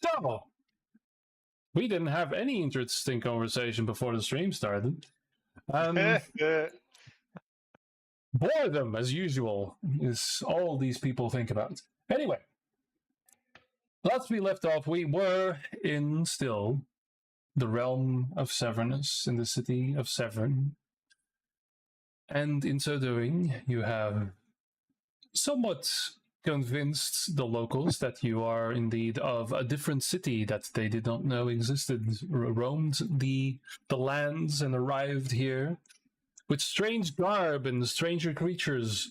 So, we didn't have any interesting conversation before the stream started. Boredom, as usual, is all these people think about. Anyway, last we left off, we were in still the realm of Severnus, in the city of Severn. And in so doing, you have somewhat convinced the locals that you are indeed of a different city that they did not know existed, roamed the lands and arrived here with strange garb and stranger creatures.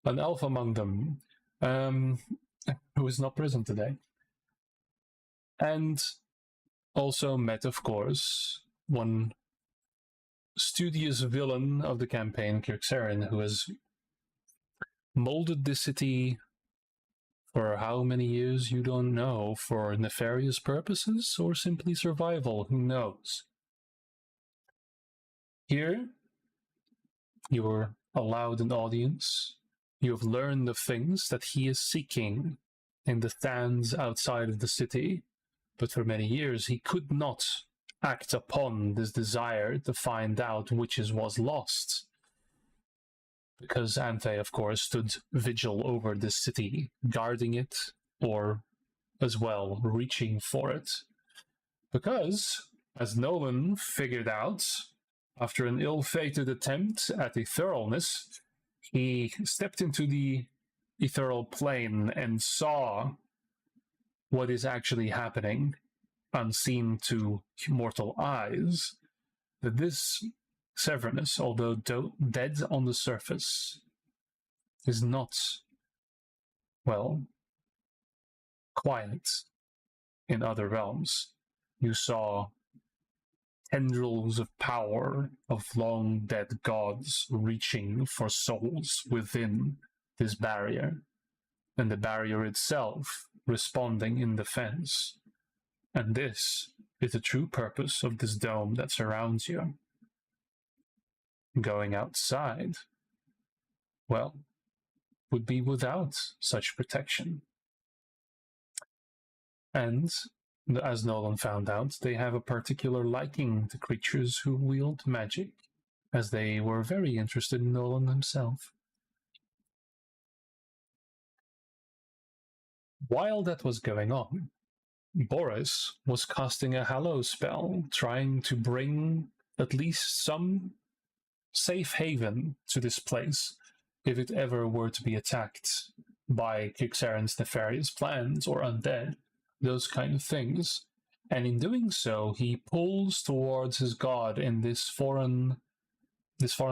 An elf among them, who is not present today. And also met, of course, one studious villain of the campaign, Kirksarin, who has molded the city for how many years you don't know, for nefarious purposes or simply survival, who knows. Here, you were allowed an audience. You have learned the things that he is seeking in the stands outside of the city, but for many years he could not act upon this desire to find out which was lost. Because Anthe, of course, stood vigil over this city, guarding it, or as well, reaching for it. Because, as Nolan figured out, after an ill-fated attempt at a thoroughness, he stepped into the ethereal plane and saw what is actually happening, unseen to mortal eyes, that this Severnus, although dead on the surface, is not, well, quiet in other realms. You saw tendrils of power of long-dead gods reaching for souls within this barrier, and the barrier itself responding in defense. And this is the true purpose of this dome that surrounds you. Going outside, well, would be without such protection. And, as Nolan found out, they have a particular liking to creatures who wield magic, as they were very interested in Nolan himself. While that was going on, Boris was casting a hallow spell, trying to bring at least some safe haven to this place, if it ever were to be attacked by Kirksarin's nefarious plans or undead, those kind of things. And in doing so, he pulls towards his god in this foreign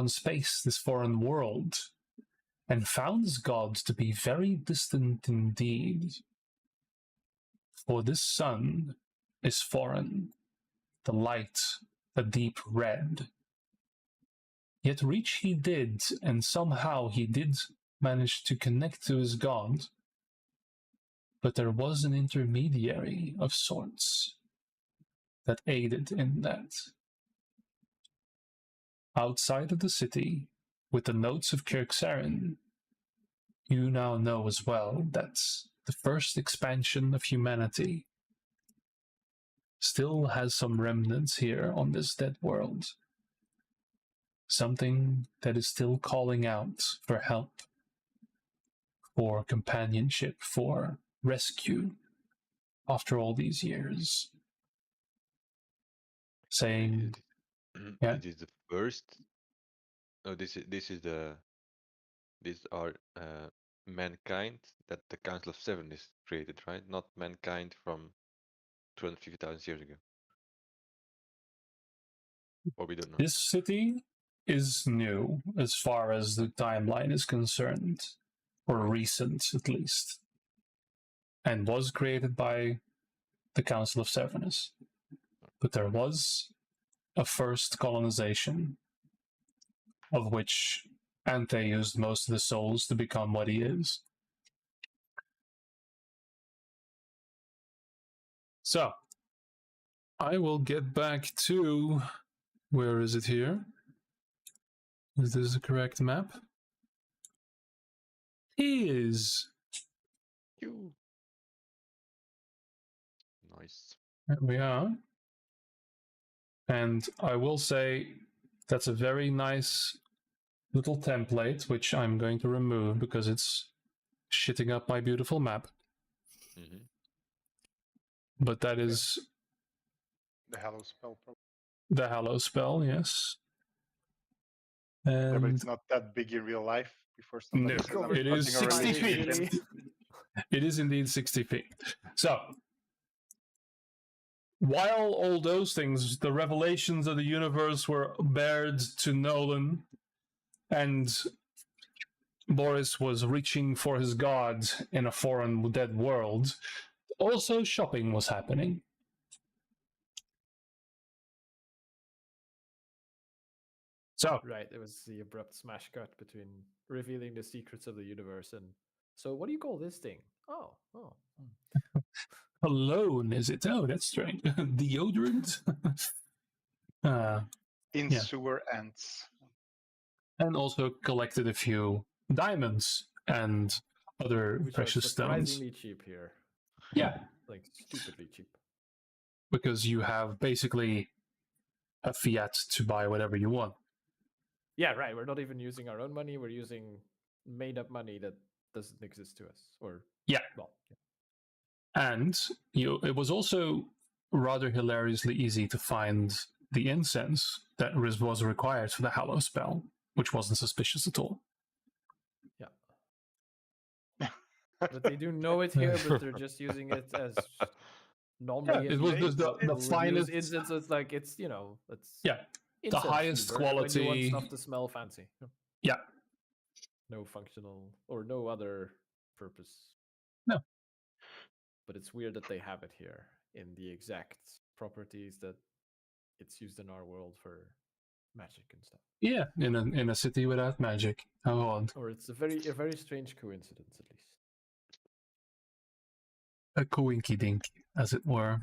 space, this foreign world, and found his god to be very distant indeed. For this sun is foreign, the light a deep red. Yet reach he did, and somehow he did manage to connect to his god. But there was an intermediary of sorts that aided in that. Outside of the city, with the notes of Kirksarin, you now know as well that the first expansion of humanity still has some remnants here on this dead world. Something that is still calling out for help, for companionship, for rescue, after all these years. Saying, yeah. This is the first. Oh, these are mankind that the Council of Seven is created, right? Not mankind from 250,000 years ago. Or we don't know. This city is new as far as the timeline is concerned, or recent at least, and was created by the Council of Severnus. But there was a first colonization, of which Anthe used most of the souls to become what he is. So, I will get back to, where is it here? Is this the correct map? Is Nice. There we are. And I will say that's a very nice little template, which I'm going to remove because it's shitting up my beautiful map. Mm-hmm. But that is The Hallow spell, probably. the Hallow spell, yes. Yeah, but And it's not that big in real life. Before no, somebody says, it is starting a 60 relationship. feet. It is indeed 60 feet. So, while all those things, the revelations of the universe were bared to Nolan, and Boris was reaching for his god in a foreign dead world, also shopping was happening. So, Right, it was the abrupt smash cut between revealing the secrets of the universe and so what do you call this thing? Oh. alone, is it? Oh, that's strange. Deodorant? In Yeah. sewer ants. And also collected a few diamonds and other Which precious are stones. surprisingly cheap here. Yeah, Like stupidly cheap. because you have basically a fiat to buy whatever you want. Yeah, right. We're not even using our own money. We're using made up money that doesn't exist to us. Or Yeah. well, And it was also rather hilariously easy to find the incense that was required for the Hallow spell, which wasn't suspicious at all. but they do know it here, but they're just using it as normally. Yeah, it was just the finest incense. It's like it's it's the incense highest you burn it when you want quality. stuff to smell fancy. Yeah. No functional or no other purpose. No. But it's weird that they have it here in the exact properties that it's used in our world for magic and stuff. Yeah, in a city without magic. How odd. Or it's a very strange coincidence, at least. A coinky dink, as it were.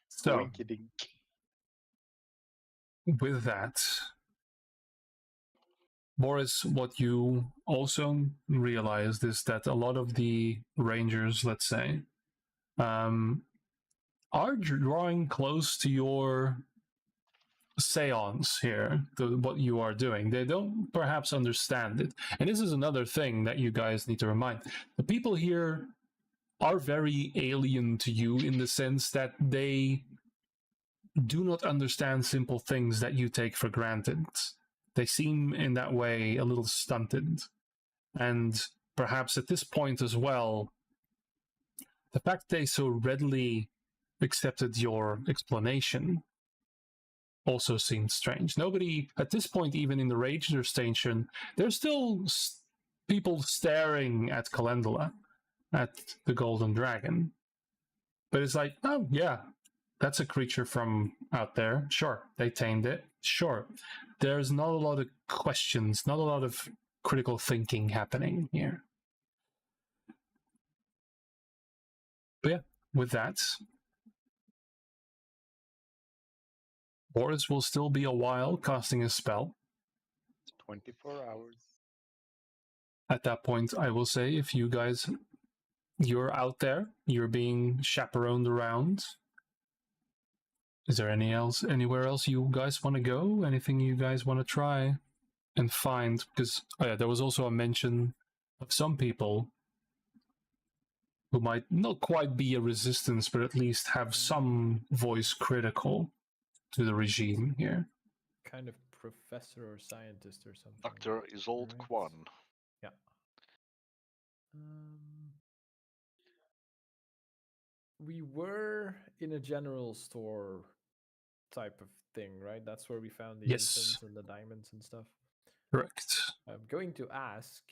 So, Winky dink. with that, Boris, what you also realized is that a lot of the rangers, let's say, are drawing close to your seance here, to what you are doing. They don't perhaps understand it. And this is another thing that you guys need to remind. The people here are very alien to you in the sense that they do not understand simple things that you take for granted. They seem in that way a little stunted. And perhaps at this point as well, the fact they so readily accepted your explanation also seemed strange. Nobody, at this point, even in the Ranger station, there's still people staring at Calendula, at the Golden Dragon. But it's like, oh, yeah, that's a creature from out there. Sure, they tamed it. Sure. There's not a lot of questions, not a lot of critical thinking happening here. But yeah, with that, Boris will still be a while casting his spell. 24 hours. At that point, I will say, if you guys, you're out there, you're being chaperoned around. Is there anywhere else you guys want to go? Anything you guys want to try and find? Because there was also a mention of some people who might not quite be a resistance, but at least have some voice critical to the regime here. Kind of professor or scientist or something. Dr. Isolde right? Kwan. Yeah. We were in a general store type of thing, right? That's where we found the Yes. incense and the diamonds and stuff. Correct. I'm going to ask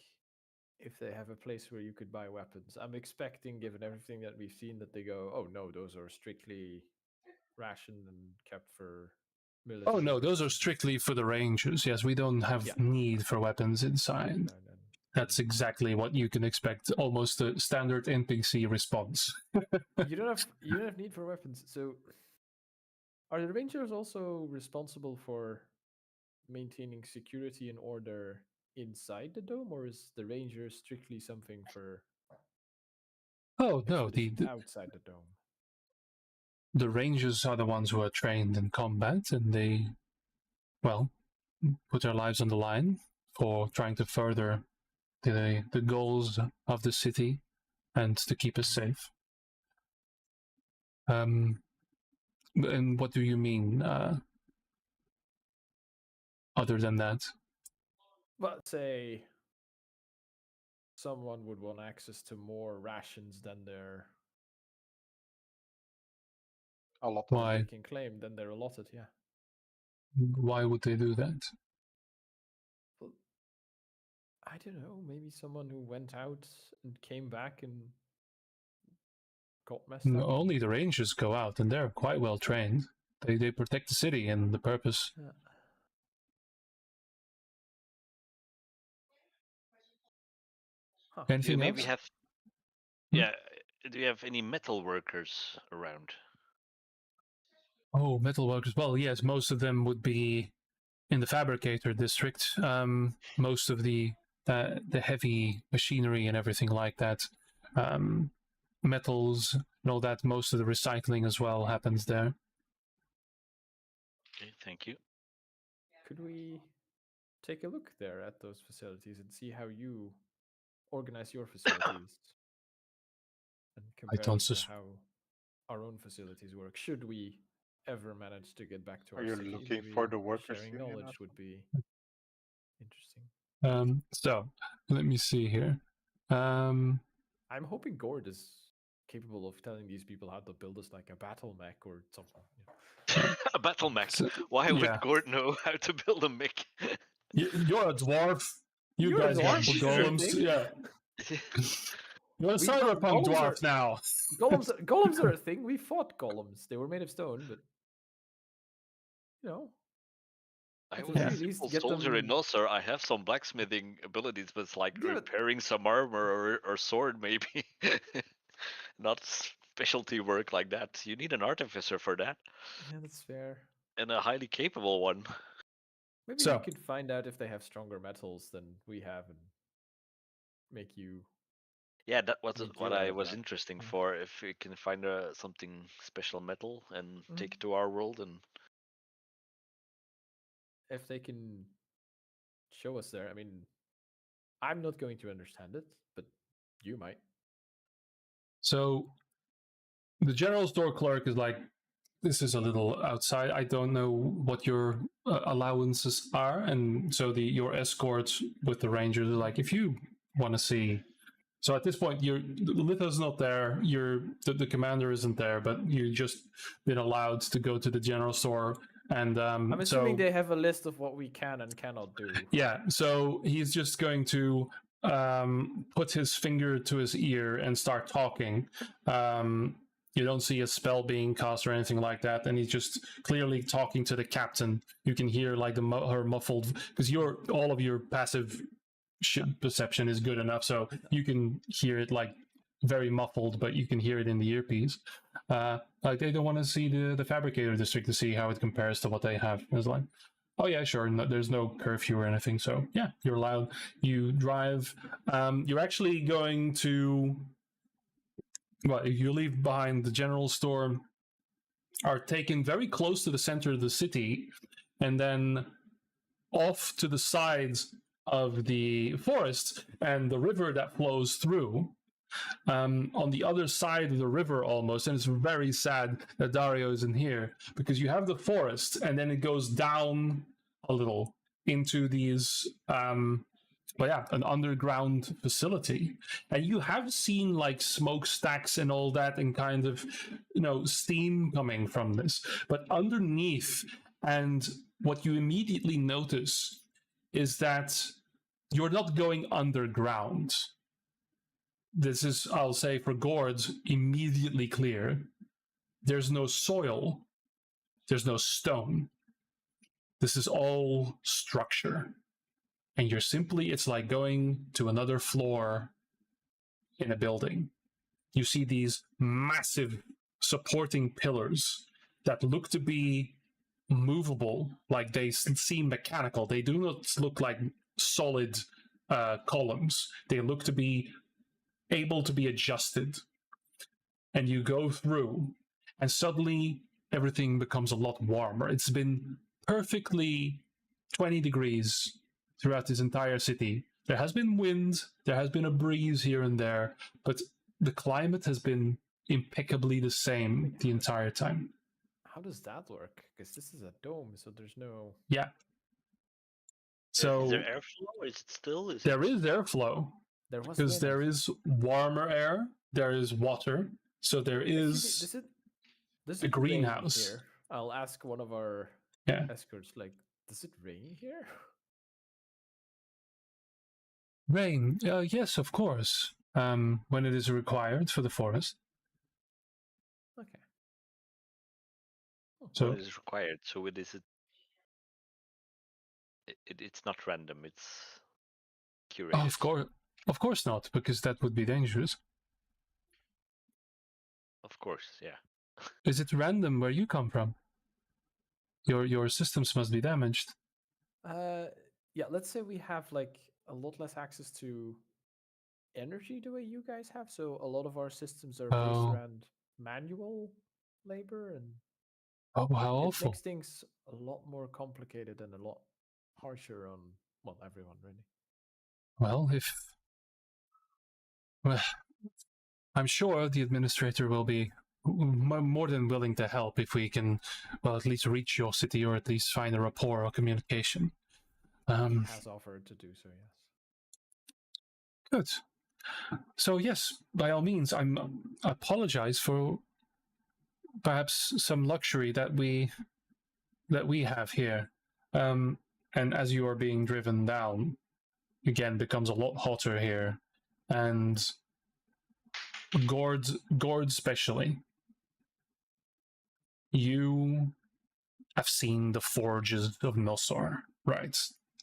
if they have a place where you could buy weapons. I'm expecting, given everything that we've seen, that they go, oh no, those are strictly rationed and kept for military. Oh no, those are purposes." strictly for the Rangers. Yes, we don't have Yeah. need for weapons inside. No. That's exactly what you can expect. Almost a standard NPC response. You don't have need for weapons. So, are the Rangers also responsible for maintaining security and order inside the dome, or is the Ranger strictly something for Oh no, expedition outside the dome? the Rangers are the ones who are trained in combat, and they, well, put their lives on the line for trying to further the goals of the city and to keep us safe. And what do you mean, other than that? But say someone would want access to more rations than they're A lot. Why? they can claim than they're allotted. Yeah. Why would they do that? Well, I don't know. Maybe someone who went out and came back and got messed up. Only the Rangers go out, and they're quite well trained. They protect the city and the purpose. Yeah. Huh. Do you Anything maybe else? have? Hmm? Yeah. Do you have any metal workers around? Oh, metal workers. Well, yes, most of them would be in the fabricator district. Most of the heavy machinery and everything like that, metals and all that. Most of the recycling as well happens there. Okay, thank you. Could we take a look there at those facilities and see how you organize your facilities and compare them don't to sus- how our own facilities work? Should we ever manage to get back to Are our you city, looking maybe for the workers' sharing union knowledge also? would be interesting. So let me see here. I'm hoping Gord is capable of telling these people how to build us like a battle mech or something. A battle mech. So- Why yeah. would Gord know how to build a mech? You're a dwarf. You You're a guys dwarf, got sure golems. thing. Yeah, you're a We- cyberpunk golems dwarf now. Golems are a thing. We fought golems. They were made of stone, but you know, I At was the a very least, simple get soldier in them- Nosser. I have some blacksmithing abilities, but it's like Yeah, but- repairing some armor or sword, maybe. Not specialty work like that. You need an artificer for that, yeah, that's fair. and a highly capable one. Maybe So- we could find out if they have stronger metals than we have and make you. Yeah, that was Make what you out I of was that. interesting Yeah. for. If we can find something special metal and take Mhm. it to our world, and If they can show us there. I mean, I'm not going to understand it, but you might. So the general store clerk is like, this is a little outside. I don't know what your allowances are, and so your escort with the rangers is like, if you want to see. So at this point, Litha's not there. The commander isn't there, but you just been allowed to go to the general store, and I'm assuming they have a list of what we can and cannot do. Yeah, so he's just going to put his finger to his ear and start talking. You don't see a spell being cast or anything like that, and he's just clearly talking to the captain. You can hear like her muffled, because all of your passive perception is good enough, so you can hear it like very muffled, but you can hear it in the earpiece. Like they don't want to see the fabricator district to see how it compares to what they have. It's like, oh yeah, sure. No, there's no curfew or anything, so yeah, you're allowed. You drive. You're actually going to. Well, you leave behind the general store. Are taken very close to the center of the city, and then off to the sides of the forest and the river that flows through. On the other side of the river almost, and it's very sad that Dario isn't here, because you have the forest and then it goes down a little into these an underground facility, and you have seen like smokestacks and all that, and kind of steam coming from this, but underneath, and what you immediately notice is that you're not going underground. This is, I'll say, for Gord, immediately clear. There's no soil. There's no stone. This is all structure. And it's like going to another floor in a building. You see these massive supporting pillars that look to be movable, like they seem mechanical. They do not look like solid columns. They look to be able to be adjusted. And you go through, and suddenly everything becomes a lot warmer. It's been perfectly 20 degrees throughout this entire city. There has been wind, there has been a breeze here and there, but the climate has been impeccably the same the entire time. How does that work? Because this is a dome, so there's no. Yeah. Is So there airflow? Is it still? there is airflow There was because wind. there is warmer air, there is water, so there is Does a it greenhouse. Rain here? I'll ask one of our Yeah. escorts. Like, does it rain here? rain. Yes, of course. When it is required for the forest. Okay. So Well, it is required, so it is. It's not random. It's curated. of course not, because that would be dangerous. Of course, yeah. Is it random where you come from? Your systems must be damaged. Yeah. Let's say we have like a lot less access to energy the way you guys have. So a lot of our systems are based Oh. around manual labor, and Oh, how it awful. makes things a lot more complicated and a lot harsher on everyone really. Well, I'm sure the administrator will be more than willing to help if we can, well, at least reach your city or at least find a rapport or communication. He has offered to do so, yes. Good. So yes, by all means, I apologize for perhaps some luxury that we have here. And as you are being driven down, again becomes a lot hotter here, and Gord especially. You have seen the forges of Nosor, right?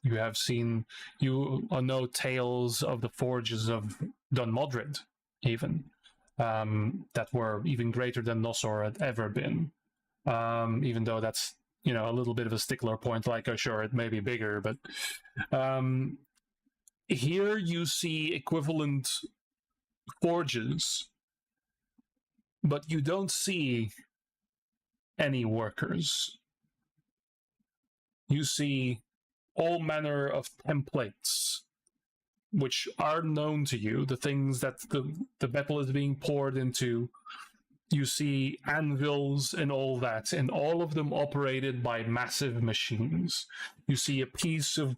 You know tales of the forges of Dun Modred, even, that were even greater than Nosor had ever been. Even though that's, a little bit of a stickler point, like, oh, sure, it may be bigger, but here you see equivalent forges, but you don't see any workers. You see all manner of templates which are known to you, the things that the metal is being poured into. You see anvils and all that, and all of them operated by massive machines. You see a piece of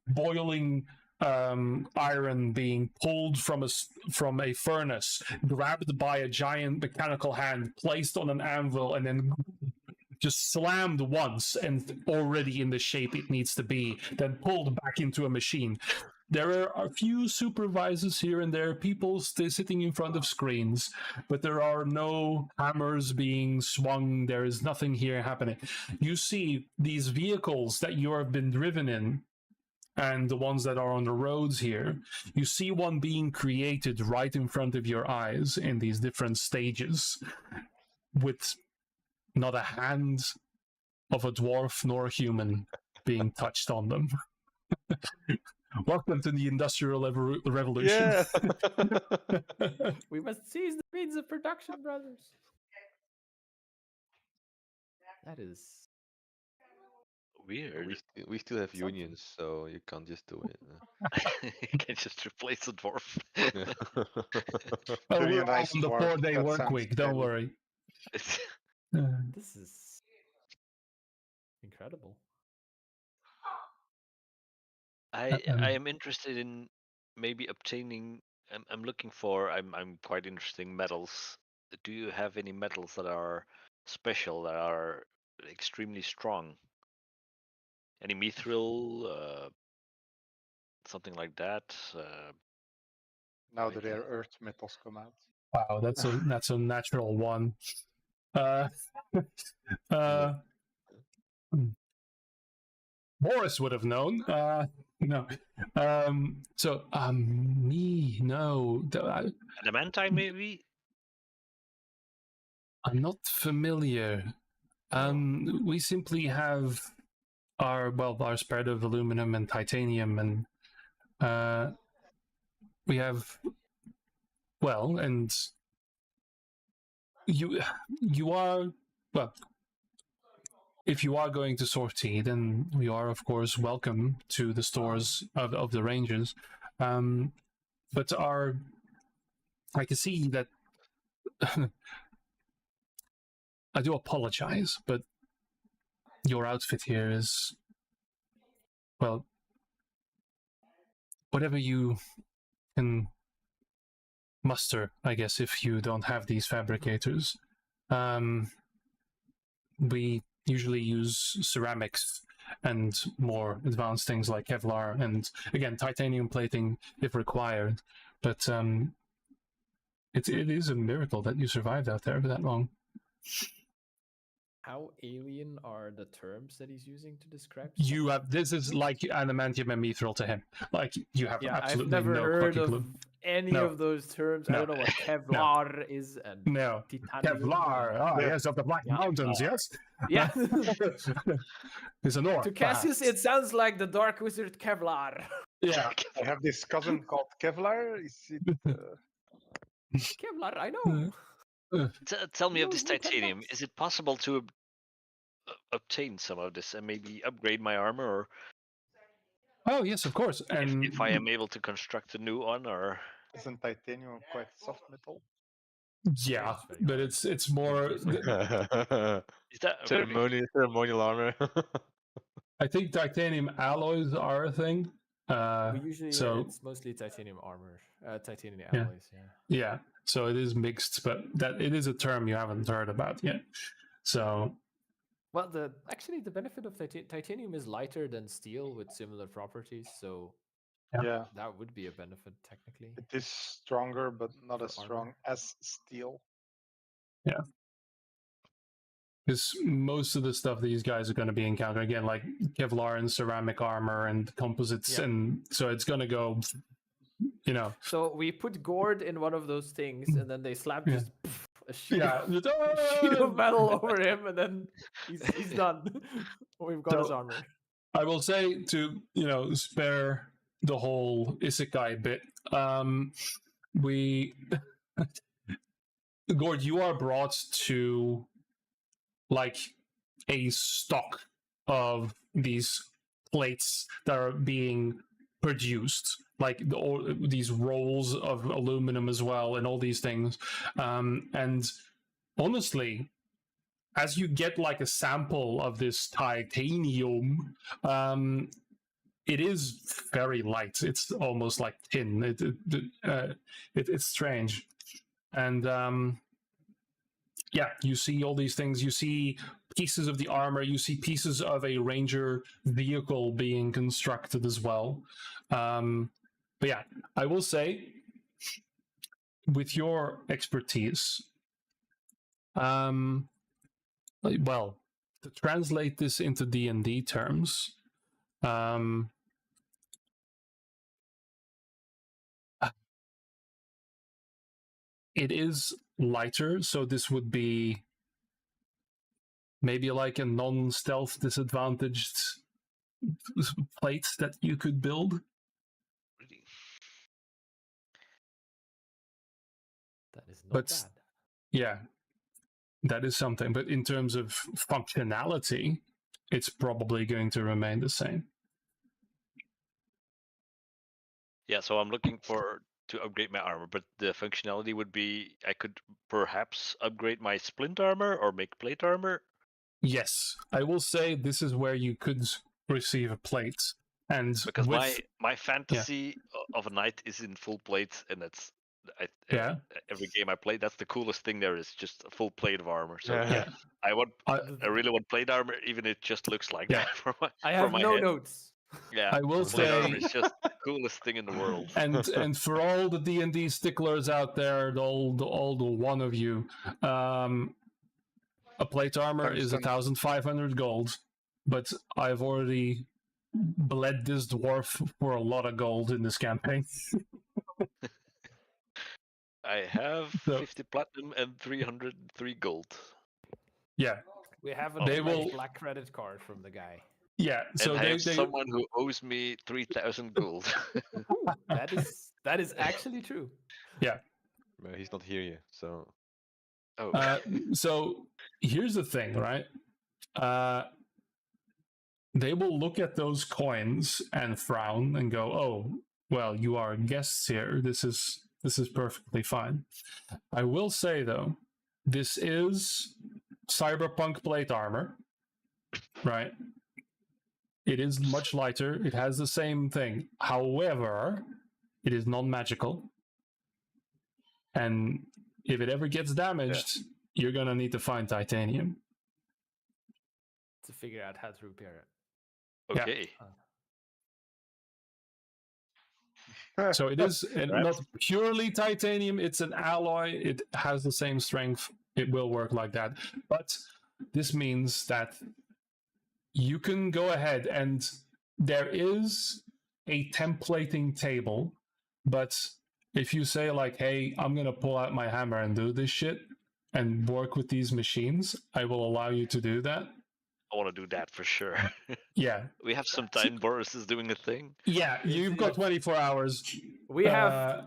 boiling iron being pulled from a furnace, grabbed by a giant mechanical hand, placed on an anvil, and then just slammed once and already in the shape it needs to be, then pulled back into a machine. There are a few supervisors here and there, people sitting in front of screens, but there are no hammers being swung. There is nothing here happening. You see these vehicles that you have been driven in, and the ones that are on the roads here. You see one being created right in front of your eyes in these different stages, with not a hand of a dwarf nor a human being touched on them. Welcome to the Industrial Revolution. Yeah. We must seize the means of production, brothers. That is Weird. we still have Something. unions, so you can't just do it. You can just replace the dwarf. Oh, Really we're all nice on the dwarf, 4-day that work sounds week, don't scary. worry. this is incredible. I am interested in maybe obtaining. I'm looking for. I'm quite interested in metals. Do you have any metals that are special, that are extremely strong? Any mithril, something like that? Now Like the rare earth metals come out. Wow, that's a natural one. Boris would have known. No. Me, no. adamantine, maybe. I'm not familiar. We simply have our spread of aluminum and titanium, and we have, and you are, well, if you are going to Sorti, then you are of course welcome to the stores of the Rangers. But I can see that I do apologize, but your outfit here is, well, whatever you can muster, I guess, if you don't have these fabricators. We usually use ceramics and more advanced things like Kevlar and, again, titanium plating if required. But it is a miracle that you survived out there for that long. How alien are the terms that he's using to describe? You have, this is like adamantium and mithril to him. Like, you have absolutely I've never no heard fucking of clue. any No. of those terms. I No. don't know what Kevlar is and No. titanium. Kevlar, yes, of the Black Yeah. Mountains, yes? Yeah. It's an orc. To Cassius, perhaps. it sounds like the Dark Wizard Kevlar. Yeah. I have this cousin called Kevlar. Is it? Kevlar, I know. Tell me of Those this were 10 titanium. bucks. Is it possible to obtain some of this and maybe upgrade my armor, or Oh, yes, of course. And if I am able to construct a new one, or Isn't titanium quite soft metal? yeah, It's very but hard. it's more. is that okay? Ceremonial armor. I think titanium alloys are a thing. We usually so it's mostly titanium armor, titanium Yeah. alloys. Yeah. yeah, so it is mixed, but that it is a term you haven't heard about yet. So Well, the benefit of titanium is lighter than steel with similar properties, so Yeah. Yeah, that would be a benefit technically. it is stronger, but not For as armor. strong as steel. because most of the stuff these guys are going to be encountering, again, like Kevlar and ceramic armor and composites, Yeah. and so it's going to go, you know, So we put Gord in one of those things, and then they slap Yeah. just a sheet, yeah. of, sheet of metal over him, and then he's done. We've got his So- armor. I will say, to spare the whole isekai bit, we Gord, you are brought to like a stock of these plates that are being produced, like all these rolls of aluminum as well, and all these things. And honestly, as you get like a sample of this titanium, it is very light. It's almost like tin. It's strange, and yeah, you see all these things. You see pieces of the armor. You see pieces of a ranger vehicle being constructed as well. But yeah, I will say, with your expertise, well, to translate this into D&D terms, it is lighter, so this would be maybe like a non-stealth disadvantaged plate that you could build. Really? That is not But bad. yeah, that is something. But in terms of functionality, it's probably going to remain the same. Yeah, so I'm looking to upgrade my armor, but the functionality would be I could perhaps upgrade my splint armor or make plate armor. Yes, I will say this is where you could receive a plate. And Because with, my fantasy of a knight is in full plate, and that's Yeah. every game I play, that's the coolest thing there is, just a full plate of armor. So Yeah. I really want plate armor, even if it just looks like Yeah. that for my I have for my no head. notes. Yeah, I will plate armor say, is just the coolest thing in the world. and for all the D&D sticklers out there, all the one of you, a plate armor is Tungsten. 1,500 gold, but I've already bled this dwarf for a lot of gold in this campaign. I have So- 50 platinum and 303 gold. Yeah, We have a They nice will- black credit card from the guy. yeah. So And I they have someone who owes me 3,000 gold. That is actually true. Well, he's not here yet, so Oh, So here's the thing, right? They will look at those coins and frown and go, "Oh, well, you are guests here. This is perfectly fine." I will say though, this is cyberpunk plate armor, right? It is much lighter. It has the same thing. However, it is non-magical, and if it ever gets damaged, you're gonna need to find titanium. To figure out how to repair it. Yeah. okay. So it is Right. not purely titanium, it's an alloy. It has the same strength. It will work like that. But this means that you can go ahead and there is a templating table. But if you say, like, hey, I'm going to pull out my hammer and do this shit and work with these machines, I will allow you to do that. I want to do that for sure. Yeah. We have some time. Boris is doing a thing. Yeah. You've got 24 hours. We have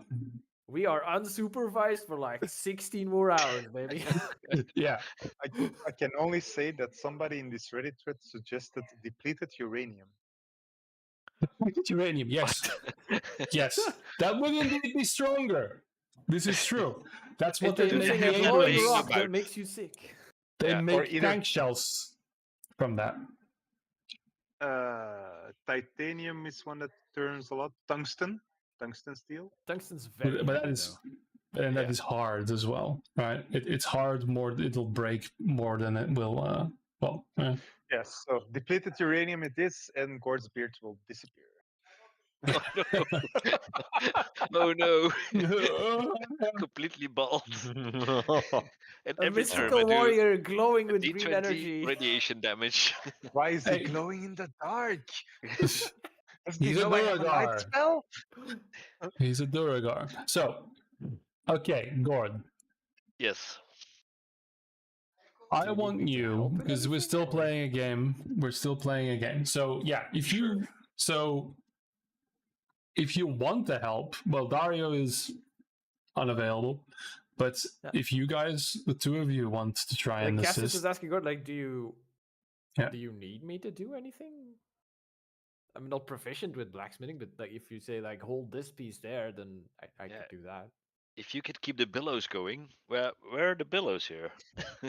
we are unsupervised for like 16 more hours, baby. Yeah. I can only say that somebody in this Reddit thread suggested depleted uranium. Uranium, yes. Yes. That would indeed be stronger. This is true. That's what they make Introducing the a Abrams glowing Abrams rock about. that makes you sick. They Yeah. Or make either- tank shells from that. Titanium is one that turns a lot. Tungsten steel. Tungsten's very But that heavy, is though. and that Yeah. is hard as well, right? It's hard more. It'll break more than it will. Yes. So depleted uranium it is, and Gord's beard will disappear. Oh no! Oh no! Completely bald. And A every turn I mystical do warrior glowing with green D20 energy. radiation damage. Why is he Hey. glowing in the dark? Does he He's a know I have a light Duragar. spell? He's a Duragar. So, okay, Gord, Yes. Do I you need want me to you help with because we're anything, still or- playing a game. We're still playing a game. So yeah, if you if you want to help, well, Dario is unavailable. But Yeah. if you guys, the two of you, want to try Like and Cassius assist, is asking God, like, do you Yeah. need me to do anything? I'm not proficient with blacksmithing, but like if you say like hold this piece there, then I Yeah. could do that. If you could keep the billows going, where are the billows here?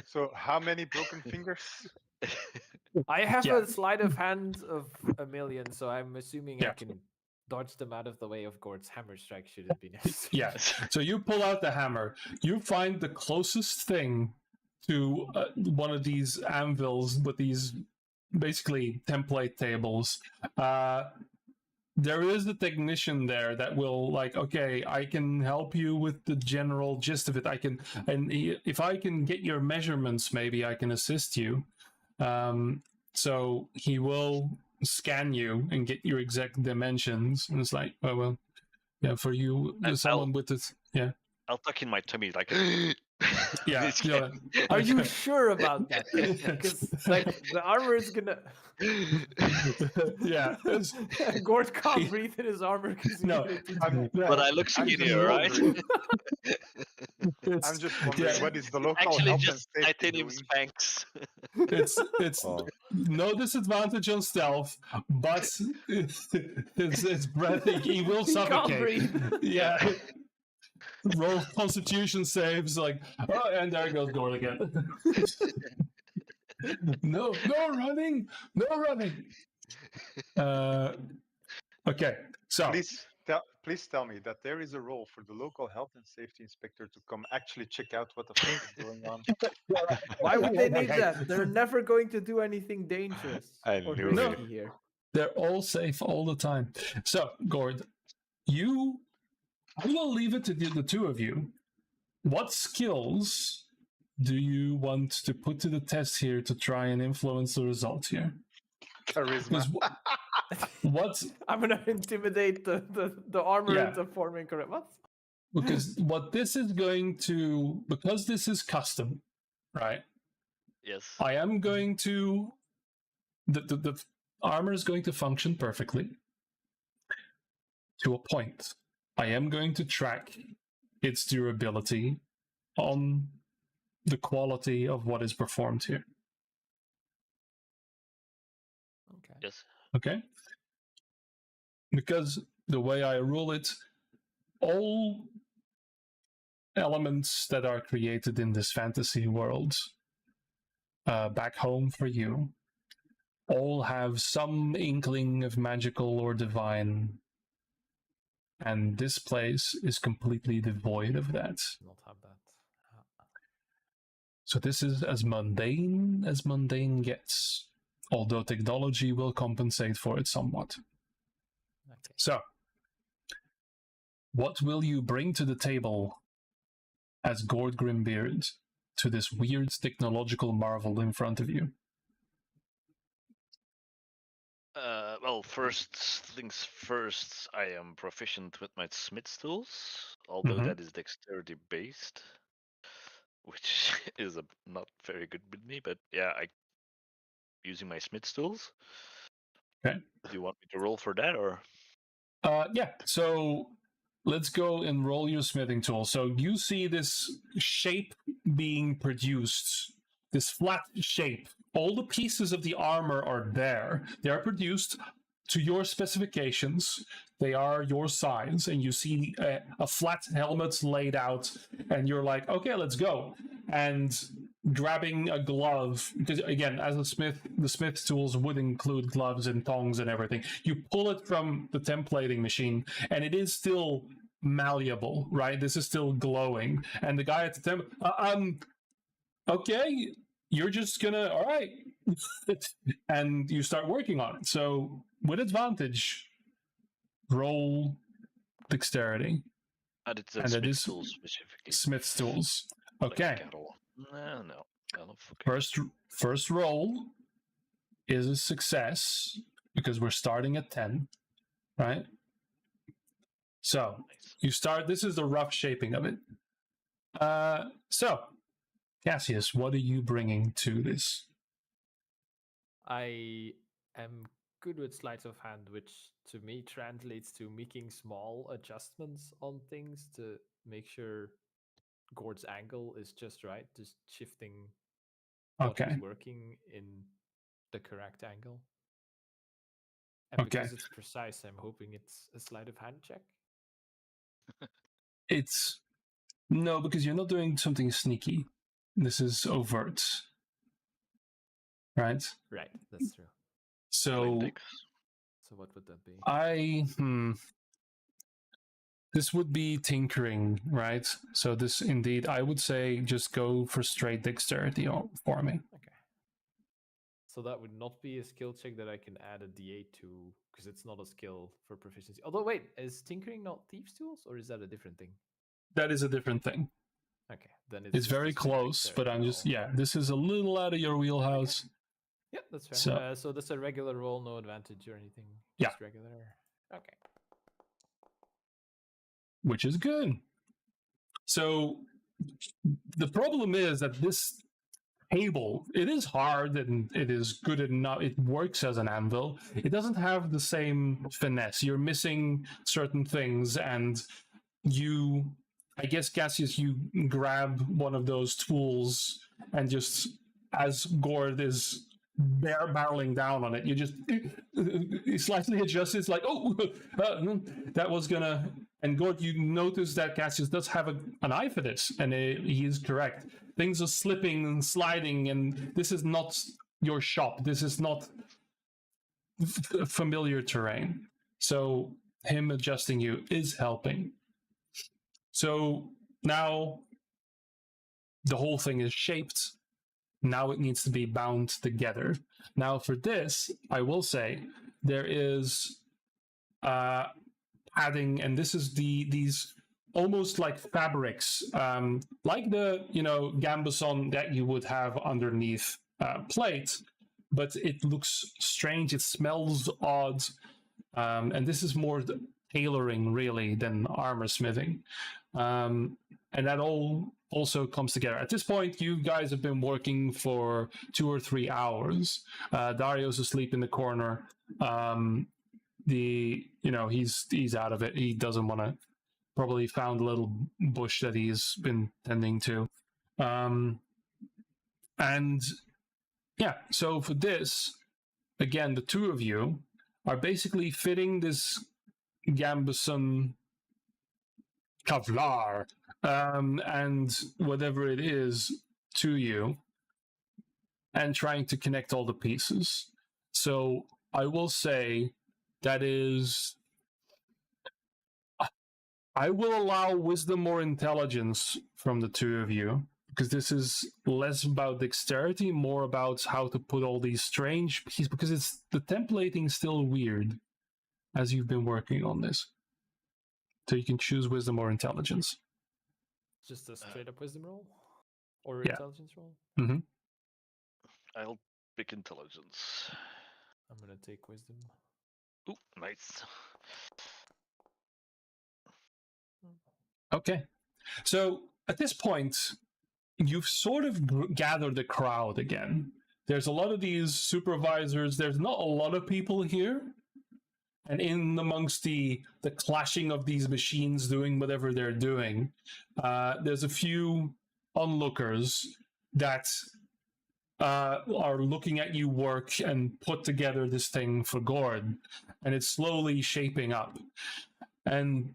So how many broken fingers? I have Yeah. a sleight of hand of 1,000,000, so I'm assuming I Yeah. can dodge them out of the way of Gord's hammer strike should it be necessary. Yeah. So you pull out the hammer. You find the closest thing to one of these anvils with these basically template tables. There is a technician there that will like, okay, I can help you with the general gist of it. If I can get your measurements, maybe I can assist you. So he will scan you and get your exact dimensions. And it's like, oh well, yeah, for you, someone with this, yeah, I'll tuck in my tummy like. yeah, It's yeah. Are you sure about that? Because like the armor is gonna. Yeah. Gord can't breathe in his armor because No. But I look I'm just skinnier, right? wondering- I'm just wondering Yeah. what is the local Actually, health just and safety titanium doing? spanks. It's Oh. no disadvantage on stealth, but it's breathing. He will He can't suffocate. breathe. Yeah. Roll Constitution saves, like, oh, and there goes Gord again. No running. Okay, so Please tell me that there is a role for the local health and safety inspector to come actually check out what the fuck is going on. Why would they need Okay. that? They're never going to do anything dangerous I or knew risky it. here. they're all safe all the time. So, Gord, I will leave it to the two of you. What skills do you want to put to the test here to try and influence the result here? Charisma. Because what I'm gonna intimidate the armor Yeah. into forming correct. What? because what this is going to, because this is custom, right? Yes. I am going to the armor is going to function perfectly to a point. I am going to track its durability on the quality of what is performed here. Okay. Yes. Okay? Because the way I rule it, all elements that are created in this fantasy world back home for you all have some inkling of magical or divine, and this place is completely devoid of that. Not have that. So this is as mundane gets, although technology will compensate for it somewhat. Okay. So, what will you bring to the table as Gord Grimbeard to this weird technological marvel in front of you? Well, first things first, I am proficient with my smith's tools, although that is dexterity based, which is not very good with me, but yeah, I using my smith's tools. Okay. Do you want me to roll for that, or? Yeah, so let's go and roll your smithing tool. So you see this shape being produced, this flat shape. All the pieces of the armor are there. They are produced to your specifications. They are your size, and you see a flat helmet laid out, and you're like, okay, let's go. And grabbing a glove, because again, as a smith, the smith's tools would include gloves and tongs and everything. You pull it from the templating machine, and it is still malleable, right? This is still glowing. And the guy at the okay, you're just gonna, all right. And you start working on it. So with advantage, roll dexterity. And it's And that smith's is tools specifically. Smith's tools. Okay. No. Okay. First roll is a success because we're starting at 10, right? So Nice. you start, this is the rough shaping of it. So Cassius, what are you bringing to this? I am good with sleight of hand, which to me translates to making small adjustments on things to make sure Gord's angle is just right, just shifting what Okay. he's working in the correct angle. And Okay. because it's precise, I'm hoping it's a sleight of hand check. It's no, because you're not doing something sneaky. This is overt. Right? Right, that's true. So So what would that be? This would be tinkering, right? So this indeed, I would say just go for straight dexterity for me. Okay. So that would not be a skill check that I can add a D8 to, because it's not a skill for proficiency. Although, wait, is tinkering not thieves' tools, or is that a different thing? That is a different thing. Okay, then It's just very a straight close, but I'm just, dexterity roll. this is a little out of your wheelhouse. Yeah, that's fair. So- So that's a regular roll, no advantage or anything. Yeah. Just regular. Okay. Which is good. So the problem is that this table, it is hard and it is good enough. It works as an anvil. It doesn't have the same finesse. You're missing certain things, and I guess, Cassius, you grab one of those tools and just, as Gord is barreling down on it, you just slightly adjust it. It's like, that was gonna. And Gord, you notice that Cassius does have an eye for this, and he is correct. Things are slipping and sliding, and this is not your shop. This is not familiar terrain. So him adjusting you is helping. So now the whole thing is shaped. Now it needs to be bound together. Now for this, I will say there is padding, and this is these almost like fabrics, like the gambeson that you would have underneath plate, but it looks strange. It smells odd, and this is more tailoring really than armor smithing, and that all also comes together. At this point, you guys have been working for 2 or 3 hours. Dario's asleep in the corner. He's out of it. He doesn't want to. Probably found a little bush that he's been tending to. And yeah, so for this, again, the two of you are basically fitting this Gambeson Kevlar and whatever it is to you, and trying to connect all the pieces. So I will say that is, I will allow wisdom or intelligence from the two of you, because this is less about dexterity, more about how to put all these strange pieces, because it's the templating is still weird as you've been working on this. So you can choose wisdom or intelligence. Just a straight up wisdom roll? Or Yeah. intelligence roll? Mm-hmm. I'll pick intelligence. I'm gonna take wisdom. Ooh, nice. Okay. So at this point, you've sort of gathered the crowd again. There's a lot of these supervisors. There's not a lot of people here. And in amongst the clashing of these machines doing whatever they're doing, there's a few onlookers that are looking at you work and put together this thing for Gord. And it's slowly shaping up. And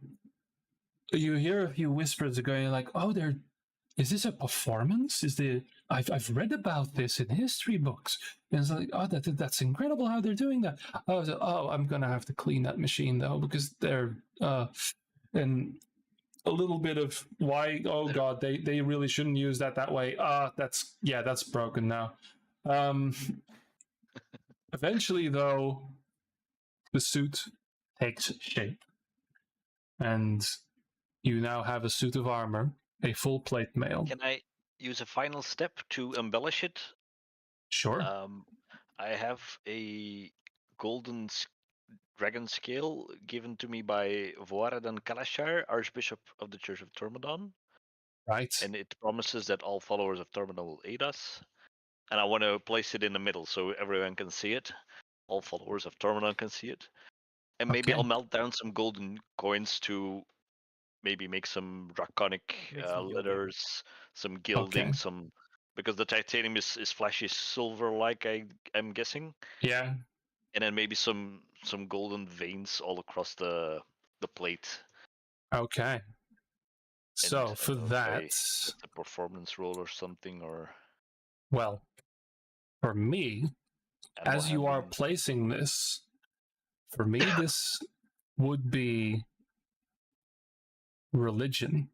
you hear a few whispers going like, oh, is this a performance? I've read about this in history books. And it's like, oh, that's incredible how they're doing that. I'm gonna have to clean that machine though, because they're and a little bit of why, oh god, they really shouldn't use that way. That's broken now. Eventually though, the suit takes shape. And you now have a suit of armor, a full plate mail. Can I use a final step to embellish it? Sure. I have a golden dragon scale given to me by Voaradan Kalashar, Archbishop of the Church of Thermodon. Right. And it promises that all followers of Thermodon will aid us. And I want to place it in the middle so everyone can see it. All followers of Thermodon can see it. And maybe I'll melt down some golden coins to maybe make some draconic letters, some gilding, some, because the titanium is flashy silver-like, I'm guessing. Yeah. And then maybe some golden veins all across the plate. Okay. So and for that, it's a performance roll or something, or well, for me, as you are placing this, for me this would be religion.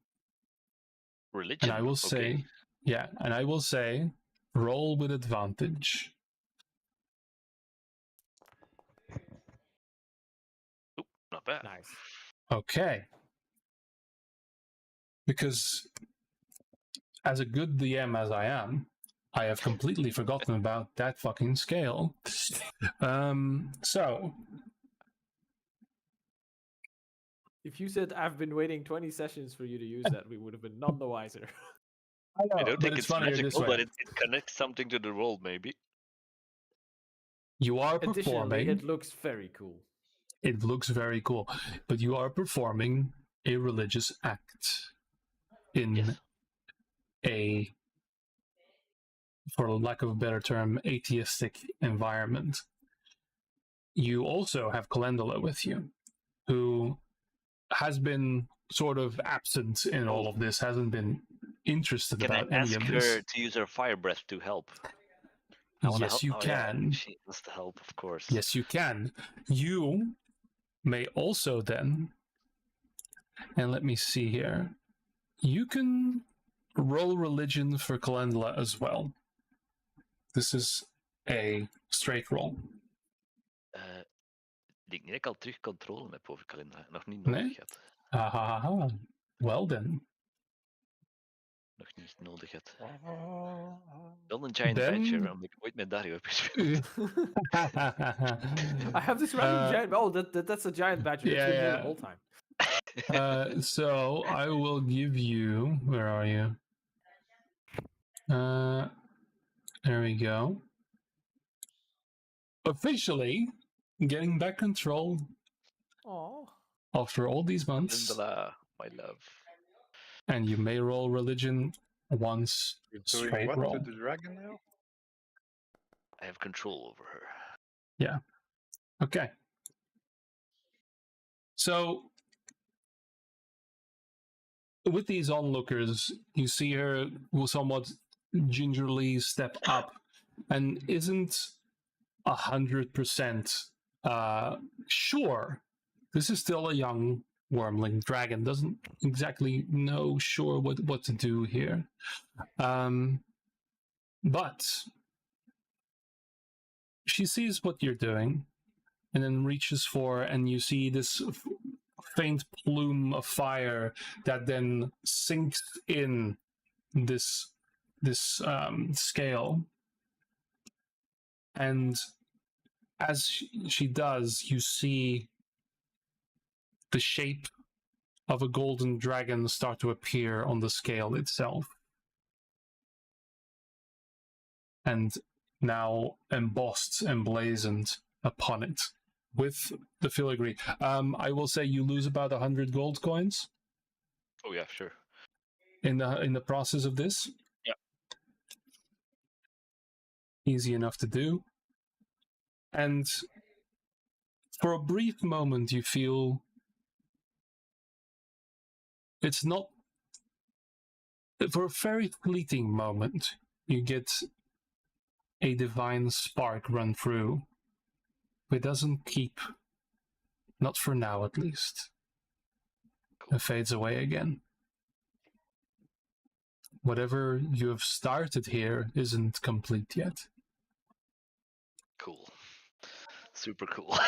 Religion. And I will say, and I will say, roll with advantage. Ooh, not bad. Nice. Okay. Because as a good DM as I am, I have completely forgotten about that fucking scale. So if you said I've been waiting 20 sessions for you to use that, we would have been none the wiser. I don't think it's magical, but it connects something to the roll, maybe. You are Additionally, performing. it looks very cool. It looks very cool, but you are performing a religious act in a, for lack of a better term, atheistic environment. You also have Calendula with you, who has been sort of absent in all of this, hasn't been interested about any of this. Can I ask her to use her fire breath to help? Yes, you can. Yeah. She wants to help, of course. Yes, you can. You may also then, and let me see here, you can roll religion for Calendula as well. This is a straight roll. Ik denk niet dat ik al terug controle heb over Calendula. Nog niet nodig had. Aha. Well then. Nog niet nodig had. Wel een giant badger, omdat ik ooit met Dario heb gespeeld. I have this random giant. Oh, that's a giant badger. It's been here the whole time. So I will give you. Where are you? There we go. Officially getting back control. Aww. After all these months. Calendula, my love. And you may roll religion once You're doing straight what roll. to the dragon now? I have control over her. Okay. So, with these onlookers, you see her will somewhat gingerly step up and isn't 100% sure. This is still a young wormling dragon, doesn't exactly know sure what to do here. But she sees what you're doing and then reaches for, and you see this faint plume of fire that then sinks in this scale. And as she does, you see the shape of a golden dragon start to appear on the scale itself. And now embossed, emblazoned upon it with the filigree. I will say you lose about 100 gold coins. Oh yeah, sure. In the process of this. Yeah. Easy enough to do. And for a brief moment, you feel it's not. For a very fleeting moment, you get a divine spark run through. It doesn't keep. Not for now, at least. It fades away again. Whatever you have started here isn't complete yet. Cool. Super cool.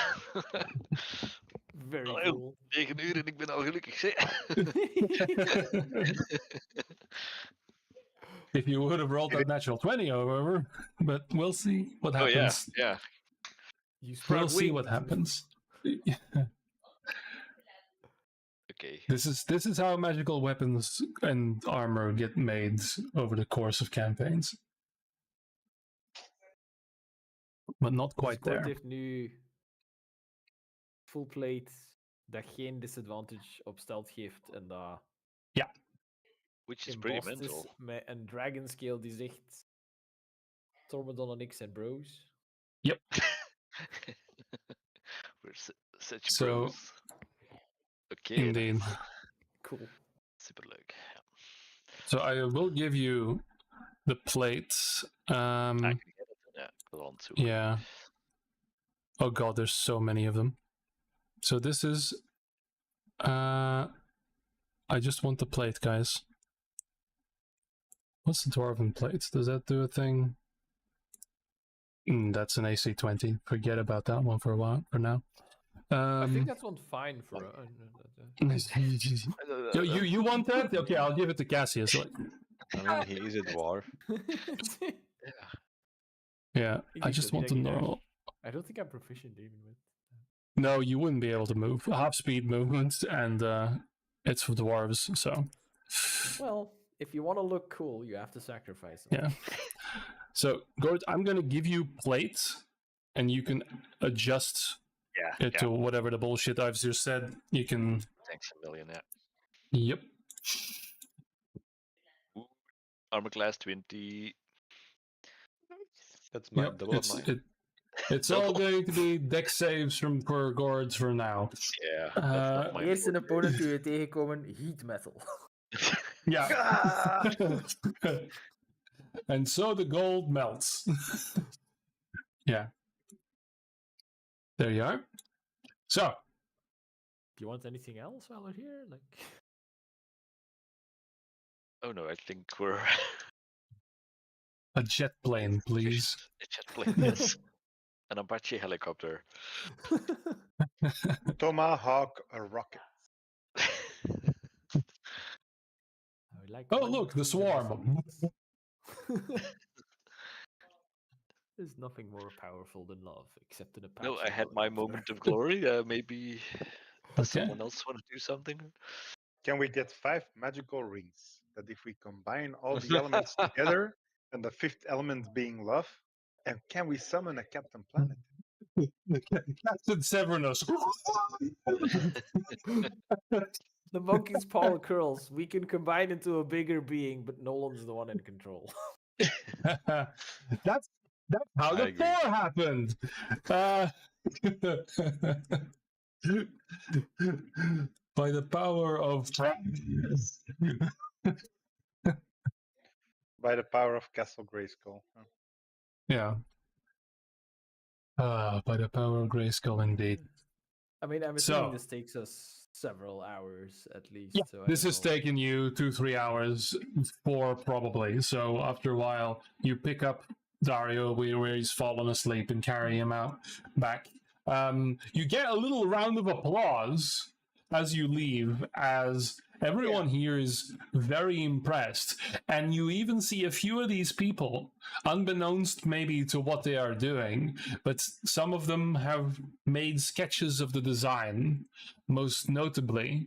Very Oh, cool. 9 uur en ik ben al gelukkig. Zeg. If you would have rolled that natural 20, however, but we'll see what Oh yeah, happens. yeah. You sprout We'll see what wings. happens. Okay. This is how magical weapons and armor get made over the course of campaigns. But not quite Discord there. heeft nu full plate dat geen disadvantage op stealth geeft en dat Which is pretty embossed is mental. met een dragon scale die zegt Tormodon en ik zijn bros. We're such So, bros. Okay. Indeed. Cool. Superleuk. Ja. So I will give you the plates. Ik kan het doen, ja. Ik wil al aan het zoeken. Yeah. Oh god, there's so many of them. So this is I just want the plate, guys. What's the dwarven plate? Does that do a thing? That's an AC 20. Forget about that one for a while, for now. I think that's one fine for you want that? Okay, I'll give it to Cassius. I mean, he is a dwarf. Yeah, I think just so, want to die daar. know. I don't think I'm proficient even with. No, you wouldn't be able to move. Half speed movement, and it's for dwarves, so. Well, if you want to look cool, you have to sacrifice them. Yeah. So, Gord, I'm going to give you plates, and you can adjust it to whatever the bullshit I've just said. You can. Thanks a million, yeah. Yep. Armor class 20. That's my Yep. double of mine. It's all going to be deck saves for Gords for now. Yeah. That's not my Eerst een forte. opponent die we tegenkomen, heat metal. Yeah. And so the gold melts. Yeah. There you are. So, Do you want anything else while we're here? Like, Oh no, I think we're a jet plane, please. a jet plane, yes. An Apache helicopter. Tomahawk a rocket. I would like Oh, one look, the cruiser swarm. missile. There's nothing more powerful than love, except an Apache. No, I had my helicopter. moment of glory. Maybe does Okay. someone else want to do something? Can we get 5 magical rings? That if we combine all the elements together, and the 5th element being love, and can we summon a Captain Planet? Captain Severnus. The monkey's paw curls. We can combine into a bigger being, but Nolan's the one in control. that's how I the agree. 4 happened. By the power of By the power of Castle Grayskull. Huh. yeah. By the power of Grayskull, indeed. I mean, I'm assuming this takes us several hours at least. Yeah, so this has taken you 2-3 hours, 4 probably. So after a while, you pick up Dario where he's fallen asleep and carry him out back. You get a little round of applause as you leave, as everyone here is very impressed, and you even see a few of these people, unbeknownst maybe to what they are doing, but some of them have made sketches of the design, most notably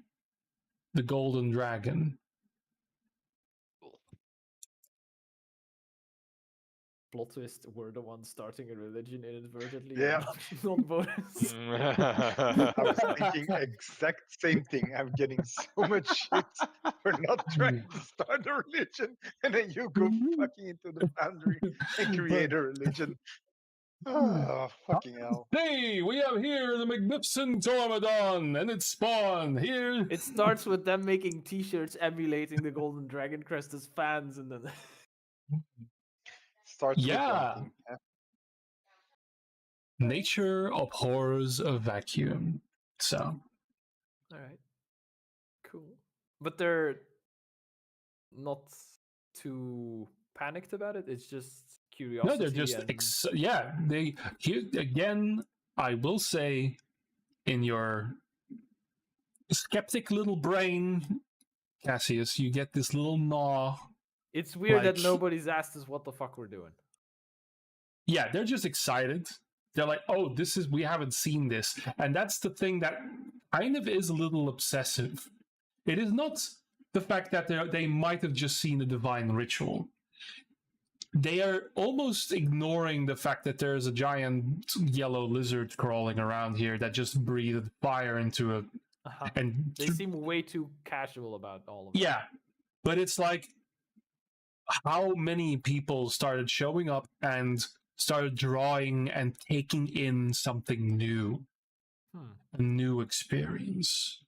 the golden dragon. Plot twist, we're the ones starting a religion inadvertently. Yeah. Not bonus. I was thinking exact same thing. I'm getting so much shit for not trying to start a religion, and then you go fucking into the foundry and create a religion. Oh, fucking hell. Hey, we have here the magnificent Tormodon and its spawn here. It starts with them making t-shirts emulating the golden dragon crest as fans, and then Starts Yeah. with one thing. Yeah. Nature abhors a vacuum. So, all right, cool. But they're not too panicked about it. It's just curiosity. no, they're just and... they here again. I will say, in your skeptic little brain, Cassius, you get this little gnaw. It's weird that like- nobody's asked us what the fuck we're doing. Yeah, they're just excited. They're like, oh, we haven't seen this. And that's the thing that kind of is a little obsessive. It is not the fact that they might have just seen a divine ritual. They are almost ignoring the fact that there's a giant yellow lizard crawling around here that just breathed fire into it. And They seem way too casual about all of it. yeah, but it's like how many people started showing up and started drawing and taking in something new, a new experience.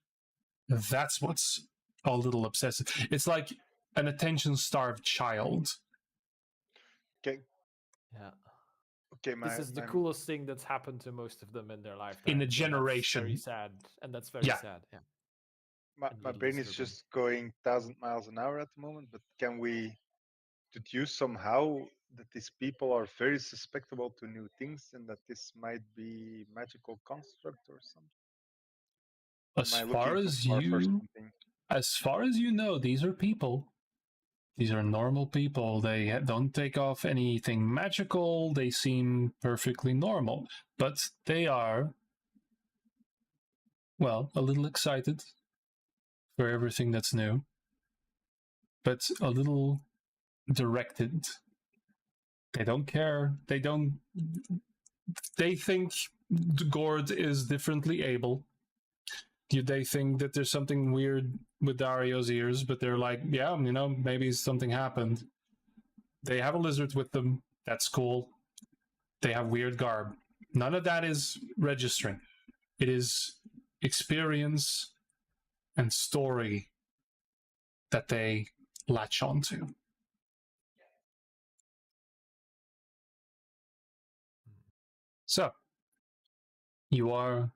That's what's a little obsessive. It's like an attention-starved child. Okay. Yeah. Okay, This is the my- coolest thing that's happened to most of them in their lifetime. In a and that's generation. very sad, and that's very Yeah. sad. Yeah. My really brain is disturbing. just going 1,000 miles an hour at the moment, but can we deduce somehow that these people are very susceptible to new things and that this might be magical construct or something? As Am I far looking as too far for you, something? as far as you know, these are people. These are normal people. They don't take off anything magical. They seem perfectly normal, but they are, well, a little excited for everything that's new, but a little directed. They don't care. They think Gord is differently able. They think that there's something weird with Dario's ears, but they're like, yeah, maybe something happened. They have a lizard with them. That's cool. They have weird garb. None of that is registering. It is experience and story that they latch onto. So, you are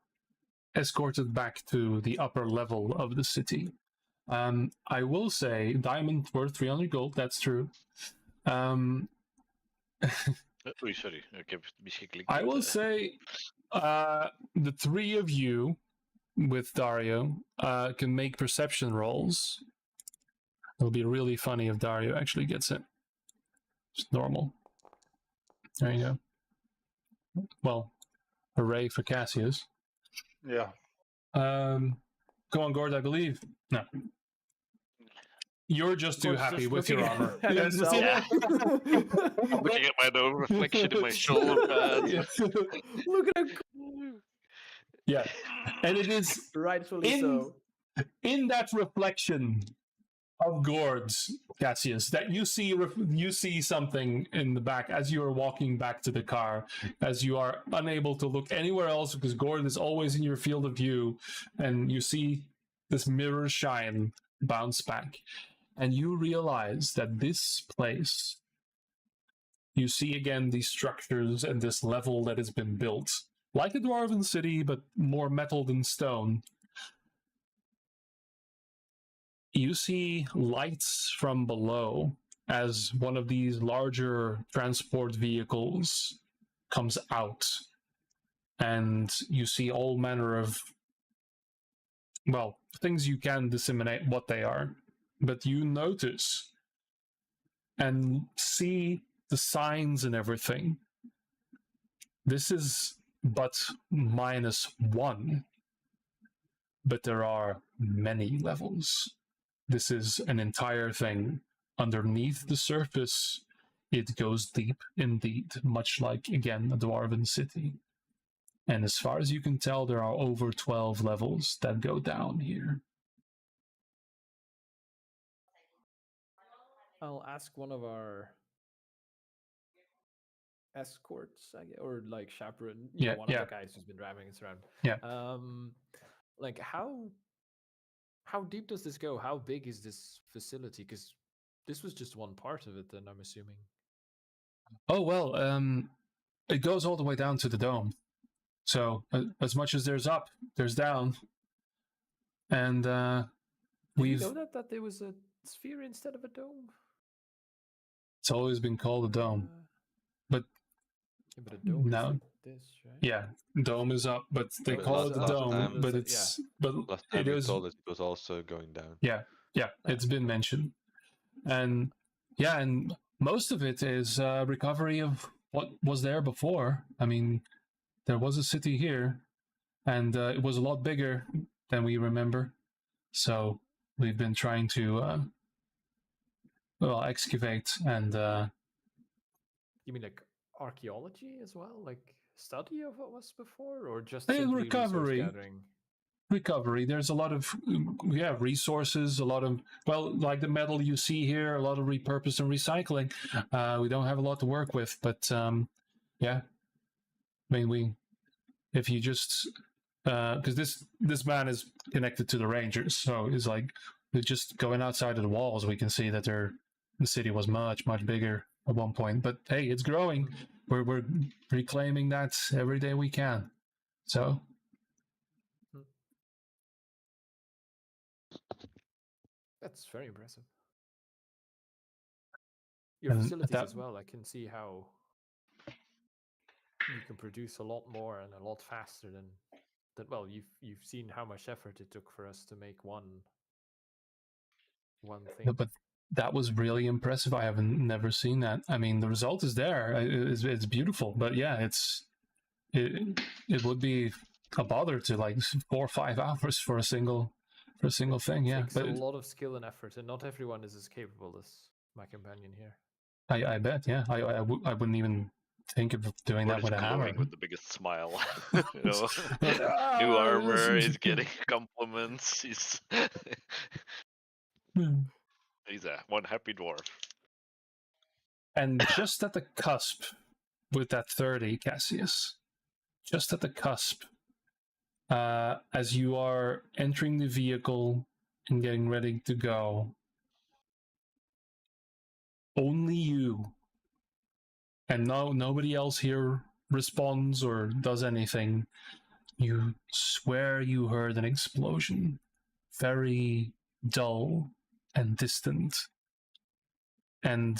escorted back to the upper level of the city. I will say, diamond worth 300 gold, that's true. Oei, sorry. Ik heb beschikkelijk. I will say, the three of you with Dario can make perception rolls. It'll be really funny if Dario actually gets it. Just normal. There you go. Well, hooray for Cassius. Yeah. Go on, Gord, I believe. No. You're just too Gord's happy just with your looking armor. at Yes, himself. yeah. I'm looking at my own reflection in my shoulder pads. Yeah. Look at him. Yeah. And it is Rightfully In- so. in that reflection of gourds, Cassius, that you see something in the back as you are walking back to the car, as you are unable to look anywhere else because gourd is always in your field of view, and you see this mirror shine bounce back, and you realize that this place, you see again these structures and this level that has been built like a dwarven city, but more metal than stone. You see lights from below as one of these larger transport vehicles comes out, and you see all manner of, well, things you can disseminate what they are, but you notice and see the signs and everything. This is but -1, but there are many levels. This is an entire thing. Underneath the surface, it goes deep indeed, much like, again, a dwarven city. And as far as you can tell, there are over 12 levels that go down here. I'll ask one of our escorts, or like chaperone, one of the guys who's been driving us around. Yeah. Like how deep does this go? How big is this facility? Because this was just one part of it, then I'm assuming. Oh, well, it goes all the way down to the dome. So as much as there's up, there's down. And we've... Did you know that there was a sphere instead of a dome? It's always been called a dome. But a dome now, is like this, right? Yeah, dome is up, but they call it the dome, but it's... But last time you told us it was also going down. Yeah, it's been mentioned. And yeah, and most of it is recovery of what was there before. I mean, there was a city here, and it was a lot bigger than we remember. So we've been trying to, excavate and... You mean like archaeology as well? Like study of what was before? Or just recovery? Recovery. There's a lot of, resources, a lot of, well, like the metal you see here, a lot of repurpose and recycling. We don't have a lot to work with, but yeah. I mean, if you just, because this man is connected to the Rangers, so it's like, just going outside of the walls, we can see that the city was much, much bigger at one point. But hey, it's growing. We're reclaiming that every day we can. So. That's very impressive. Your facilities as well, I can see how you can produce a lot more and a lot faster than that. Well, you've seen how much effort it took for us to make one thing. No, but that was really impressive. I haven't never seen that. I mean, the result is there. It's beautiful, but yeah, it would be a bother to like 4 or 5 hours for a single thing. Yeah, but a lot of skill and effort, and not everyone is as capable as my companion here. I bet. Yeah, I wouldn't even think of doing that with a hammer. With the biggest smile. New armor. He's getting compliments. He's one happy dwarf. And just at the cusp, with that 30, Cassius, just at the cusp, as you are entering the vehicle and getting ready to go, only you, and nobody else here responds or does anything. You swear you heard an explosion, very dull and distant. And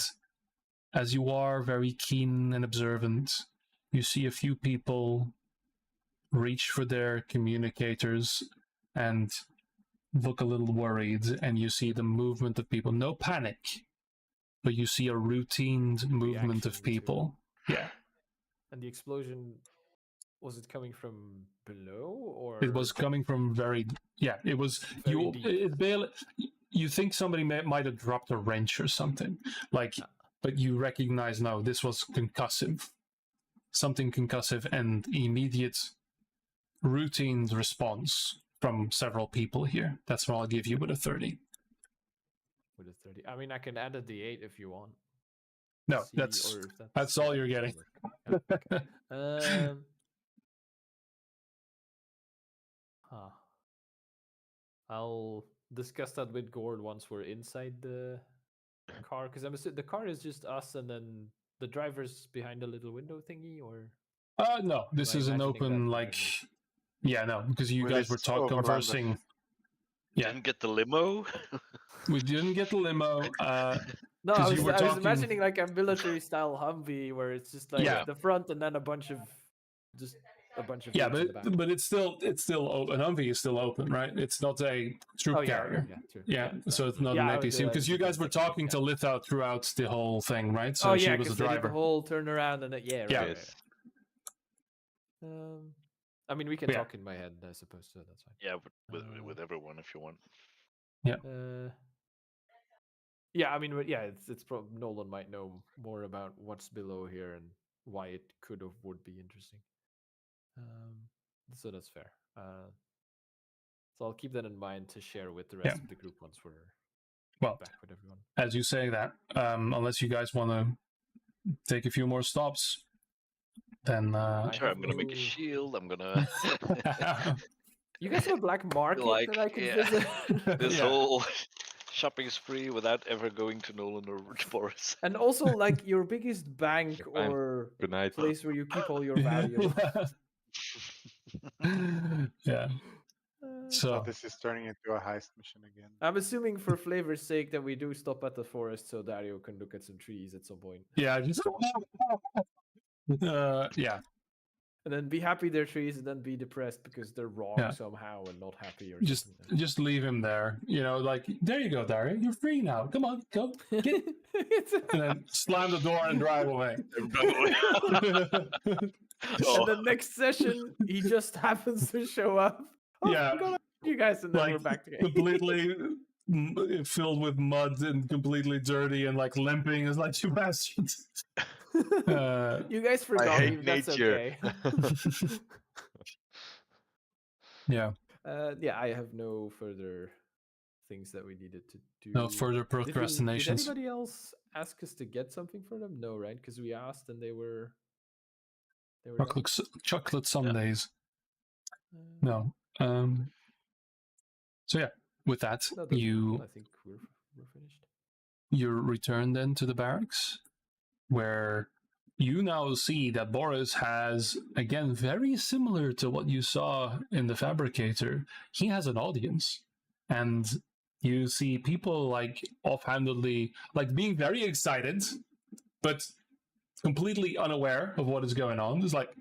as you are very keen and observant, you see a few people reach for their communicators and look a little worried, and you see the movement of people. No panic, but you see a routine movement of people. Yeah. And the explosion, was it coming from below, or it was coming from very? Yeah, it was. You think somebody might have dropped a wrench or something, like, but you recognize, no, this was concussive, something concussive, and immediate routine response from several people here. That's what I'll give you with a 30. With a 30. I mean, I can add a d8 if you want. No, See, that's or if that's all you're that'll getting. work. Yeah, okay. Huh. I'll discuss that with Gord once we're inside the car, because I'm assuming the car is just us and then the driver's behind the little window thingy, or No, this I is an imagining that open, like, differently? yeah, no, because you Well, guys were it's overlanded. conversing. Yeah, Didn't get the limo. we didn't get the limo. No, 'Cause I you was, were I was talking- imagining like a military style Humvee where it's just like Yeah. the front and then a bunch of just a bunch of Yeah, dudes in the back. but it's still open. An Humvee is still open, right? It's not a troop Oh yeah, carrier. yeah, true. Yeah, so it's not Yeah, an I would, APC because you the guys were technical, talking yeah. to Litha throughout the whole thing, right? So Oh she yeah, was the because they did the driver. whole turnaround and yeah, right, Yeah. right, Yes. right. I mean, we can Yeah. talk in my head, I suppose, so that's fine. Yeah, with everyone if you want. Yeah, I mean, yeah, it's probably Nolan might know more about what's below here and why it could have would be interesting. So that's fair. So I'll keep that in mind to share with the rest Yeah. of the group once we're Well, back with everyone. as you say that, unless you guys want to take a few more stops, then Sure, I'm gonna make a no- shield. I'm gonna You guys have a black market like, that I can yeah. visit. this Yeah. whole shopping spree without ever going to Nolan or Boris. And also, like, your biggest bank Fine. or Good night. place where you keep all your valuables. Yeah. So But this is turning into a heist mission again. I'm assuming for flavor's sake that we do stop at the forest so Dario can look at some trees at some point. yeah, just yeah. And then be happy they're trees and then be depressed because they're wrong Yeah. somehow and not happy or Just something. just leave him there. You know, like there you go, Dario. You're free now. Come on, go. Get and then slam the door and drive away. Oh, And the next session, he just happens to show up. Oh, Yeah. I'm gonna you guys, and then Like, we're back together. completely filled with mud and completely dirty and like limping. Is like you bastards. You guys forgot hate me. That's nature. okay. Yeah. Yeah, I have no further things that we needed to do. No further Did procrastinations. anybody else ask us to get something for them? No, right? Because we asked and they were. done? Chocolate sundaes. Uh, No. So yeah, with that, no, then you I think we're finished. you return then to the barracks, where you now see that Boris has, again, very similar to what you saw in the Fabricator, he has an audience. And you see people like offhandedly, like being very excited, but completely unaware of what is going on. It's like,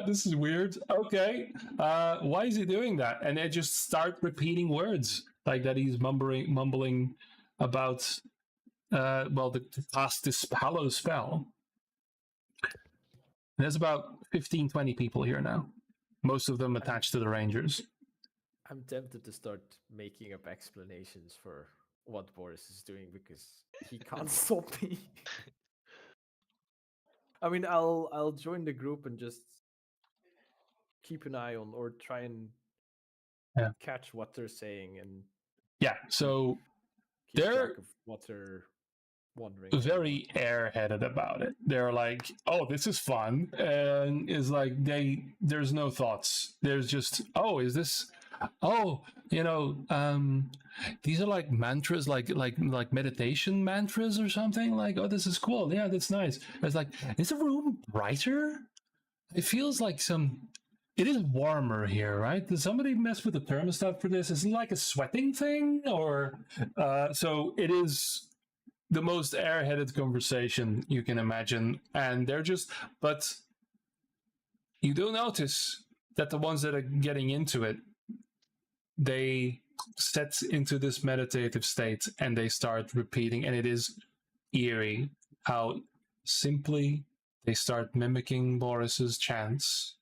this is weird. Okay, why is he doing that? And they just start repeating words like that. He's mumbling about, the cast this hallow spell. There's about 15, 20 people here now. Most of them attached to the Rangers. I'm tempted to start making up explanations for what Boris is doing because he can't stop me. I mean, I'll join the group and just keep an eye on or try and catch what they're saying and Yeah, so keep they're track of what they're wondering. very airheaded about it. They're like, "Oh, this is fun," and it's like there's no thoughts. There's just, "Oh, is this? Oh, these are like mantras, like meditation mantras or something. Like, oh, this is cool. Yeah, that's nice." It's like, is the room brighter? It feels like it is warmer here, right? Did somebody mess with the thermostat for this? Is it like a sweating thing, or so it is the most airheaded conversation you can imagine, and but you do notice that the ones that are getting into it, they set into this meditative state and they start repeating, and it is eerie how simply they start mimicking Boris's chants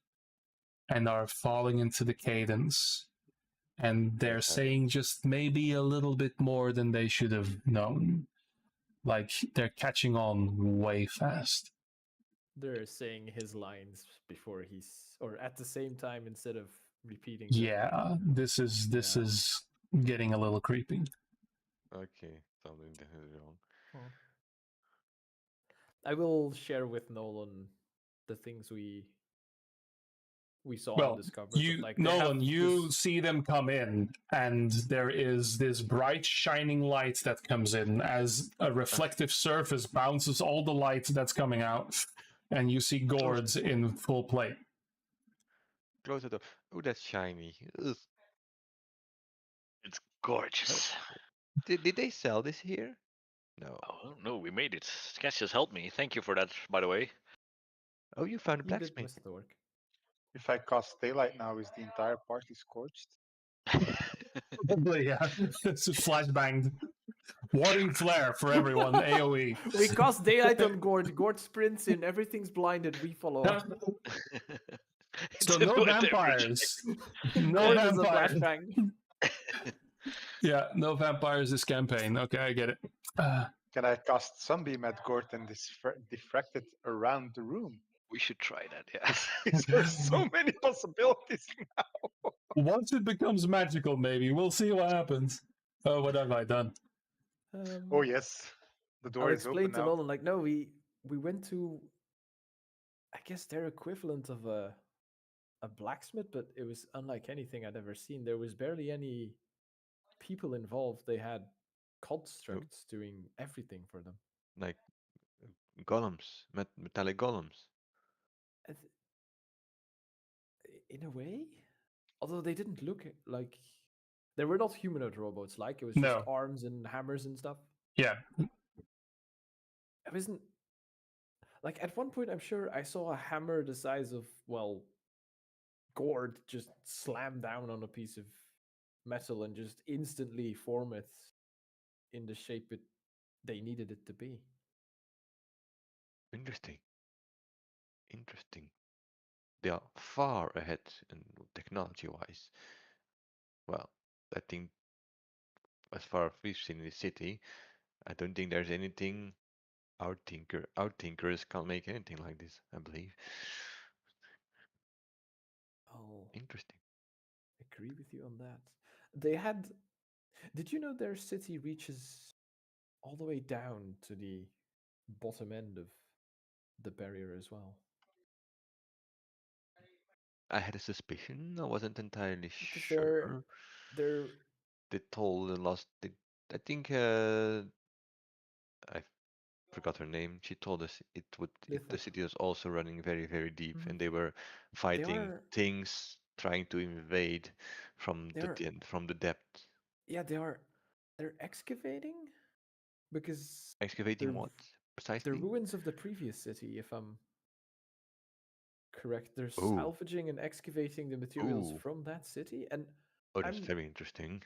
and are falling into the cadence, and they're saying just maybe a little bit more than they should have known. Like, they're catching on way fast. They're saying his lines before or at the same time instead of repeating. Yeah, this is getting a little creepy. Okay, something definitely wrong. Well, I will share with Nolan the things we saw and Well, discovered. you, But, like, they Nolan, have you this... see them come in, and there is this bright shining light that comes in as a reflective surface bounces all the light that's coming out, and you see gourds in full play. Close the door. Oh, that's shiny. Ugh. It's gorgeous. Did they sell this here? No. Oh no, we made it. Sketch just helped me. Thank you for that, by the way. Oh, you found a He did blacksmith. most of the work. If I cast daylight now, is the entire party scorched? Probably, yeah. It's a flashbang. Warding flare for everyone, AoE. We cast daylight on Gord. Gord sprints in. Everything's blinded. We follow. So It's no a weather vampires. No Gord is a vampires. flashbang. Yeah, no vampires this campaign. Okay, I get it. Can I cast Sunbeam at Gort and diffract it around the room? We should try that. Yeah. There's so many possibilities. Once it becomes magical, maybe we'll see what happens. Oh, what have I done? Oh yes, the door I'll is explain open to now. Nolan. Like, no, we went to, I guess, their equivalent of a blacksmith, but it was unlike anything I'd ever seen. There was barely any people involved. They had constructs doing everything for them. Like golems, metallic golems. I th- In a way, although they didn't look like, they were not humanoid robots. Like, it was just No. arms and hammers and stuff. Yeah, It wasn't like, at one point I'm sure I saw a hammer the size of, well, Gord just slam down on a piece of metal and just instantly form it in the shape they needed it to be. Interesting. Interesting. They are far ahead in technology-wise. Well, I think as far as we've seen in the city, I don't think there's anything our thinkers can't make anything like this, I believe. I'll Interesting. agree with you on that. They had. Did you know their city reaches all the way down to the bottom end of the barrier as well? I had a suspicion. I wasn't entirely Because sure. they're They told the last. I think I forgot her name. She told us the Litha. city was also running very, very deep, Mhm. and they were fighting are- things trying to invade from They're- from the depth. Yeah, they're excavating because Excavating the what the precisely? ruins of the previous city, if I'm correct, they're Oh, salvaging and excavating the materials Ooh. from that city, and oh, that's I'm- very interesting.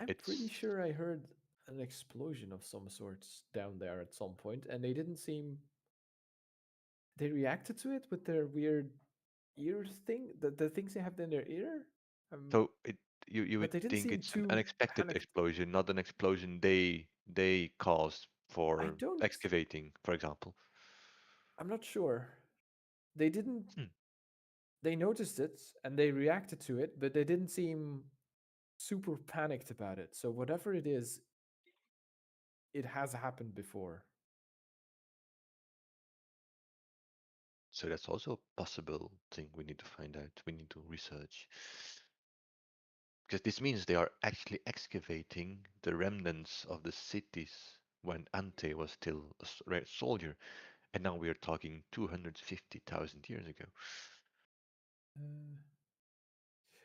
I'm pretty It's sure I heard an explosion of some sorts down there at some point, and they didn't seem. They reacted to it with their weird ear thing, the things they have in their ear. so you But would they didn't think seem it's an too unexpected panicked. explosion, not an explosion they caused for don't- excavating, for example. I'm not sure. They didn't. Hmm. They noticed it and they reacted to it, but they didn't seem super panicked about it. So whatever it is, it has happened before. So that's also a possible thing we need to find out. We need to research. Because this means they are actually excavating the remnants of the cities when Ante was still a soldier. And now we are talking 250,000 years ago.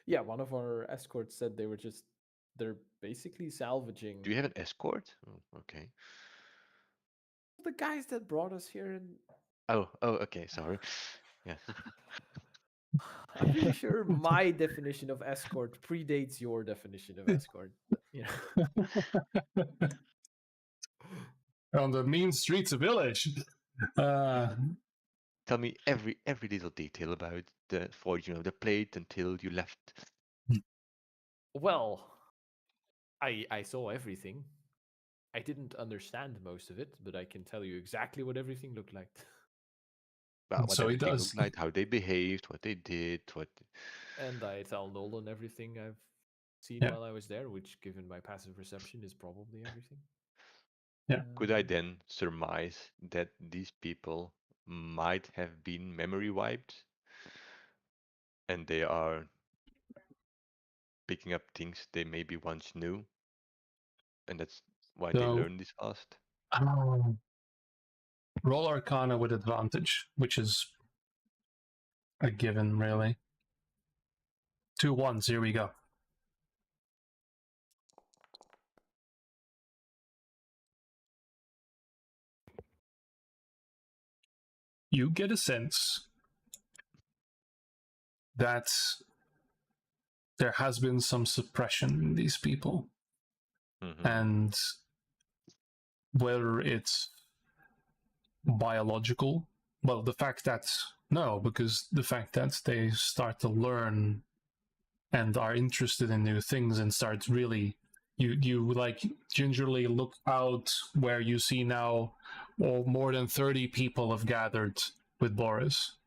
Yeah, one of our escorts said they're basically salvaging. Do you have an escort? Oh, okay. The guys that brought us here, and Oh, okay, sorry. Yeah. I'm pretty sure my definition of escort predates your definition of escort. But, on the mean streets of village. Tell me every little detail about the forging of the plate until you left. Well, I saw everything. I didn't understand most of it, but I can tell you exactly what everything looked like. Well, what So he everything does. looked like, how they behaved, what they did, what. And I tell Nolan everything I've seen Yeah. while I was there, which, given my passive perception, is probably everything. Yeah. Could I then surmise that these people might have been memory wiped, and they are picking up things they maybe once knew, and that's why they So- learn this fast? Roll Arcana with advantage, which is a given, really. 2 1s, here we go. You get a sense that there has been some suppression in these people. Mhm. And whether it's biological, well, the fact that, no, because the fact that they start to learn and are interested in new things and start really, you like gingerly look out where you see now, well, more than 30 people have gathered with Boris,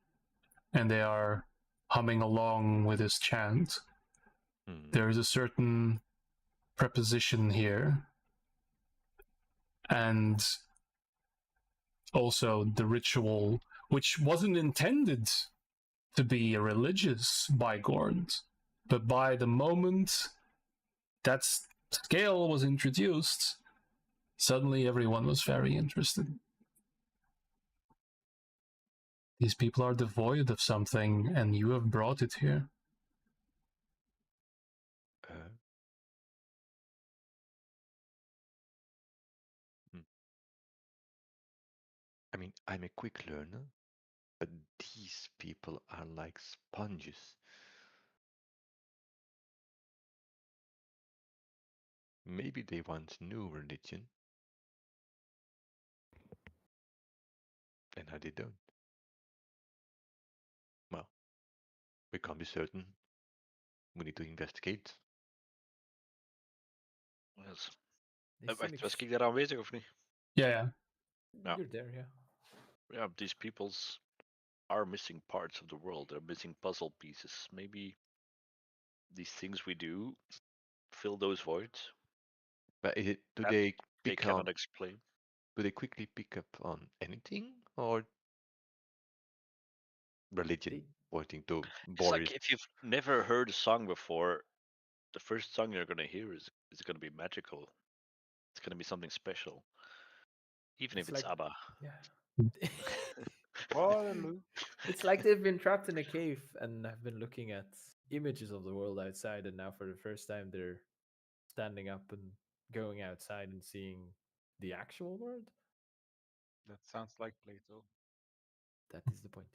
and they are humming along with his chant. Mhm. There is a certain preposition here, and also the ritual, which wasn't intended to be religious by Gord, but by the moment that scale was introduced, suddenly everyone was very interested. These people are devoid of something, and you have brought it here. I mean, I'm a quick learner, but these people are like sponges. Maybe they once knew religion, and now they don't. Well, we can't be certain. We need to investigate. Yes. They seem Wacht, was ik daar aanwezig of niet? Yeah. Ja. You're there, yeah. Yeah, these peoples are missing parts of the world. They're missing puzzle pieces. Maybe these things we do fill those voids. But is it, do That they they pick cannot up? explain. Do they quickly pick up on anything, or religion They, pointing to It's like Boris? if you've never heard a song before, the first song you're gonna hear is gonna be magical. It's gonna be something special, even if it's it's like, ABBA. yeah. Waterloo. It's like they've been trapped in a cave and have been looking at images of the world outside, and now for the first time they're standing up and going outside and seeing the actual world. That sounds like Plato. That is the point,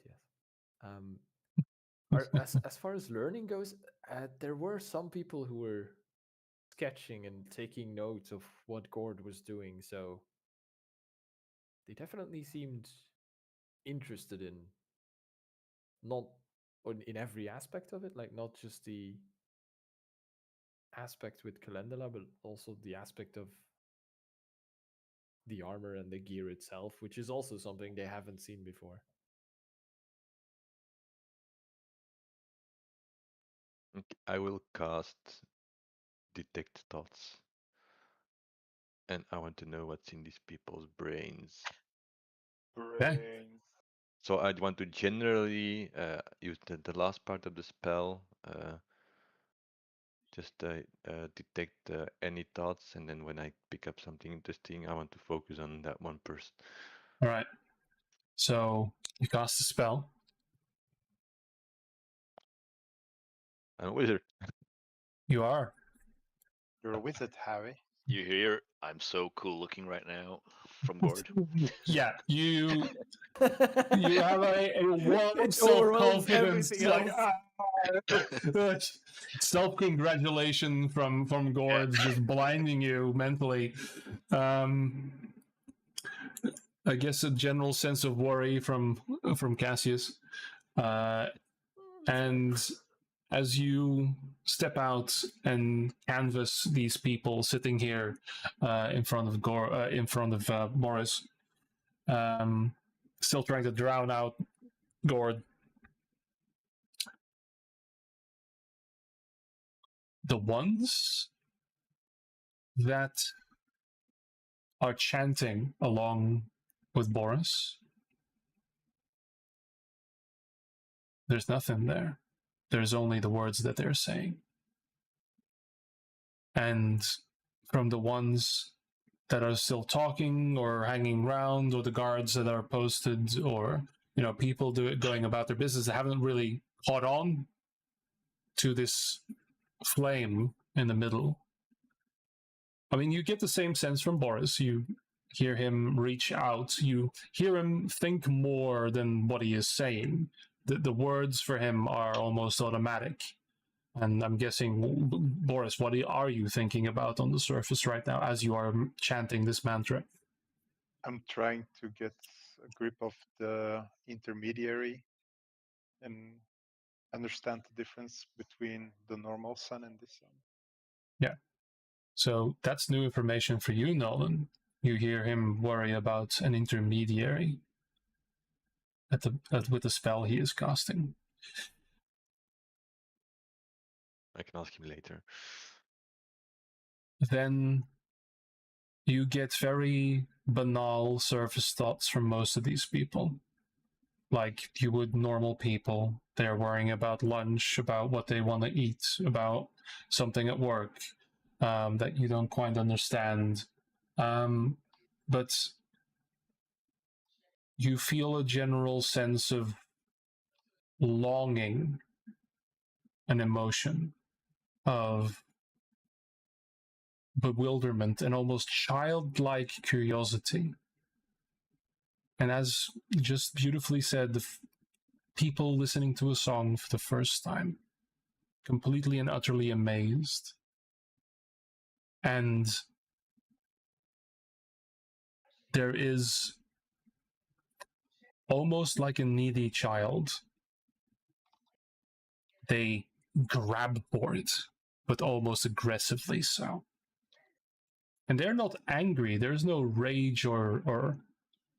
yes. As far as learning goes, there were some people who were sketching and taking notes of what Gord was doing, so they definitely seemed interested in not in every aspect of it, like not just the aspect with Calendula, but also the aspect of the armor and the gear itself, which is also something they haven't seen before. I will cast Detect Thoughts. And I want to know what's in these people's brains. Brains. So I want to generally use the last part of the spell, just detect any thoughts, and then when I pick up something interesting, I want to focus on that one person. All right. So you cast a spell. I'm a wizard. You are. You're a wizard, Harry. You hear, I'm so cool looking right now from Gord. Yeah, you have a wall of It overwhelms self-confidence. everything Like, self-congratulation from Gord's just blinding you mentally. I guess a general sense of worry from Cassius. And as you step out and canvass these people sitting here in front of Boris, still trying to drown out Gord, the ones that are chanting along with Boris, there's nothing there. There's only the words that they're saying. And from the ones that are still talking or hanging around, or the guards that are posted, or people going about their business that haven't really caught on to this flame in the middle. I mean, you get the same sense from Boris. You hear him reach out. You hear him think more than what he is saying. The words for him are almost automatic. And I'm guessing, Boris, what are you thinking about on the surface right now as you are chanting this mantra? I'm trying to get a grip of the intermediary and understand the difference between the normal sun and this sun. Yeah. So that's new information for you, Nolan. You hear him worry about an intermediary with the spell he is casting. I can ask him later. Then you get very banal surface thoughts from most of these people. Like you would normal people. They're worrying about lunch, about what they want to eat, about something at work that you don't quite understand. But you feel a general sense of longing, an emotion of bewilderment and almost childlike curiosity. And as just beautifully said, the people listening to a song for the first time, completely and utterly amazed. And there is almost like a needy child. They grab for it, but almost aggressively so. And they're not angry. There's no rage or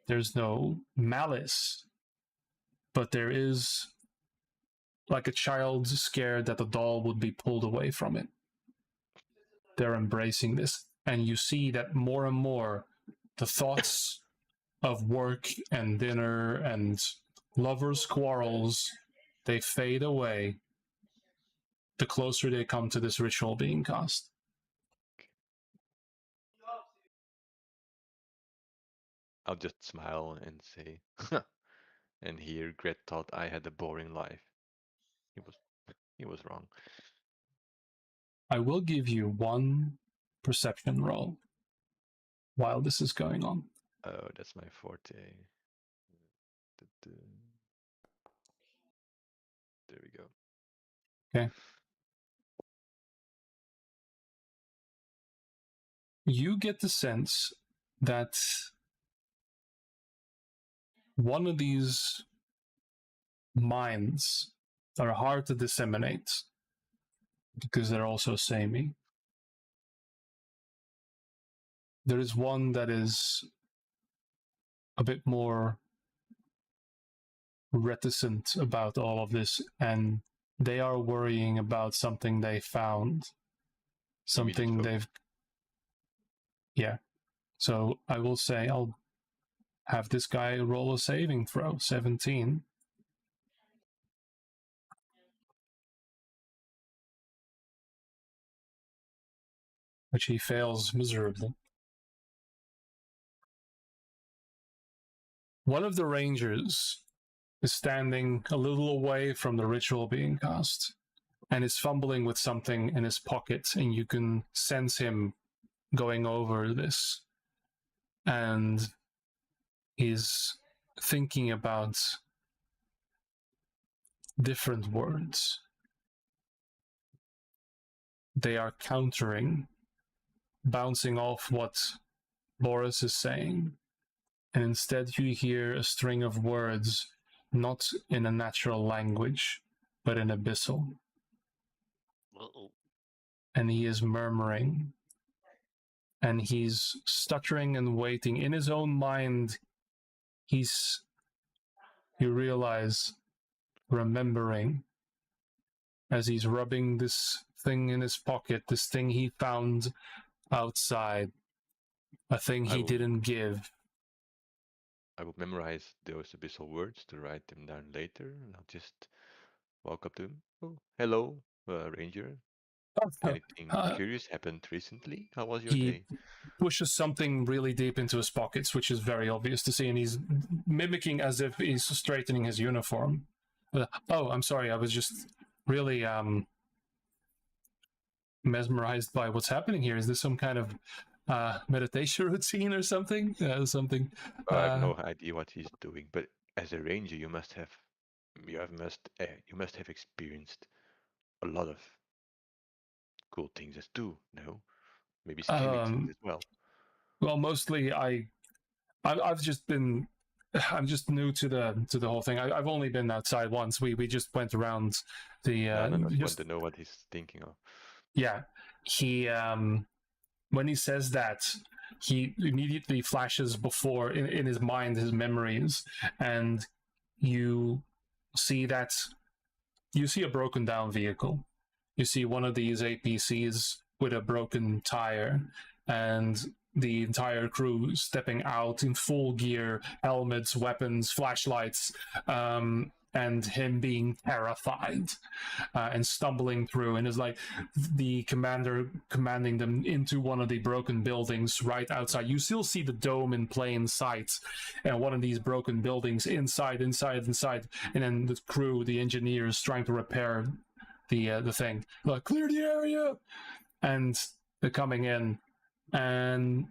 there's no malice. But there is like a child scared that the doll would be pulled away from it. They're embracing this. And you see that more and more the thoughts of work and dinner and lovers' quarrels, they fade away the closer they come to this ritual being cast. I'll just smile and say, and here Gret thought I had a boring life. He was wrong. I will give you one perception roll while this is going on. Oh, that's my forte. There we go. Okay. You get the sense that one of these minds that are hard to disseminate because they're also samey. There is one that is a bit more reticent about all of this, and they are worrying about something they found. Something they've... Yeah. So I will say I'll have this guy roll a saving throw, 17. Which he fails miserably. One of the rangers is standing a little away from the ritual being cast and is fumbling with something in his pocket, and you can sense him going over this. And he's thinking about different words. They are countering, bouncing off what Boris is saying. And instead you hear a string of words, not in a natural language, but in abyssal. Uh-oh. And he is murmuring. And he's stuttering and waiting. In his own mind, he's you realize, remembering, as he's rubbing this thing in his pocket, this thing he found outside, a thing he didn't give. I will memorize those abyssal words to write them down later, and I'll just walk up to him. Oh, hello, Ranger. Anything curious happened recently? How was your He day? pushes something really deep into his pockets, which is very obvious to see, and he's mimicking as if he's straightening his uniform. Oh, I'm sorry, I was just really mesmerized by what's happening here. Is this some kind of meditation routine or something? Something. I have no idea what he's doing, but as a ranger, you must have experienced a lot of cool things as too. No, maybe scary things as well. Well, mostly I've just been. I'm just new to the whole thing. I've only been outside once. We just went around the. I just want to know what he's thinking of. Yeah, he when he says that, he immediately flashes before in his mind his memories, and you see a broken down vehicle. You see one of these APCs with a broken tire, and the entire crew stepping out in full gear, helmets, weapons, flashlights, and him being terrified and stumbling through, and is like the commander commanding them into one of the broken buildings right outside. You still see the dome in plain sight, and one of these broken buildings inside, and then the crew, the engineers, trying to repair the thing. Like, clear the area, and they're coming in, and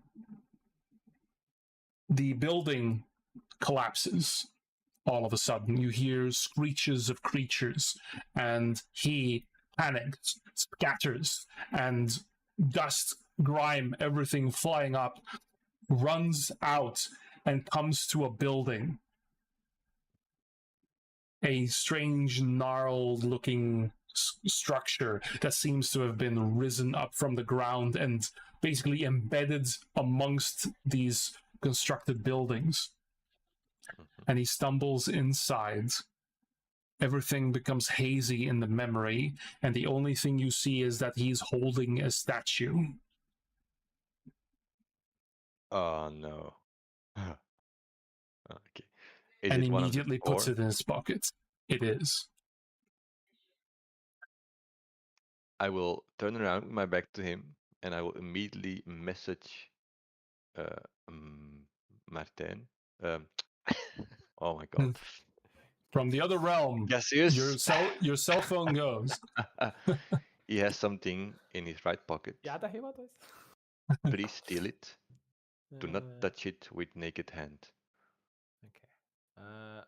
the building collapses. All of a sudden, you hear screeches of creatures, and he panics, scatters, and dust, grime, everything flying up, runs out and comes to a building. A strange, gnarled-looking structure that seems to have been risen up from the ground and basically embedded amongst these constructed buildings. And he stumbles inside. Everything becomes hazy in the memory, and the only thing you see is that he's holding a statue. Oh no. Okay. And immediately puts it in his pocket. It is. I will turn around my back to him, and I will immediately message Martin. Oh my god. From the other realm. Yes. Your cell phone goes. He has something in his right pocket. Ja, dat heeft wat. Please steal it. Do not touch it with naked hand. Okay.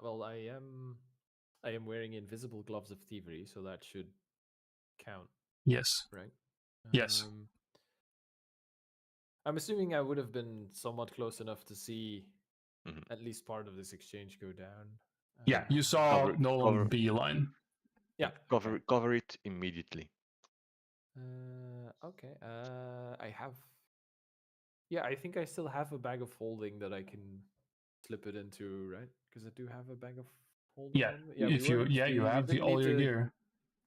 Well, I am wearing invisible gloves of thievery, so that should count. Yes. Right? Yes. I'm assuming I would have been somewhat close enough to see at least part of this exchange go down. Yeah, you saw Nolan beeline. Yeah. Cover it immediately. Okay. I have. Yeah, I think I still have a bag of holding that I can slip it into, right? Because I do have a bag of holding. Yeah. Yeah. You have all your gear.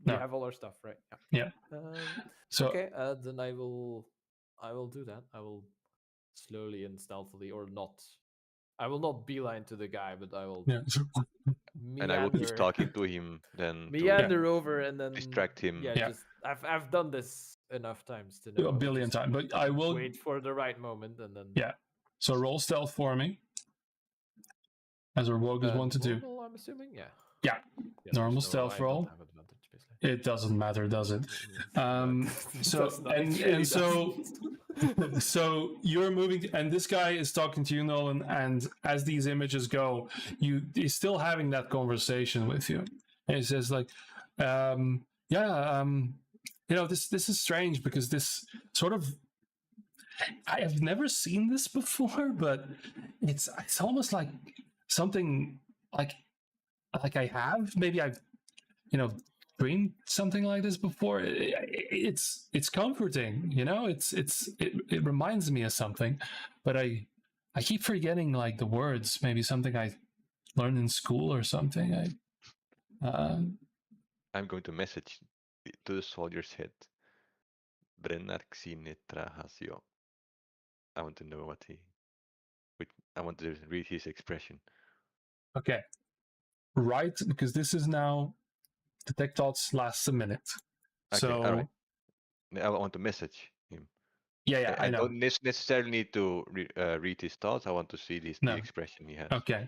We have all our stuff, right? Yeah. So okay, then I will do that. I will slowly and stealthily, or not. I will not beeline to the guy, but I will. Yeah. And I will keep talking to him then. Meander over and then distract him. Yeah. Just I've done this enough times to know. A billion times, but I will wait for the right moment and then. Yeah. So roll stealth for me, as our rogues want to do. I'm assuming, yeah. Yeah. Normal stealth roll. Don't have advantage, basically. It doesn't matter, does it? So you're moving, and this guy is talking to you, Nolan, and as these images go, he's still having that conversation with you. And he says, like, this is strange because this sort of, I have never seen this before, but it's almost like something like I have. Maybe I've, dreamed something like this before. It's comforting, it reminds me of something, but I keep forgetting like the words. Maybe something I learned in school or something. I'm going to message to the soldier's head. Brennar xine trahasio. I want to know what he. I want to read his expression. Okay. Right, because this is now detect thoughts lasts a minute. Okay, So all right. I want to message him. yeah, I know. don't necessarily need to read his thoughts. I want to see the No. expression he has. Okay.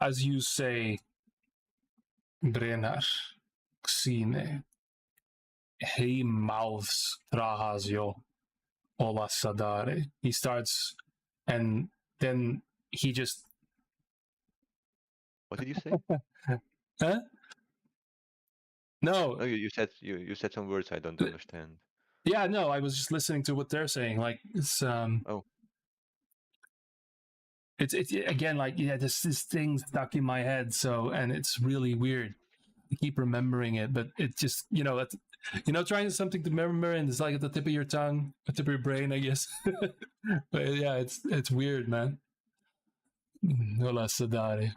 As you say, Brennar, Xine, he mouths Trahasio, Ola Sadare. He starts, and then he just. What did you say? Huh? No. Oh, you said some words I don't understand. Yeah, no, I was just listening to what they're saying. Like it's Oh. It's again like this thing stuck in my head, so and it's really weird. I keep remembering it, but it just that's trying something to remember and it's like at the tip of your tongue, the tip of your brain, I guess. But yeah, it's weird, man. Hola Sadare.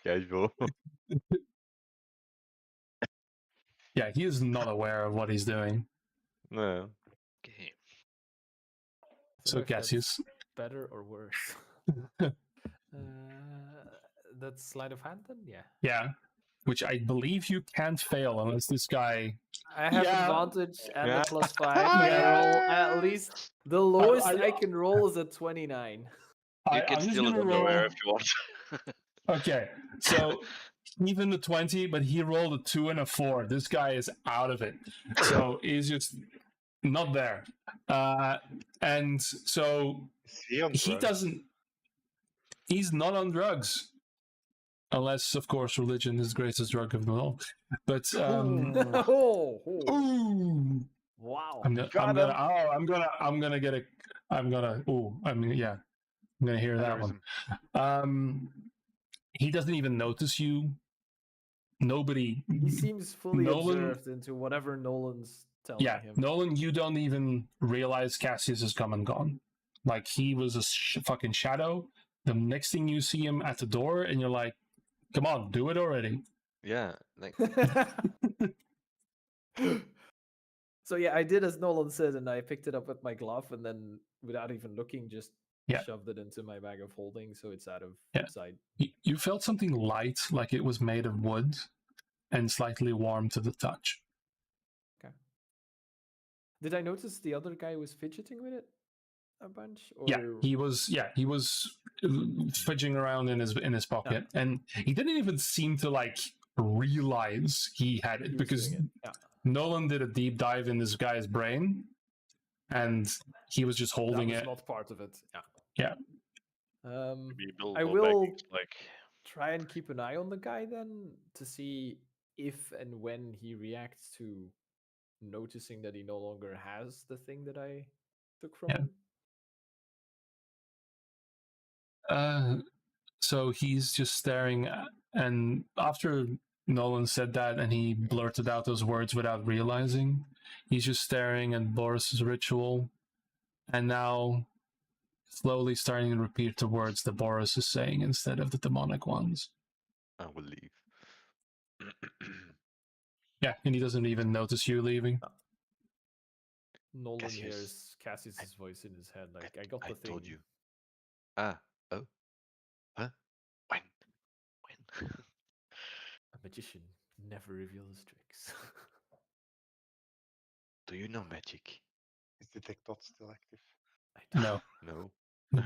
Casual. Yeah, he is not aware of what he's doing. No. Okay. So Cassius, better or worse? That's sleight of hand then, yeah. Yeah, which I believe you can't fail unless this guy. I have Yeah. advantage and Yeah. a +5. Yeah. I roll at least the lowest I can roll is a 29. You can I'm just steal his gonna underwear roll. if you want. Okay, so even the 20, but he rolled a 2 and a 4. This guy is out of it. So he's just not there. And so Is he on he drugs? doesn't. He's not on drugs, unless, of course, religion is the greatest drug of them all. But Oh, ooh, wow. I'm gonna get a. I'm gonna hear that one. Aneurysm. He doesn't even notice you. Nobody. He seems fully Nolan- observed into whatever Nolan's telling Yeah, him. Nolan, you don't even realize Cassius has come and gone. Like he was a fucking shadow. The next thing you see him at the door, and you're like, "Come on, do it already." Yeah, like So yeah, I did as Nolan said, and I picked it up with my glove, and then without even looking, just Yeah. shoved it into my bag of holding, so it's out of Yeah. sight. You felt something light, like it was made of wood, and slightly warm to the touch. Okay. Did I notice the other guy was fidgeting with it a bunch? Or... Yeah, he was fidgeting around in his pocket, and he didn't even seem to like realize he had it He was because doing it. Yeah. Nolan did a deep dive in this guy's brain, and he was just holding That was it. not part of it. Yeah. Maybe I Bilbo will Baggins, like try and keep an eye on the guy then to see if and when he reacts to noticing that he no longer has the thing that I took from Yeah. him. So he's just staring, and after Nolan said that, and he blurted out those words without realizing, he's just staring at Boris's ritual, and now slowly starting to repeat the words that Boris is saying instead of the demonic ones. I will leave. Yeah, and he doesn't even notice you leaving. Nolan Cassius, hears Cassius's voice in his head, like, I got the thing. I told you. Ah, oh. Huh? When? A magician never reveals his tricks. Do you know magic? Is Detect Dot still active? I don't No. No.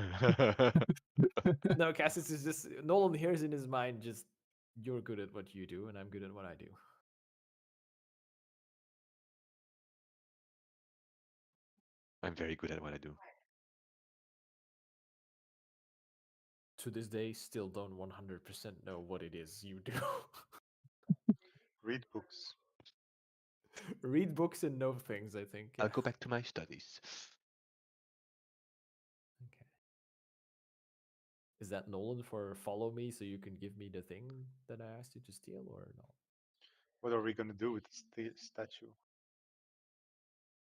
No, Cassius is just Nolan hears in his mind just you're good at what you do and I'm good at what I do. I'm very good at what I do. To this day, still don't 100% know what it is you do. Read books. Read books and know things, I think. I'll Yeah. go back to my studies. Okay. Is that Nolan for follow me so you can give me the thing that I asked you to steal or not? What are we gonna do with the statue?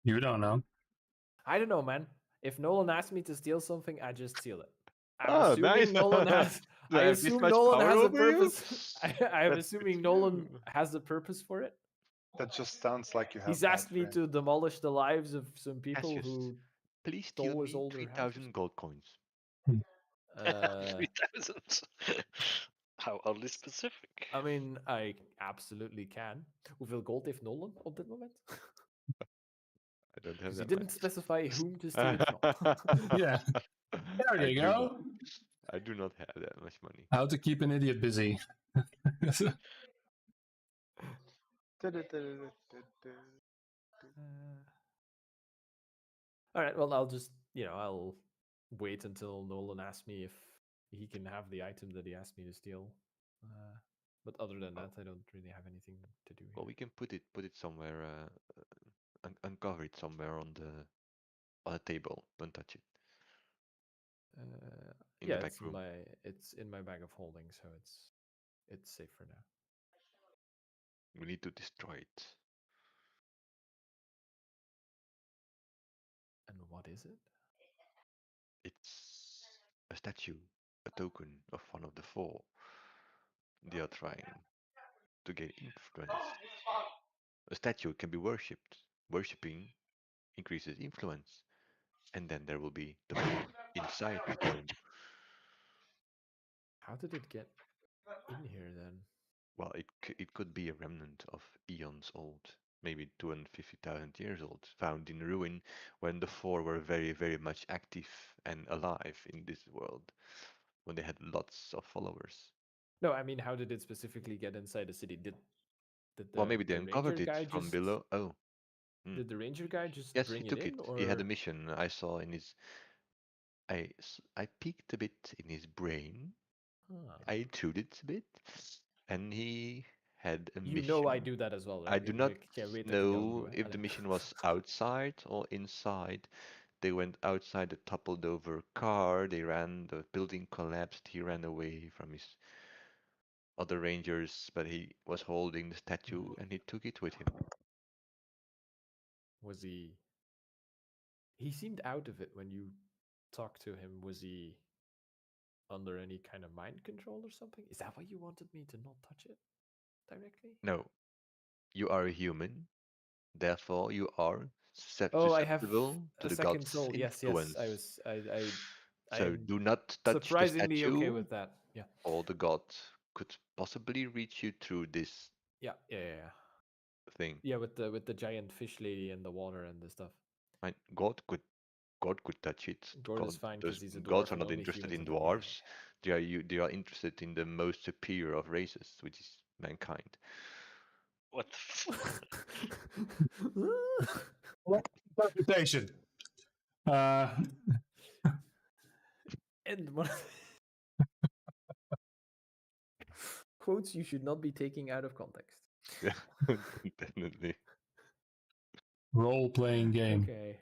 You don't know. I don't know, man. If Nolan asks me to steal something, I just steal it. I'm Oh, assuming nice. Nolan has. Do I have this assume much Nolan power has a over you? purpose. I'm That's assuming good. Nolan has a purpose for it. That just sounds like you have. He's bad asked me friends. to demolish the lives of some people Cassius, who please stole steal his me older houses. 3,000 gold coins. 3,000. How oddly specific. I mean, I absolutely can. Hoeveel gold heeft Nolan op dit moment? I don't have Because he that didn't much. specify whom to steal it from. Yeah. There I you do go. not- I do not have that much money. How to keep an idiot busy. All right. Well, I'll just I'll wait until Nolan asks me if he can have the item that he asked me to steal. But other than that, I don't really have anything to do Well, here. we can put it somewhere, uncover it somewhere on a table. Don't touch it. In the Yeah, back room. it's in my bag of holding, so it's safe for now. We need to destroy it. And what is it? It's a statue, a token of one of the four. They are trying to gain influence. A statue can be worshipped. Worshipping increases influence. And then there will be the four inside the dome. How did it get in here then? Well, it could be a remnant of eons old, maybe 250,000 years old, found in ruin when the four were very, very much active and alive in this world, when they had lots of followers. No, I mean, how did it specifically get inside the city? Did Well, maybe they the ranger uncovered it guy from just below. Oh, did the ranger guy just yes, bring he it took it. in, He had a or mission. I saw in his. I peeked a bit in his brain. Ah. I intruded a bit, and he had a you mission. know I do that as well, right? I do not Jeg vet at det know gør du, if the mission was outside or inside. They went outside a toppled over car. They ran. The building collapsed. He ran away from his other rangers, but he was holding the statue and he took it with him. Was he? He seemed out of it when you talked to him. Was he under any kind of mind control or something? Is that why you wanted me to not touch it directly? No, you are a human. Therefore, you are Oh, I have susceptible to a the second gods' soul. Yes, influence. yes. I So am do not touch the surprisingly statue, okay with that. Yeah. or the god could possibly reach you through this Yeah. thing. Yeah, with the giant fish lady in the water and the stuff. Right? God could touch it. Gord is fine because he's a Gods dwarf are and not only interested humans in are dwarves. They are interested in the most superior of races, which is mankind. What the Interpretation. And one quotes you should not be taking out of context. Yeah, definitely. Role-playing game. Okay.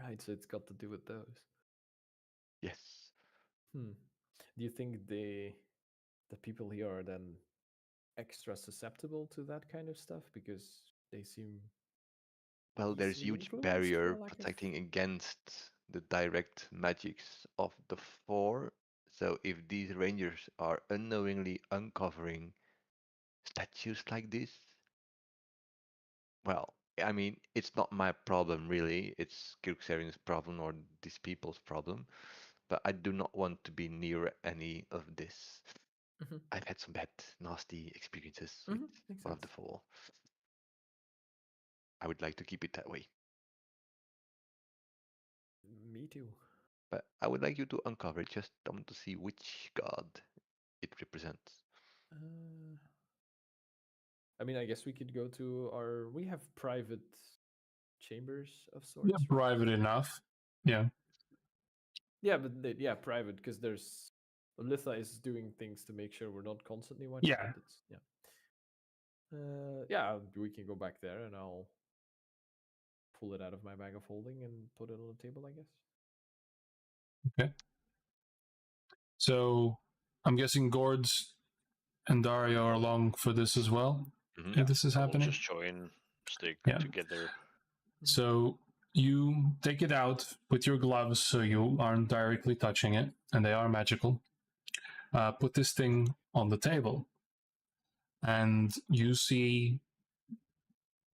Right, so it's got to do with those. Yes. Do you think the people here are then extra susceptible to that kind of stuff because they seem Well, there's easily huge influenced, barrier for lack of- protecting against the direct magics of the four. So if these rangers are unknowingly uncovering statues like this, well, I mean, it's not my problem really. It's Kirksarian's problem or these people's problem. But I do not want to be near any of this. Mhm. I've had some bad, nasty experiences with Makes one of the sense. four. I would like to keep it that way. Me too. But I would like you to uncover it. Just I want to see which god it represents. I mean, I guess we could go to our. We have private chambers of sorts. Yeah, right? private enough. Yeah. Yeah, but private because there's Litha is doing things to make sure we're not constantly watching. Yeah. But it's, yeah, we can go back there and I'll pull it out of my bag of holding and put it on the table, I guess. Okay. So I'm guessing Gord's and Dario are along for this as well. Mhm. If this is We'll happening. just join, stick Yeah. together. So you take it out with your gloves so you aren't directly touching it, and they are magical. Put this thing on the table, and you see,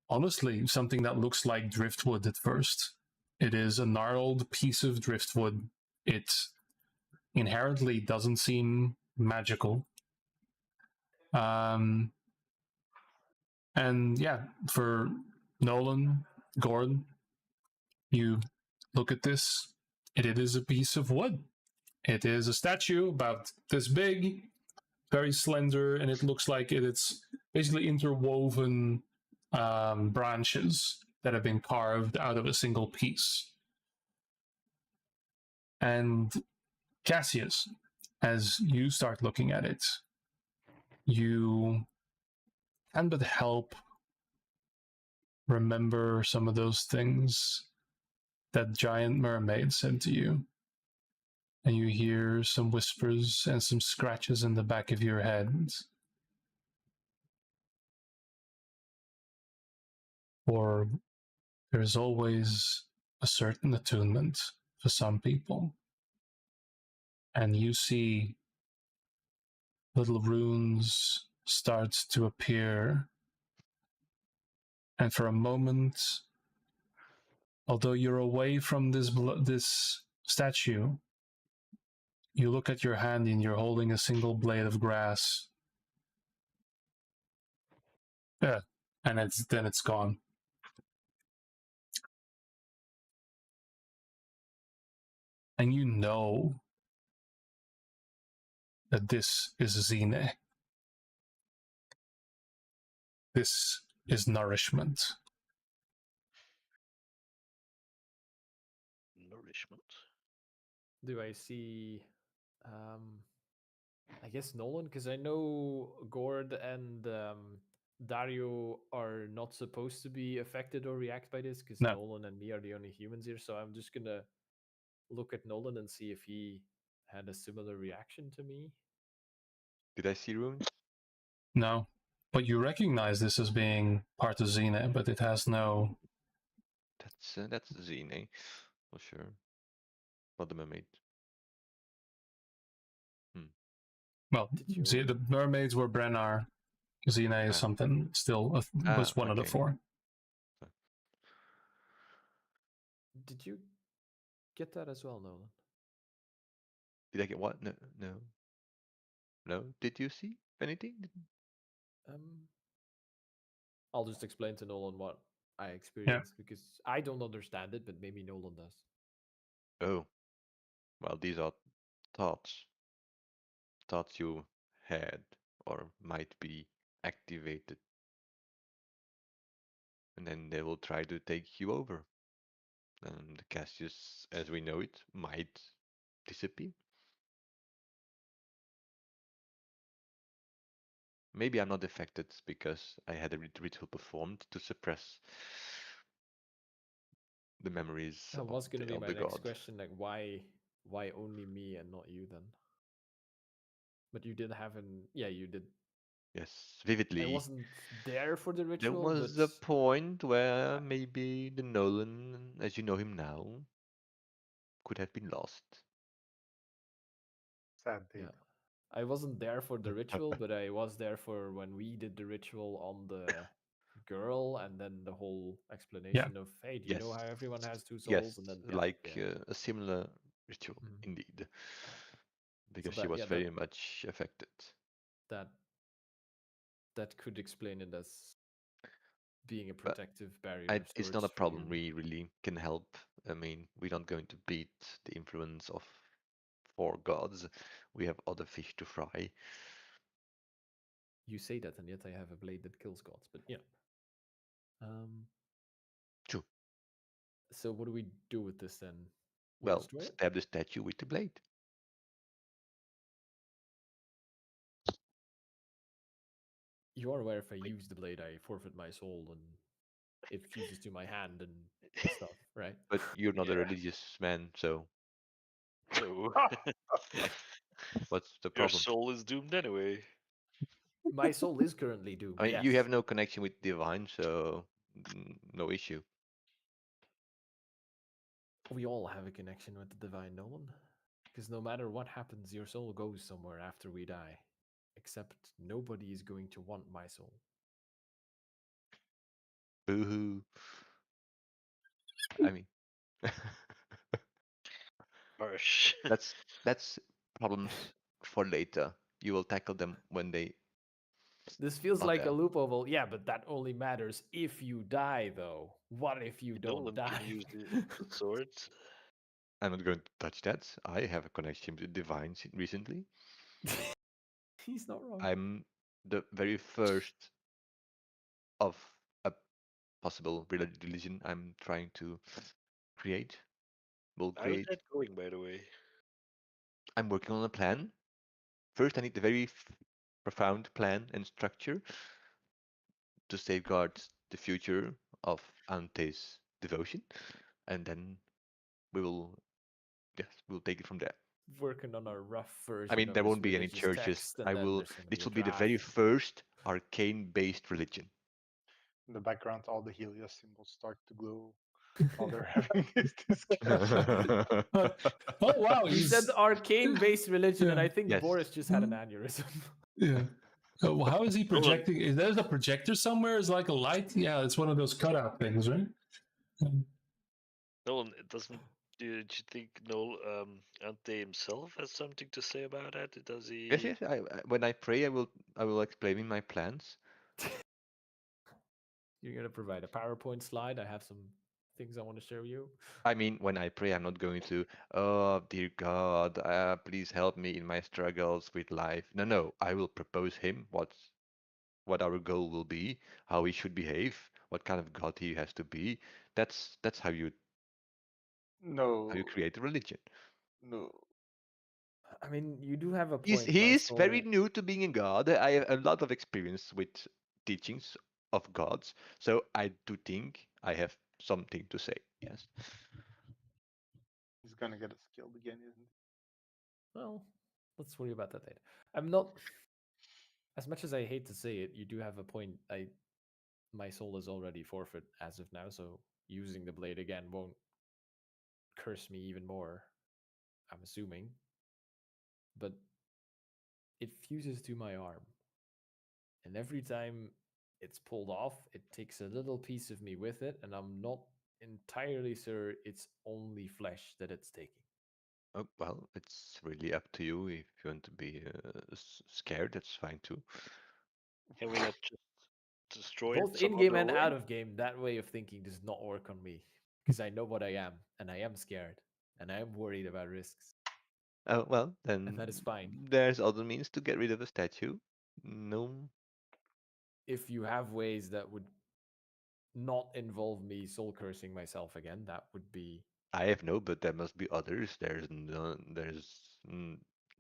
honestly, something that looks like driftwood at first. It is a gnarled piece of driftwood. It inherently doesn't seem magical. And yeah, for Nolan, Gordon, you look at this. It is a piece of wood. It is a statue about this big, very slender, and it looks like it's basically interwoven branches that have been carved out of a single piece. And Cassius, as you start looking at it, you can but help remember some of those things that giant mermaid said to you. And you hear some whispers and some scratches in the back of your head. For there's always a certain attunement for some people. And you see little runes start to appear. And for a moment, although you're away from this statue, you look at your hand and you're holding a single blade of grass. Yeah, and then it's gone. And you know that this is Zine. This is nourishment. Nourishment. Do I see, I guess Nolan? Because I know Gord and Dario are not supposed to be affected or react by this, because No. Nolan and me are the only humans here. So I'm just gonna look at Nolan and see if he had a similar reaction to me. Did I see runes? No. But you recognize this as being part of Zine, but it has no... That's Zine, for sure. Not the mermaid. Well, Did you- the mermaids were Brennar. Zine is Ah. something still was one of the okay. four. Did you get that as well, Nolan? Did I get what? No, no. No? Did you see anything? I'll just explain to Nolan what I experienced because I don't understand it, but maybe Nolan does. Oh. Well, these are thoughts. Thoughts you had or might be activated. And then they will try to take you over. And Cassius, as we know it, might disappear. Maybe I'm not affected because I had a ritual performed to suppress the memories That was going to be of my the next god. question. Like, why only me and not you then? But you did have you did. Yes, vividly. I wasn't there for the There ritual, was but a point where maybe the Nolan, as you know him now, could have been lost. Sad day. yeah, I wasn't there for the ritual, but I was there for when we did the ritual on the girl, and then the whole explanation of, hey, do you know Yes. how everyone has two souls? Yes, And then like a similar ritual, indeed. Because she that- was yeah, very much affected. that could explain it as being a But protective barrier. It's not a storage for problem. you. We really can help. I mean, we're not going to beat the influence of four gods. We have other fish to fry. You say that, and yet I have a blade that kills gods. But yeah. True. So what do we do with this then? We Well, destroy it? stab the statue with the blade. You are aware if I use the blade, I forfeit my soul, and it fuses to my hand and stuff, right? But you're not a Yeah. religious man, so So what's the your problem? soul is doomed anyway. My soul is currently doomed. I mean, yes. you have no connection with divine, so no issue. We all have a connection with the divine, Nolan. Because no matter what happens, your soul goes somewhere after we die. Except nobody is going to want my soul. Boo-hoo. I mean, Harsh. that's problems for later. You will tackle them when they. This feels Not like a there. loophole. Well, yeah, but that only matters if you die, though. What if you No don't one die? can use the swords. I'm not going to touch that. I have a connection with divine recently. He's not wrong. I'm the very first of a possible religion I'm trying to create. Will How is create. that going, by the way? I'm working on a plan. First, I need a very profound plan and structure to safeguard the future of Ante's devotion, and then we will, yes, we'll take it from there. Working on a rough I version mean, of there this won't be any religious churches. text, and then there's going to This be a will be the very draft. first arcane-based religion. In the background, all the Helios symbols start to glow while they're having this discussion. Oh wow, You said arcane-based religion, and Yeah. I think Yes. Boris just had an aneurysm. Yeah. Oh, how is he projecting? Is there a projector somewhere? Is like a light? Yeah, it's one of those cutout things, right? Nolan, it doesn't. Did you think Ante himself has something to say about that? Does he? Yes, yes. When I pray, I will explain my plans. You're going to provide a PowerPoint slide. I have some things I want to show you. I mean, when I pray, I'm not going to, oh, dear God, please help me in my struggles with life. No, no, I will propose him what our goal will be, how he should behave, what kind of God he has to be. That's how you No, create a religion. no. I mean, you do have a point. He My is very soul. new to being a God. I have a lot of experience with teachings of gods, so I do think I have something to say. Yes. He's gonna get us killed again, isn't he? Well, let's worry about that later. I'm not. As much as I hate to say it, you do have a point. My soul is already forfeit as of now, so using the blade again won't curse me even more. I'm assuming, but it fuses to my arm, and every time it's pulled off, it takes a little piece of me with it, and I'm not entirely sure it's only flesh that it's taking. Oh, well, it's really up to you. If you want to be scared, that's fine too. Can we not just destroy Both it some in game other and way? out of game, that way of thinking does not work on me because I know what I am, and I am scared, and I am worried about risks, Oh, well, and then that is fine. there's other means to get rid of a statue. No, If you have ways that would not involve me soul cursing myself again, that would be. I have no, but there must be others. But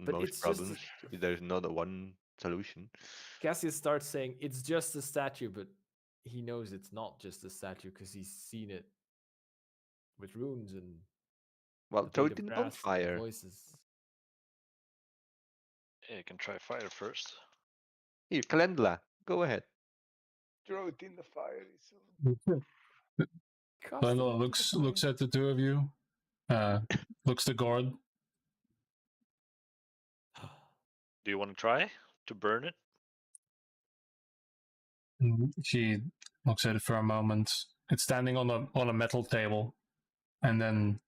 Most it's just problems. There's not a one solution. Cassius starts saying it's just a statue, but he knows it's not just a statue because he's seen it with runes and Well, the throw blade it of in the grass and bonfire. voices. Yeah, you can try fire first. Here, Calendula, go ahead. Throw it in the fire. So Cast it Glendala into the looks fire. at the two of you, looks to Gord. Do you want to try to burn it? She looks at it for a moment. It's standing on a metal table, and then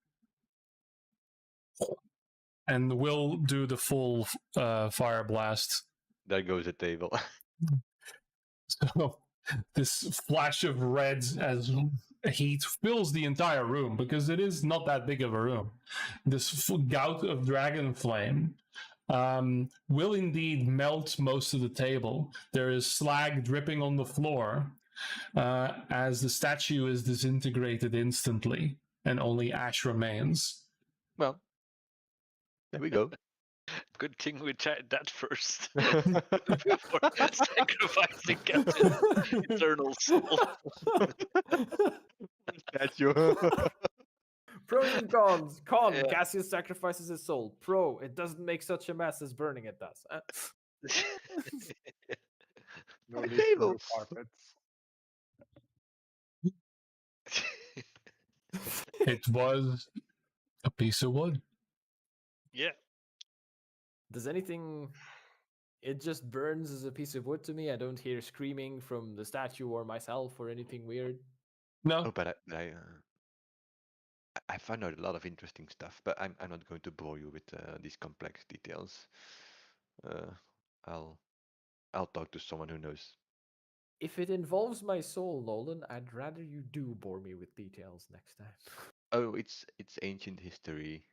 we'll do the full fire blast. There goes the table. So this flash of red as heat fills the entire room because it is not that big of a room. This gout of dragon flame will indeed melt most of the table. There is slag dripping on the floor as the statue is disintegrated instantly and only ash remains. Well, there we go. Good thing we tried that first before sacrificing Captain's eternal soul. Statue. Pros and cons. Con, Yeah. Cassius sacrifices his soul. Pro, it doesn't make such a mess as burning it does. leaf blue tables. carpets. It was a piece of wood. Yeah. Does anything? It just burns as a piece of wood to me. I don't hear screaming from the statue or myself or anything weird. No, Oh, but I found out a lot of interesting stuff, but I'm not going to bore you with these complex details. I'll talk to someone who knows. If it involves my soul, Nolan, I'd rather you do bore me with details next time. Oh, it's ancient history.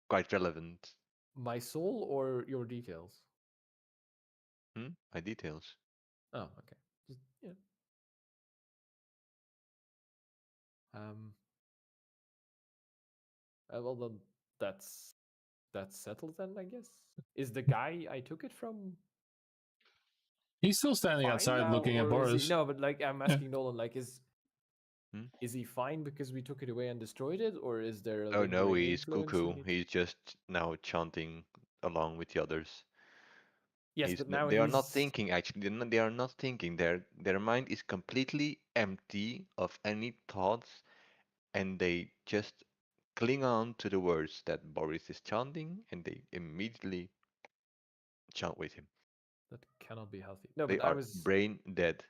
Quite relevant. My soul or your details? My details. Oh, okay. Just, yeah. Well then, that's settled then, I guess. Is the guy I took it from he's still standing fine outside now, looking at or is he? Boris. No, but like I'm asking Nolan, like, Hmm? is he fine because we took it away and destroyed it, or is there a Oh no, lingering he's influence we cuckoo. need to- He's just now chanting along with the others. Yes, but now They are not he's thinking actually. They are not thinking. Their mind is completely empty of any thoughts, and they just cling on to the words that Boris is chanting, and they immediately chant with him. that cannot be healthy. No, They but I are was. brain dead.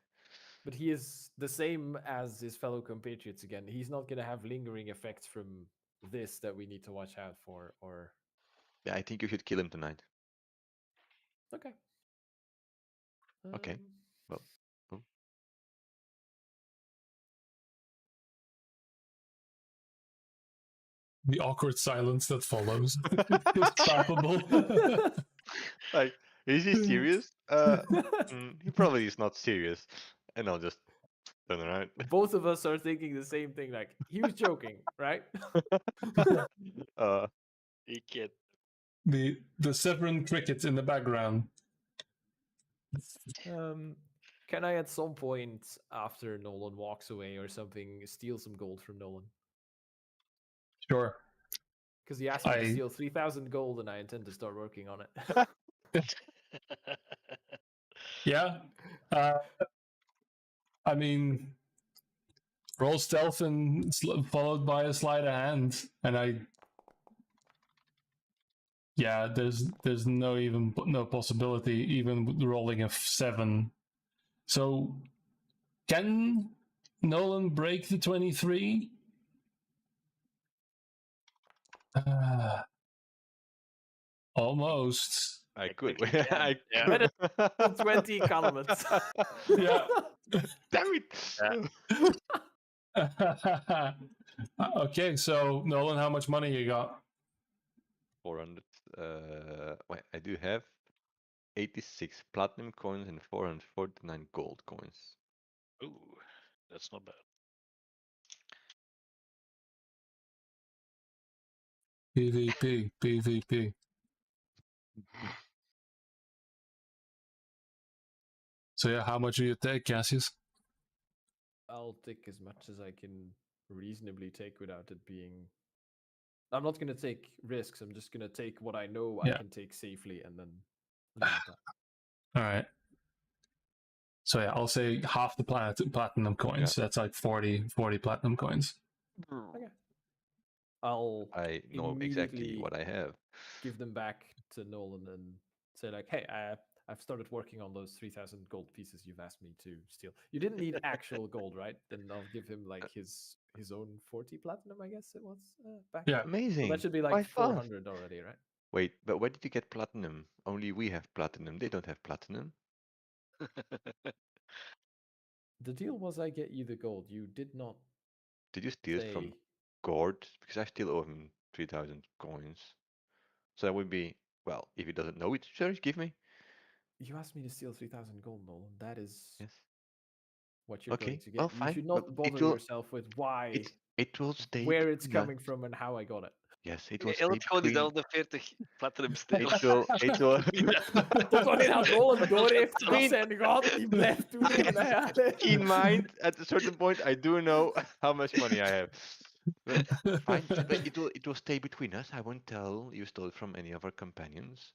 But he is the same as his fellow compatriots again. He's not going to have lingering effects from this that we need to watch out for. Or Yeah, I think you should kill him tonight. okay. Okay. Well, oh, The awkward silence that follows is palpable. like, is he serious? He probably is not serious. And I'll just turn around. Both of us are thinking the same thing. Like he was joking, right? You can't. the Severin cricket in the background. Can I at some point after Nolan walks away or something steal some gold from Nolan? Sure. Because he asked me to steal 3,000 gold, and I intend to start working on it. Yeah. I mean, roll stealth and followed by a sleight of hand, and yeah, there's no possibility even with rolling a 7. So can Nolan break the 23? Almost. I could. think you can. I Yeah. could. 20 columns. Yeah. Damn it! Okay, so Nolan, how much money you got? 400. Wait, I do have 86 platinum coins and 449 gold coins. Ooh, that's not bad. PvP. So yeah, how much do you take, Cassius? I'll take as much as I can reasonably take without it being. I'm not going to take risks. I'm just going to take what I know I can take safely and then leave it at that. All right. So yeah, I'll say half the platinum coins. Yeah. That's like 40 platinum coins. Okay. I'll I know exactly what I have. give them back to Nolan and say like, hey, I've started working on those 3,000 gold pieces you've asked me to steal. You didn't need actual gold, right? Then I'll give him like his own 40 platinum, I guess it was back. Yeah. Amazing. So that should be like Quite fast. 400 already, right? Wait, but where did you get platinum? Only we have platinum. They don't have platinum. The deal was I get you the gold. You did not. Did you steal it from Gord? Because I still owe him 3,000 coins. So that would be, well, if he doesn't know it, sure, give me. You asked me to steal 3,000 gold, Nolan. That is Yes. what you're going to get. Well, You fine. should not bother yourself with why, It will stay where it's between us. coming from, and how I got it. Yes, it will Heel stay het gewoon niet between... al de 40 platinum stelen. It will... Tot wanneer dat Nolan door heeft dat zijn gat niet blijft toenemen. Keep in mind, at a certain point, I do know how much money I have. But fine, but it will stay between us. I won't tell you stole it from any of our companions.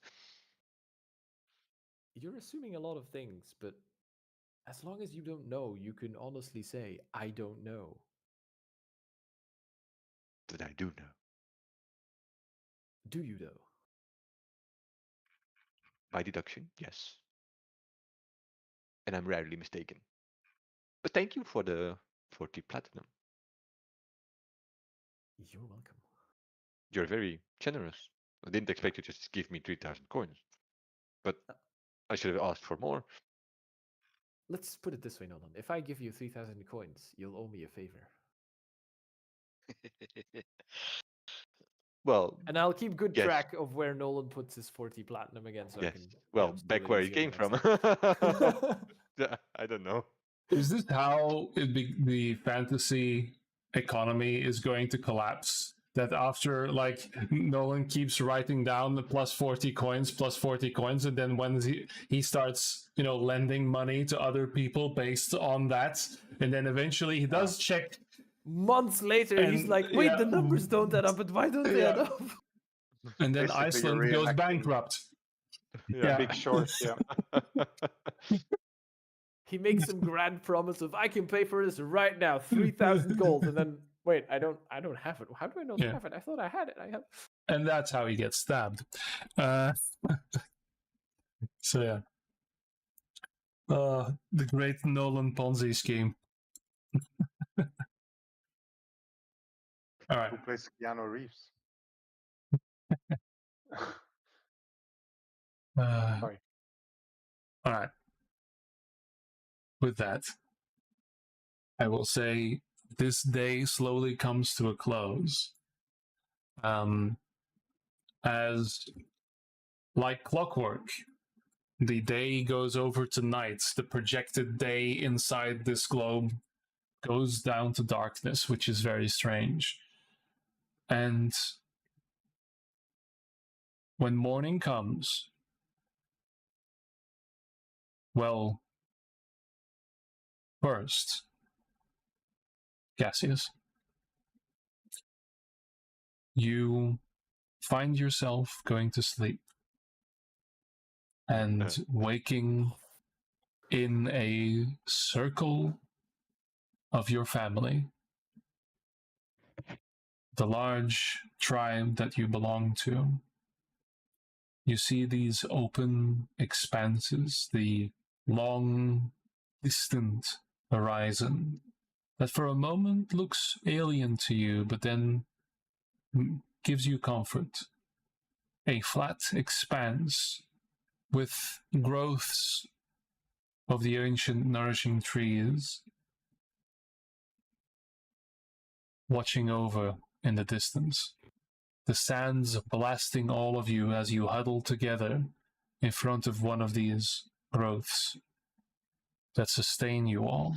you're assuming a lot of things, but as long as you don't know, you can honestly say, I don't know. That I do know. Do you, though? By deduction, yes. And I'm rarely mistaken. But thank you for the 40 platinum. You're welcome. You're very generous. I didn't expect you to just give me 3,000 coins. But I should have asked for more. Let's put it this way, Nolan. If I give you 3,000 coins, you'll owe me a favor. Well, And I'll keep good yes. track of where Nolan puts his 40 platinum again, so I Yes. can. Well, steal back where it easier came the from. next time. Yeah, I don't know. Is this how the fantasy economy is going to collapse? That after like Nolan keeps writing down the plus 40 coins, and then when he starts, lending money to other people based on that, and then eventually he does check. Months later, he's And, like, wait, yeah, the numbers don't add up, but why don't they add yeah. up? And then Basically, you're Iceland goes reenacting bankrupt. Yeah. Big Short, yeah. He makes some grand promise of, I can pay for this right now, 3,000 gold, and then wait, I don't have it. How do I not Yeah. have it? I thought I had it. I have. And that's how he gets stabbed. So yeah. The great Nolan Ponzi scheme. All right. Who plays Keanu Reeves? Sorry. All right. With that, I will say this day slowly comes to a close. As like clockwork, the day goes over to night. The projected day inside this globe goes down to darkness, which is very strange. And when morning comes, well, first, Cassius, you find yourself going to sleep and waking in a circle of your family, the large tribe that you belong to. You see these open expanses, the long, distant horizon that for a moment looks alien to you, but then gives you comfort. A flat expanse with growths of the ancient nourishing trees watching over in the distance. The sands blasting all of you as you huddle together in front of one of these growths that sustain you all.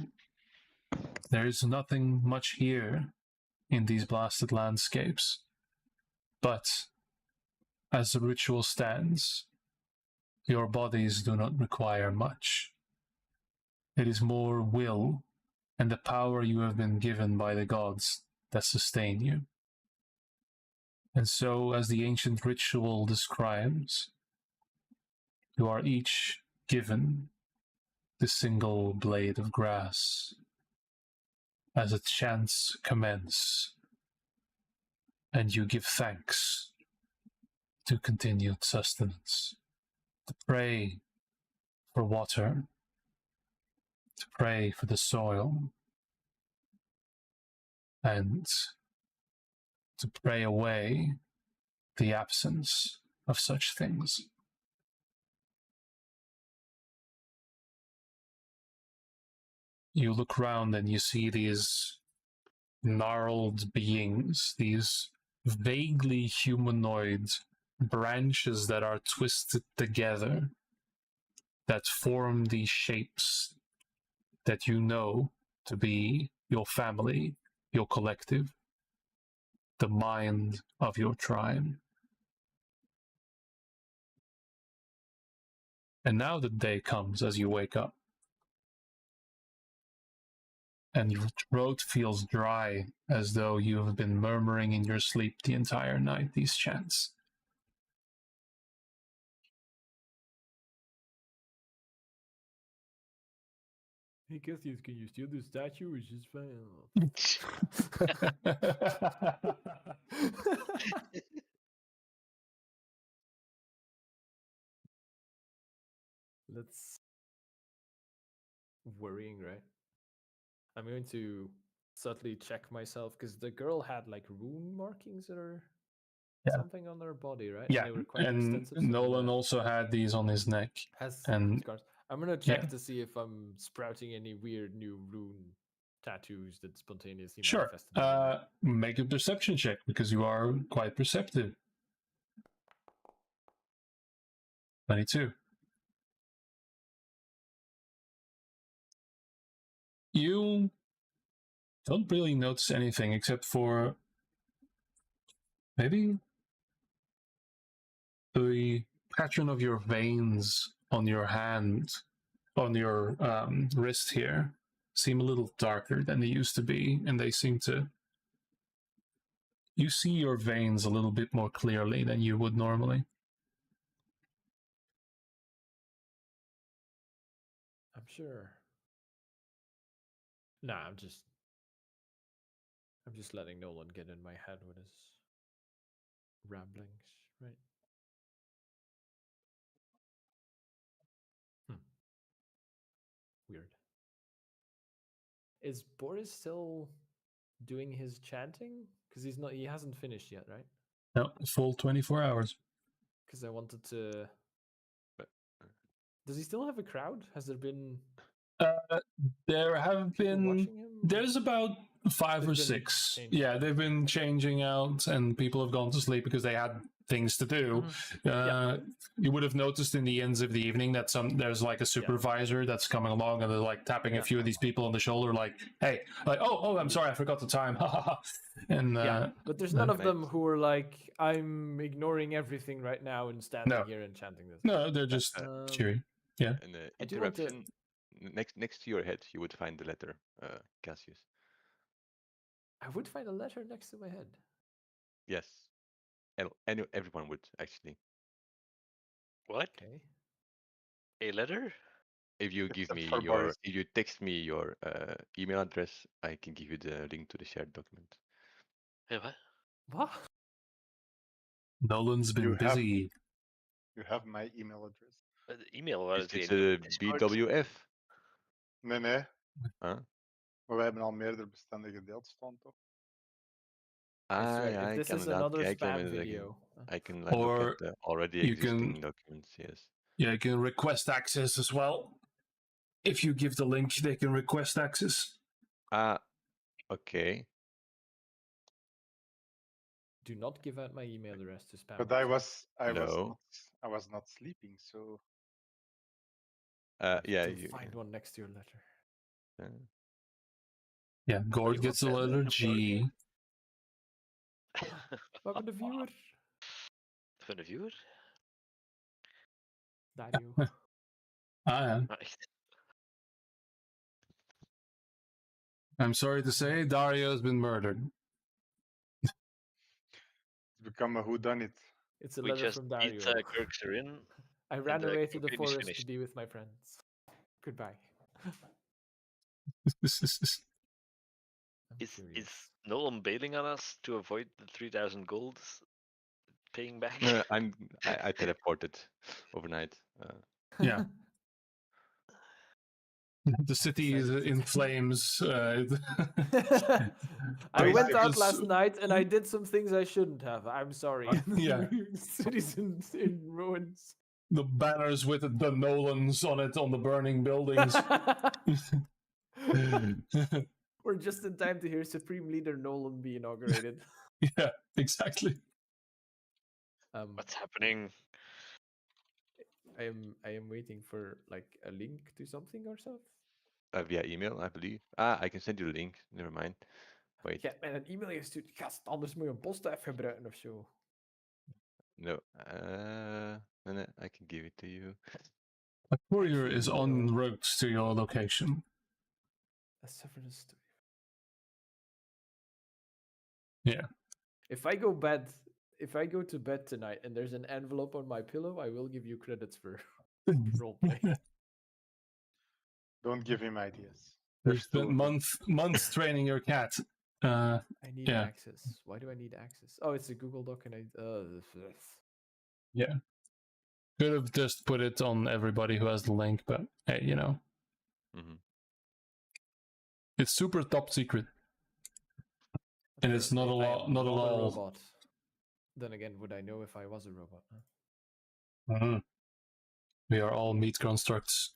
There is nothing much here in these blasted landscapes, but as the ritual stands, your bodies do not require much. It is more will and the power you have been given by the gods that sustain you. And so, as the ancient ritual describes, you are each given the single blade of grass as a chants commence, and you give thanks to continued sustenance, to pray for water, to pray for the soil, and to pray away the absence of such things. You look round and you see these gnarled beings, these vaguely humanoid branches that are twisted together, that form these shapes that you know to be your family, your collective, the mind of your tribe. And now the day comes as you wake up, and your throat feels dry as though you have been murmuring in your sleep the entire night, these chants. Hey, Cassius, can you steal the statue? It's just fine. That's worrying, right? I'm going to subtly check myself because the girl had like rune markings or Yeah. something on her body, right? Yeah, And they were quite and extensive. so I'm Nolan gonna- also had these on his neck. has and scars. I'm gonna check yeah. to see if I'm sprouting any weird new rune tattoos that spontaneously Sure. manifest in the room. Make a perception check because you are quite perceptive. 22. You don't really notice anything except for maybe the pattern of your veins on your hand, on your wrist here, seem a little darker than they used to be, and they seem to. You see your veins a little bit more clearly than you would normally. I'm sure. Nah, I'm just letting Nolan get in my head with his ramblings, right? Weird. Is Boris still doing his chanting? Because he hasn't finished yet, right? No, full 24 hours. Because I wanted to. But- Does he still have a crowd? Has there been There have people been. watching him? There's about 5 They've or been 6. changing. Yeah, they've been changing out, and people have gone to sleep because they had things to do. Yeah. You would have noticed in the ends of the evening that there's like a supervisor that's coming along, and they're like tapping a few of these people on the shoulder, like, "Hey, like, oh, I'm sorry, I forgot the time." And Yeah, but there's none of Right. them who are like, I'm ignoring everything right now and standing No. here and chanting this. no, they're just Um, cheering. Yeah. An I do want to- interruption. Next to your head, you would find the letter, Cassius. I would find a letter next to my head. Yes. Everyone would, actually. What? Okay. A letter? If you give Except me for your, Boris. if you text me your email address, I can give you the link to the shared document. Hey, what? What? Nolan's been You have- busy. You have my email address. The email was It's in a Discord. BWF. Nee, nee. Huh? Maar wij hebben al meerdere bestanden gedeeld, stond toch? Ah, right, ja, if ik this kan is inderdaad another kijken. spam met de- video. I can like, look Or at the already you can- existing documents, yes. Yeah, you can request access as well. If you give the link, they can request access. Ah, okay. Do not give out my email address to spam. But I was No. not sleeping, so Yeah, You'll you. find one next to your letter. Yeah, Gord you gets the want that letter letter, G. Welcome to viewer. Van de viewer? Dario. Right. I'm sorry to say, Dario's been murdered. it's become a whodunit. It's a We letter just from beat Dario. Kirkster in. I ran the away to the campaign is forest to finished. be with my friends. Goodbye. I'm Is curious. Nolan bailing on us to avoid the 3,000 gold paying back? No, I teleported overnight. Yeah. The city is in flames. I Wait, went out just- last night and I did some things I shouldn't have. I'm sorry. Yeah. City's in ruins. The banners with the Nolans on it on the burning buildings. We're just in time to hear Supreme Leader Nolan be inaugurated. Yeah, exactly. What's happening? I am waiting for like a link to something or so. Via email, I believe. Ah, I can send you the link. Never mind. Wait, Je hebt mij een e-mail gestuurd. Gast, anders moet je een postduif gebruiken of zo. no. No, I can give it to you. A courier is en route to your location. A severance story. Yeah. If I go to bed tonight and there's an envelope on my pillow, I will give you credits for roleplay. Don't give him ideas. You There's two spent of them. months training your cat. I need Yeah. access. Why do I need access? Oh, it's a Google Doc, and I. Yeah. Could have just put it on everybody who has the link, but hey, Mhm. it's super top secret, and it's not a Apparently, I lot, am not at not a all. robot. Then again, would I know if I was a robot? Huh? Mhm. We are all meat constructs.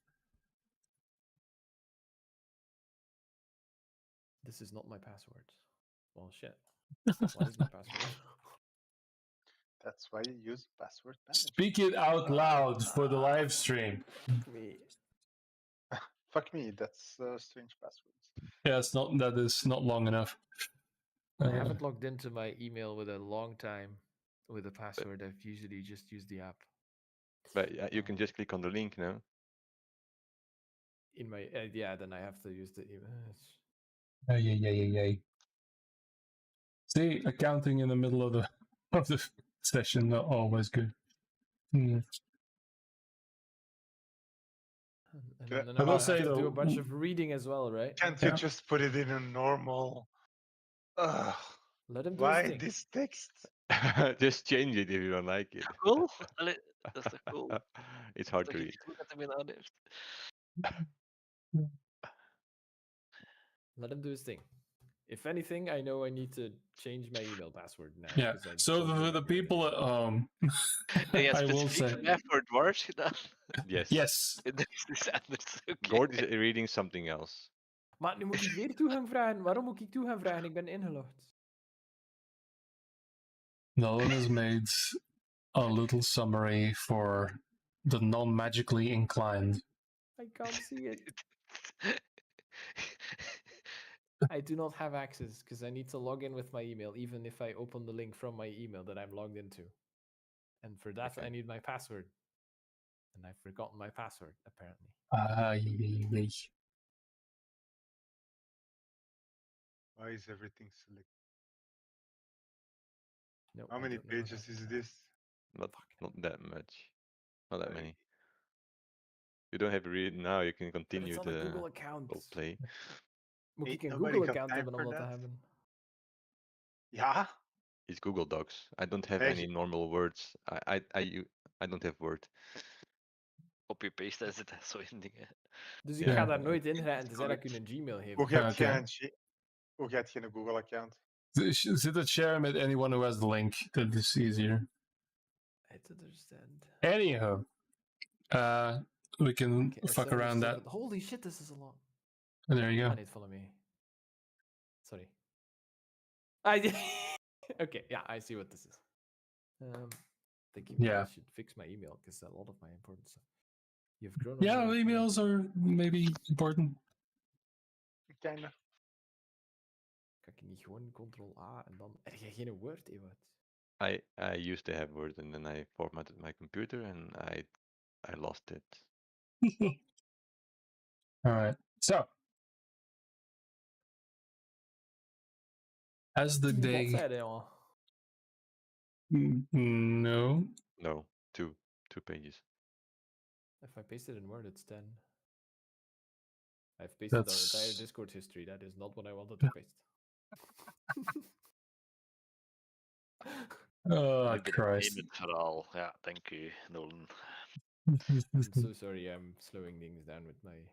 This is not my password. Well, shit. What is my password? That's why you use password manager. Speak it out loud for the live stream. Me. Fuck me, that's strange passwords. Yeah, that is not long enough. I haven't logged into my email with a long time with a password. I've usually just used the app. But you can just click on the link now. In my yeah, then I have to use the email. Yeah. See, accounting in the middle of the session, not always good. And Yeah, then I I'm will gonna say have to do though, a bunch of reading as well, right? Can't Yeah. you just put it in a normal? Let him do Why his thing. this text? Just change it if you don't like it. Cool. Dat is toch cool? It's hard Dat to je read. het goed dat hij me aanneemt. Let him do his thing. If anything, I know I need to change my email password now. Yeah. 'cause I So don't for the remember it people at anymore. home, En je I will specifiek say voor mij voor het woord gedaan. Yes. yes. En dat is anders. Oké. Gord is reading something else. Maar nu moet ik weer toegang vragen. Waarom moet ik toegang vragen? Ik ben ingelogd. Nolan has made a little summary for the non-magically inclined. I can't see it. I do not have access because I need to log in with my email, even if I open the link from my email that I'm logged into. And for that, I Okay. need my password. And I've forgotten my password, apparently. Why is everything selected? No, How I many don't know what pages I is did. this? Not that much. Not that Like, many. You don't have to read it now. You can But continue it's on a the Google account. play. Moet Ain't ik een nobody Google got account time hebben for om dat te that. hebben? Yeah. It's Google Docs. I don't have Hey. any normal words. I don't have Word. Copy-paste en zit zo in dingen. Dus ik Ja. ga daar nooit in rijden, It's tenzij dat ik good. u een Gmail Hoe geef. gaat Okay. hoe gaat je een Google account? Zit it share with anyone who has the link. That is easier. I don't understand. Anyhow, we can Okay, fuck around that. Holy shit, this is a lot. And there you I go. need to follow me. Sorry. I did. Okay, yeah, I see what this is. Thinking maybe Yeah. I should fix my email because a lot of my important stuff. You've grown. Yeah, on me. emails are maybe important. Kinda. Kan ik niet gewoon Ctrl-A en dan... Heb jij geen Word, Ewout? I used to have Word and then I formatted my computer and I lost it. All right. So, as the 10 day. bladzijden, jongen. No. No, two pages. If I paste it in Word, it's 10. I've pasted our That's- entire Discord history. That is not what I wanted to paste. Oh, Ik ben Christ. in het verhaal. Ja, dank u, Nolan. I'm so sorry. I'm slowing things down with my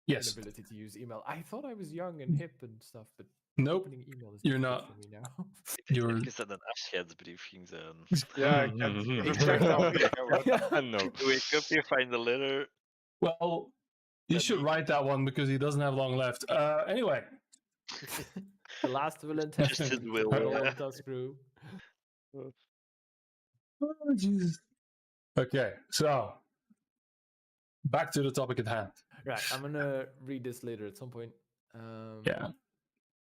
Yes. inability to use email. I thought I was young and hip and stuff, but Nope. opening email is You're difficult not. for me now. Ik dacht You're- even dat een afscheidsbrief ging zijn. Ja, ik had Exact. No. You wake up, you find the letter. Well, you should write that one because he doesn't have long left. Anyway. The last will and Just his testament will, of yeah. Roland Tuskrew. Oh, Jesus. Okay, so back to the topic at hand. Right, I'm gonna read this later at some point. Yeah.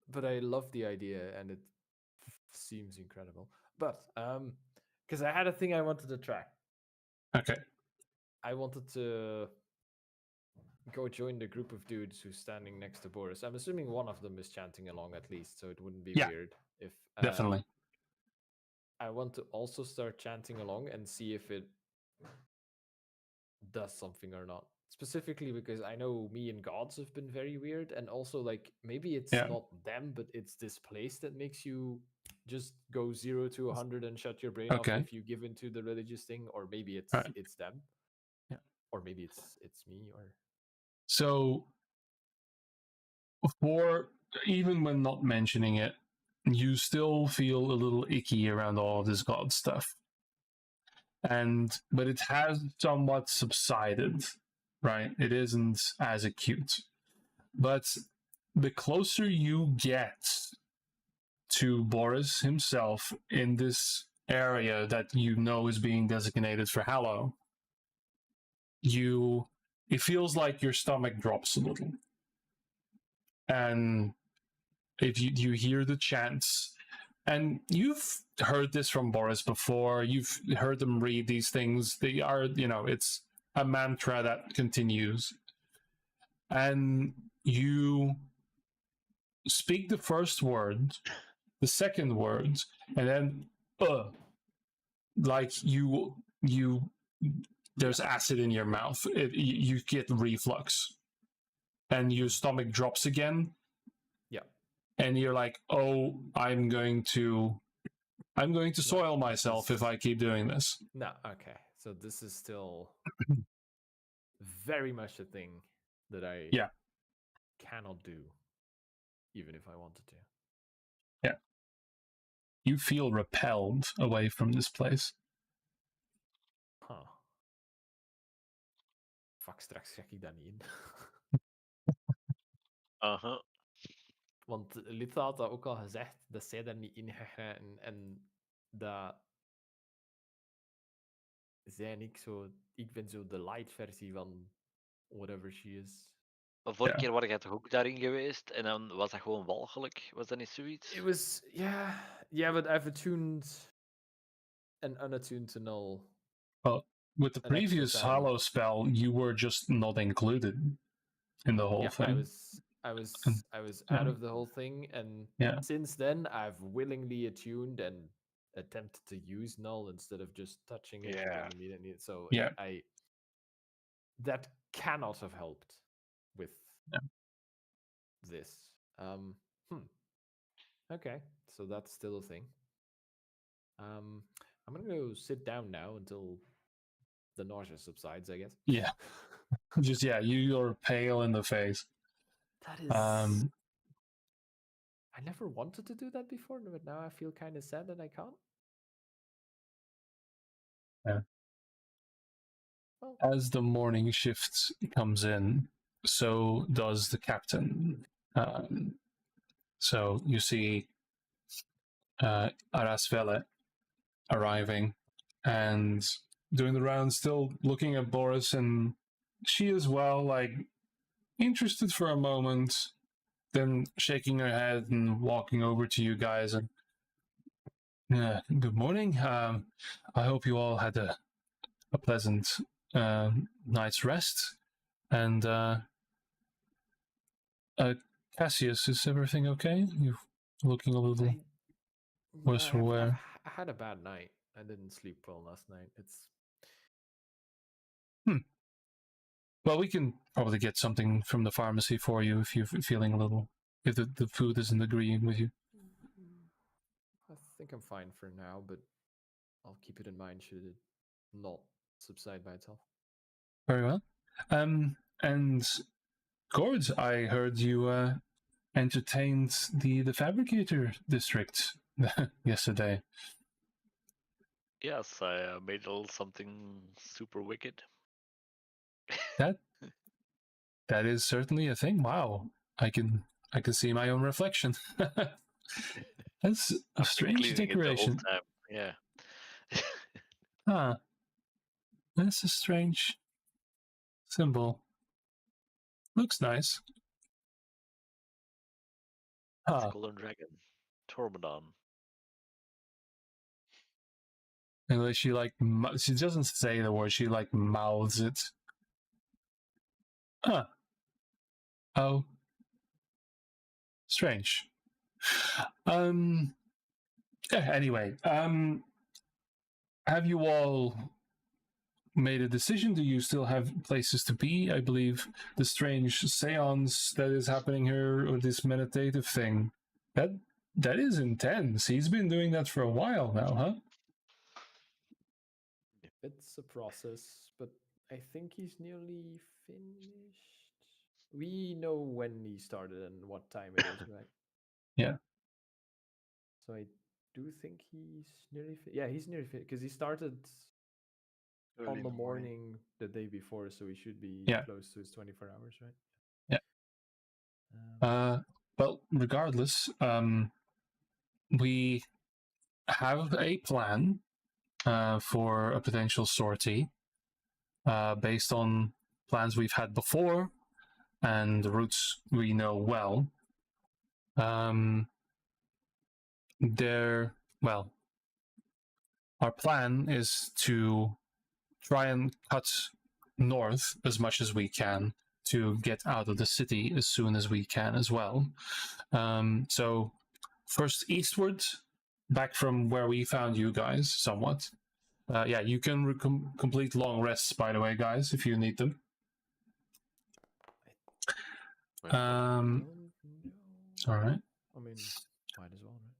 But I love the idea and it seems incredible. But because I had a thing I wanted to try. Okay. I wanted to go join the group of dudes who's standing next to Boris. I'm assuming one of them is chanting along at least, so it wouldn't be Yeah, weird if Definitely. I want to also start chanting along and see if it does something or not. specifically because I know me and gods have been very weird, and also like maybe it's Yeah. not them, but it's this place that makes you just go 0 to 100 and shut your brain off Okay. if you give into the religious thing, or maybe it's Right. it's them, Yeah. or maybe it's me, or So, for even when not mentioning it, you still feel a little icky around all of this god stuff. But it has somewhat subsided, right? It isn't as acute. But the closer you get to Boris himself in this area that you know is being designated for Hallow, it feels like your stomach drops a little. And if you hear the chants, and you've heard this from Boris before, you've heard them read these things. They are, it's a mantra that continues. And you speak the first word, the second word, and then like there's acid in your mouth. You get reflux, and your stomach drops again. yeah, And you're like, oh, I'm going to soil myself if I keep doing this. no, okay. So this is still very much a thing that I cannot do, even if I wanted to. Yeah. You feel repelled away from this place. Huh. Fuck, straks trek ik dat niet in. Want Lita had dat ook al gezegd, dat zij daar niet in gaat geraken. En dat zij en ik zo... Ik ben zo de light versie van whatever she is. Maar vorige keer waren jij toch ook daarin geweest en dan was dat gewoon walgelijk? Was dat niet zoiets? It was... Yeah, but I've attuned and unattuned to null. Well, with the previous Hollow spell, you were just not included in the whole thing. I was out of the whole thing, and since then I've willingly attuned and attempted to use null instead of just touching it and immediately. So that cannot have helped with this. Okay, so that's still a thing. I'm gonna go sit down now until the nausea subsides, I guess. Yeah. Just you're pale in the face. That is. I never wanted to do that before, but now I feel kind of sad that I can't. Yeah. Well. As the morning shift comes in, so does the captain. So you see Arasvele arriving and doing the rounds, still looking at Boris, and she as well, like, interested for a moment, then shaking her head and walking over to you guys and good morning. I hope you all had a pleasant night's rest. And Cassius, is everything okay? You're looking a little worse for wear. I had a bad night. I didn't sleep well last night. It's Well, we can probably get something from the pharmacy for you if you're feeling a little, if the food isn't agreeing with you. I think I'm fine for now, but I'll keep it in mind should it not subside by itself. Very well. And Gord, I heard you entertained the fabricator district yesterday. Yes, I made a little something super wicked. That is certainly a thing. Wow, I can see my own reflection. That's a strange decoration. Yeah. Huh. That's a strange symbol. Looks nice. Skull and Dragon. Tormodon. And she she doesn't say the word, she mouths it. Huh. Oh. Strange. Anyway, have you all made a decision? Do you still have places to be? I believe the strange seance that is happening here, or this meditative thing, that is intense. He's been doing that for a while now, huh? It's a process, but I think he's nearly finished. We know when he started and what time it is, right? Yeah. So I do think he's nearly yeah, he's nearly fit because he started Early on in the the morning the day before, so he should be Yeah. close to his 24 hours, right? Yeah. Well, regardless, we have a plan for a potential sortie based on plans we've had before and the routes we know well. Well, our plan is to try and cut north as much as we can to get out of the city as soon as we can as well. So first eastward, back from where we found you guys somewhat. Yeah, you can complete long rests, by the way, guys, if you need them. Right. All right. I mean, might as well, right?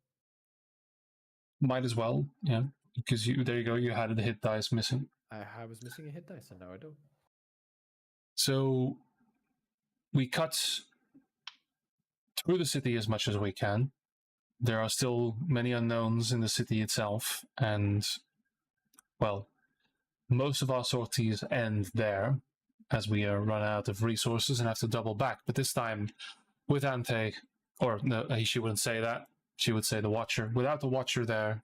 Might as well, yeah, because there you go. You had a hit dice missing. I was missing a hit dice, and now I don't. So we cut through the city as much as we can. There are still many unknowns in the city itself, and well, most of our sorties end there as we run out of resources and have to double back. But this time, with Ante, or no, she wouldn't say that. She would say the Watcher. Without the Watcher there,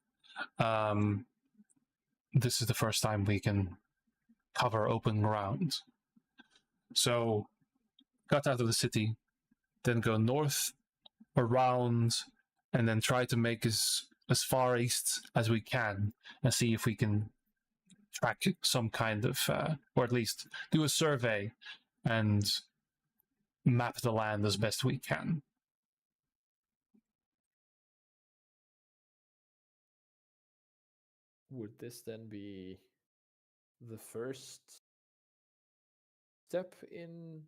this is the first time we can cover open ground. So, cut out of the city, then go north, around, and then try to make as far east as we can and see if we can track some kind of, or at least do a survey and map the land as best we can. Would this then be the first step in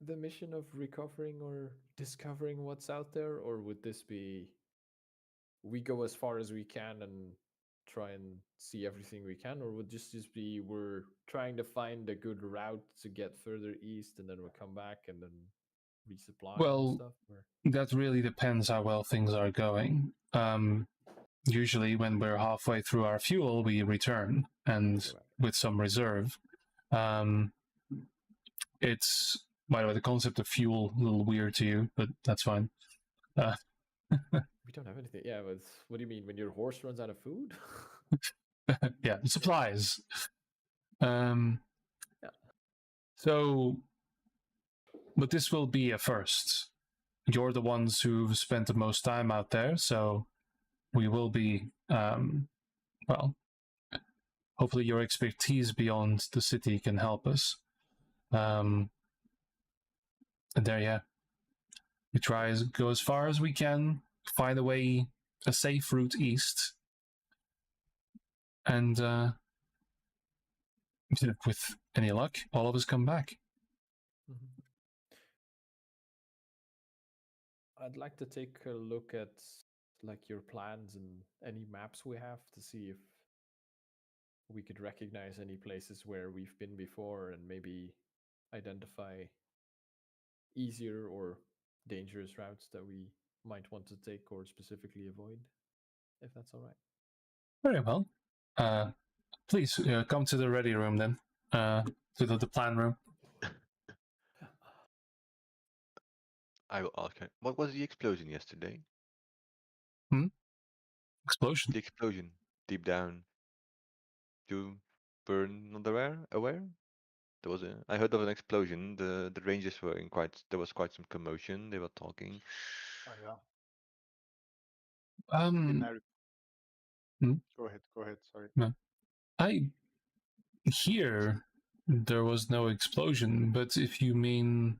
the mission of recovering or discovering what's out there? Or would this be we go as far as we can and try and see everything we can? Or would this just be we're trying to find a good route to get further east and then we'll come back and then resupply and stuff? Or? That really depends how well things are going. Usually when we're halfway through our fuel, we return, and with some reserve. It's, by the way, the concept of fuel, a little weird to you, but that's fine. We don't have anything. Yeah, but what do you mean? When your horse runs out of food? Yeah, supplies. Yeah. So, but this will be a first. You're the ones who've spent the most time out there, so we will be, well, hopefully your expertise beyond the city can help us. And there, yeah. We try to go as far as we can, find a safe route east, and with any luck, all of us come back. Mm-hmm. I'd like to take a look at like your plans and any maps we have to see if we could recognize any places where we've been before and maybe identify easier or dangerous routes that we might want to take or specifically avoid, if that's all right. Very well. Please come to the ready room then, to the plan room. I will ask her. What was the explosion yesterday? Explosion? The explosion deep down. You were not aware? There was I heard of an explosion. The rangers were there was quite some commotion. They were talking. Oh yeah. Hmm? Go ahead. Sorry. No. Here, there was no explosion, but if you mean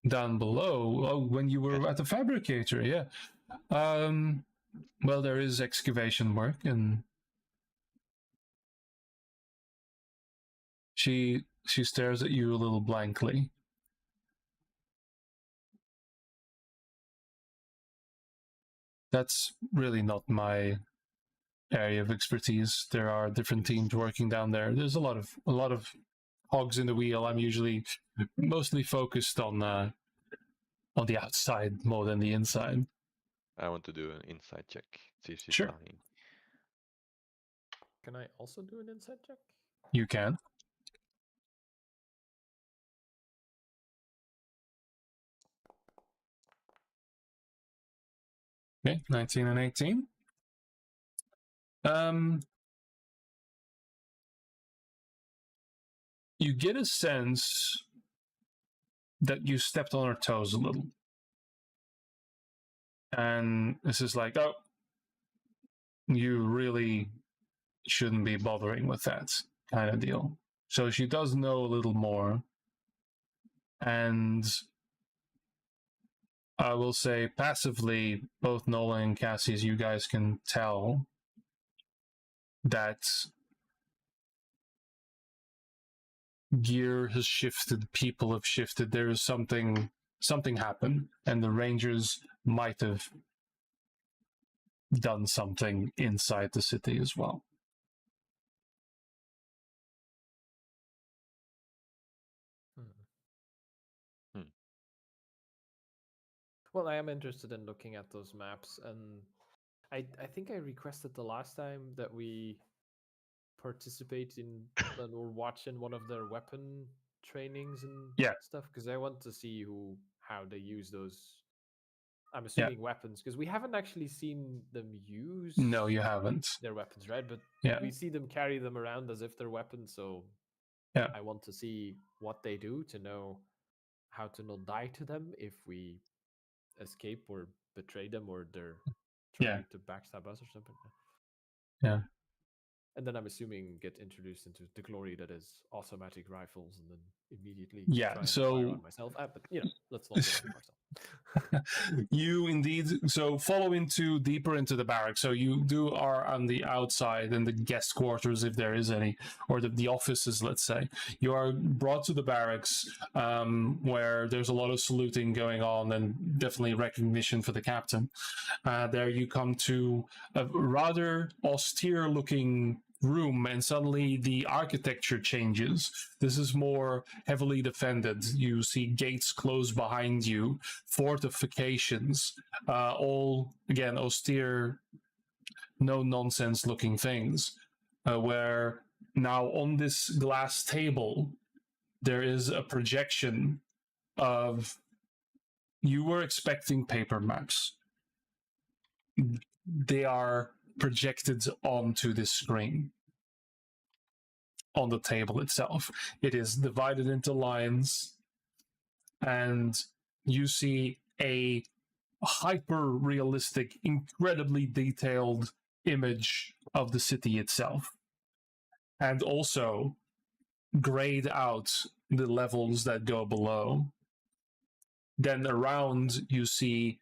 down below, when you were at the fabricator, yeah. Well, there is excavation work, and She stares at you a little blankly. That's really not my area of expertise. There are different teams working down there. There's a lot of hogs in the wheel. I'm usually mostly focused on the outside more than the inside. I want to do an insight check. See if she's Sure. lying. Can I also do an insight check? You can. Okay, 19 and 18. You get a sense that you stepped on her toes a little. And this is like, oh, you really shouldn't be bothering with that kind of deal. So she does know a little more. And I will say passively, both Nolan and Cassie, as you guys can tell, that gear has shifted, people have shifted. There is something happened, and the Rangers might have done something inside the city as well. Well, I am interested in looking at those maps, and I think I requested the last time that we participate in or watch in one of their weapon trainings and stuff, because I want to see how they use those. I'm assuming weapons, because we haven't actually seen them use. No, you haven't. Their weapons, right? But we see them carry them around as if they're weapons. So I want to see what they do to know how to not die to them if we escape or betray them, or they're trying to backstab us or something. Yeah. And then I'm assuming get introduced into the glory that is automatic rifles, and then immediately try and fire on myself. But let's not get ourselves. You indeed. So follow deeper into the barracks. So you are on the outside in the guest quarters, if there is any, or the offices, let's say. You are brought to the barracks, where there's a lot of saluting going on and definitely recognition for the captain. There you come to a rather austere-looking room, and suddenly the architecture changes. This is more heavily defended. You see gates close behind you, fortifications, all again austere, no nonsense looking things, where now on this glass table there is a projection of, you were expecting paper maps. They are projected onto this screen on the table itself. It is divided into lines, and you see a hyper-realistic, incredibly detailed image of the city itself, and also grayed out the levels that go below. Then around you see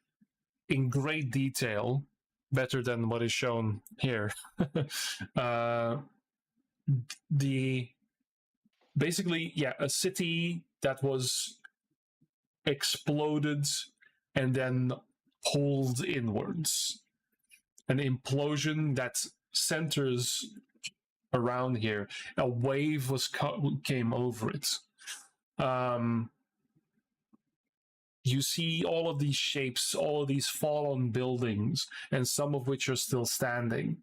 in great detail, better than what is shown here, a city that was exploded and then pulled inwards. An implosion that centers around here. A wave came over it. You see all of these shapes, all of these fallen buildings, and some of which are still standing.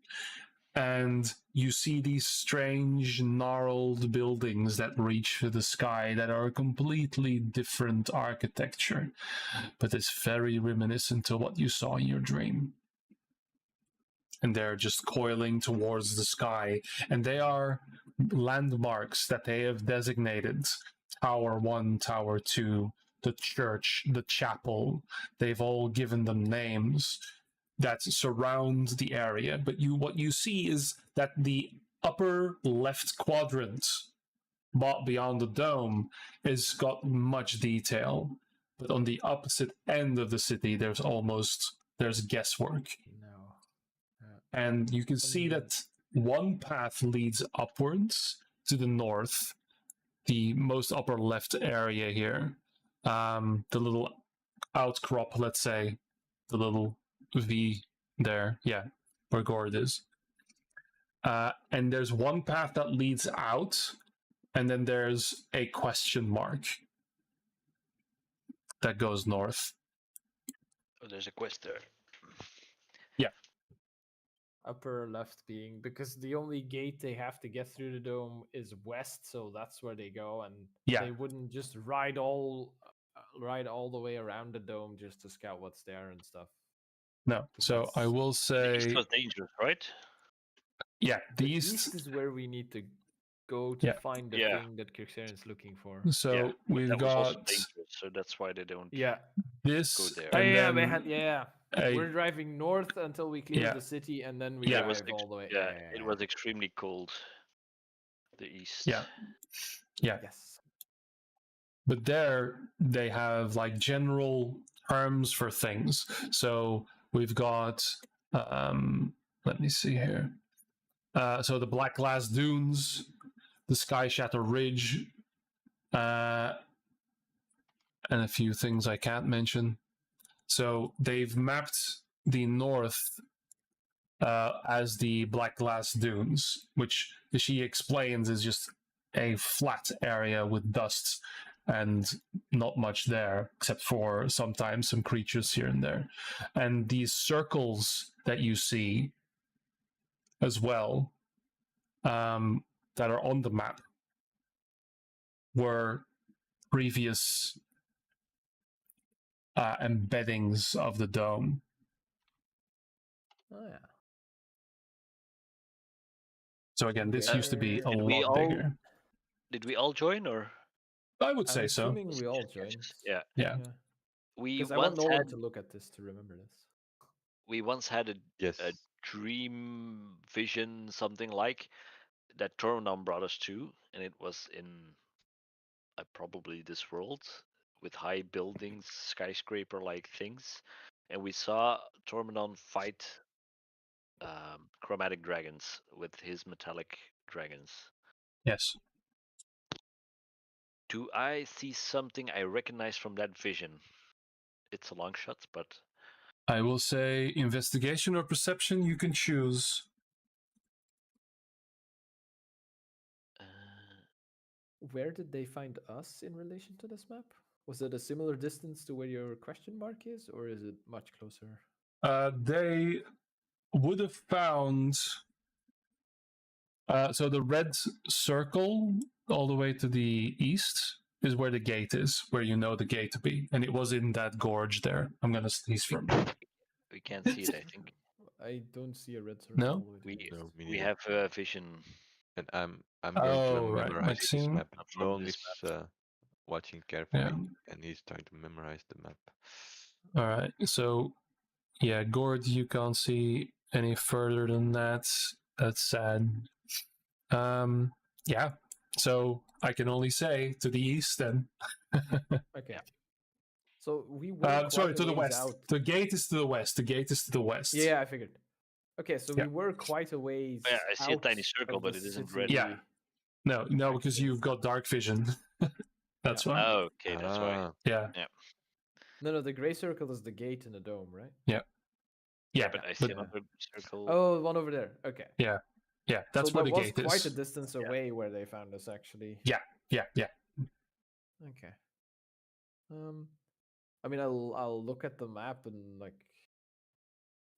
And you see these strange, gnarled buildings that reach for the sky that are a completely different architecture, but it's very reminiscent to what you saw in your dream. And they're just coiling towards the sky, and they are landmarks that they have designated. Tower 1, Tower 2, the church, the chapel. They've all given them names that surround the area. But what you see is that the upper left quadrant, beyond the dome, has got much detail. But on the opposite end of the city, there's guesswork. And you can see that one path leads upwards to the north, the most upper left area here. The little outcrop, let's say, the little V there, yeah, where Gord is. And there's one path that leads out, and then there's a question mark that goes north. Oh, there's a quest there. Upper left being because the only gate they have to get through the dome is west, so that's where they go, and they wouldn't just ride all the way around the dome just to scout what's there and stuff. No, so I will The say, east was dangerous, right? yeah, The east is where we need to go to find the thing that Kirksaren is looking for. So yeah, we've that was also got dangerous, so that's why they don't this, go there. and yeah, then we're driving north until we clear the city, and then we drive all the way. It was extremely cold. The east. Yeah. Yes. But there they have like general terms for things. So we've got, let me see here. So the Black Glass Dunes, the Sky Shatter Ridge, and a few things I can't mention. So they've mapped the north as the Black Glass Dunes, which she explains is just a flat area with dust and not much there, except for sometimes some creatures here and there. And these circles that you see as well, that are on the map, were previous embeddings of the dome. Oh yeah. So again, this used to be a lot bigger. Did we all join, or? I would say so. Assuming we all joined. Yeah. Because I want Nolan to look at this to remember this. We once had a dream vision, something like that Tormundon brought us to, and it was in probably this world with high buildings, skyscraper-like things, and we saw Tormundon fight chromatic dragons with his metallic dragons. Yes. Do I see something I recognize from that vision? It's a long shot, but I will say investigation or perception, you can choose. Where did they find us in relation to this map? Was it a similar distance to where your question mark is, or is it much closer? They would have found... so the red circle all the way to the east is where the gate is, where you know the gate to be. And it was in that gorge there. I'm going to sneeze from. We can't see it, I think. I don't see a red circle. No? We have vision. And I'm going to memorize this Maxime. map. Nolan is watching carefully, and he's trying to memorize the map. All right. So, yeah, Gord, you can't see any further than that. That's sad. Yeah. So I can only say to the east then. Okay. So we were sorry, to the west. Out. The gate is to the west. The gate is to the west. Yeah, I figured. Okay, so we were quite a ways. Yeah, I see a tiny circle, but it isn't red. Yeah. No, because you've got dark vision. That's why. Oh, okay, that's why. Yeah. No, the gray circle is the gate in the dome, right? Yeah, but I see another circle. Oh, one over there. Okay. Yeah, that's where the gate is. That was quite a distance away where they found us, actually. Yeah. Okay. I mean, I'll look at the map and like,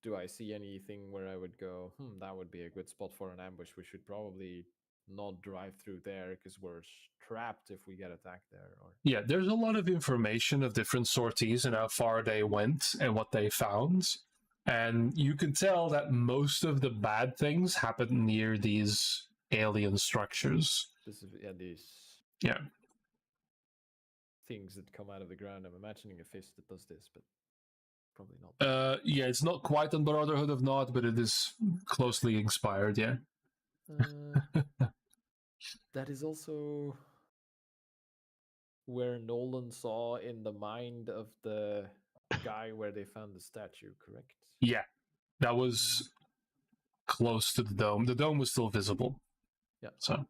do I see anything where I would go, that would be a good spot for an ambush. We should probably not drive through there because we're trapped if we get attacked there. Or... Yeah, there's a lot of information of different sorties and how far they went and what they found. And you can tell that most of the bad things happen near these alien structures. These things that come out of the ground. I'm imagining a fish that does this, but probably not. Yeah, it's not quite on Brotherhood of Nod, but it is closely inspired, yeah. That is also where Nolan saw in the mind of the guy where they found the statue, correct? Yeah, that was close to the dome. The dome was still visible. Yeah. So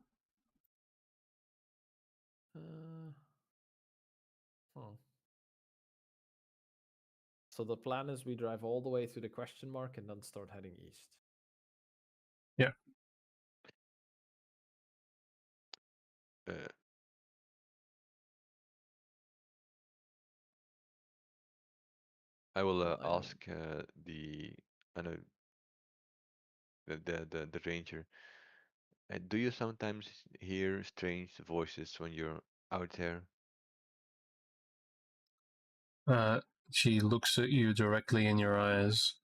So the plan is we drive all the way to the question mark and then start heading east. Yeah. I will Well, I don't- ask I know the ranger. Do you sometimes hear strange voices when you're out there? She looks at you directly in your eyes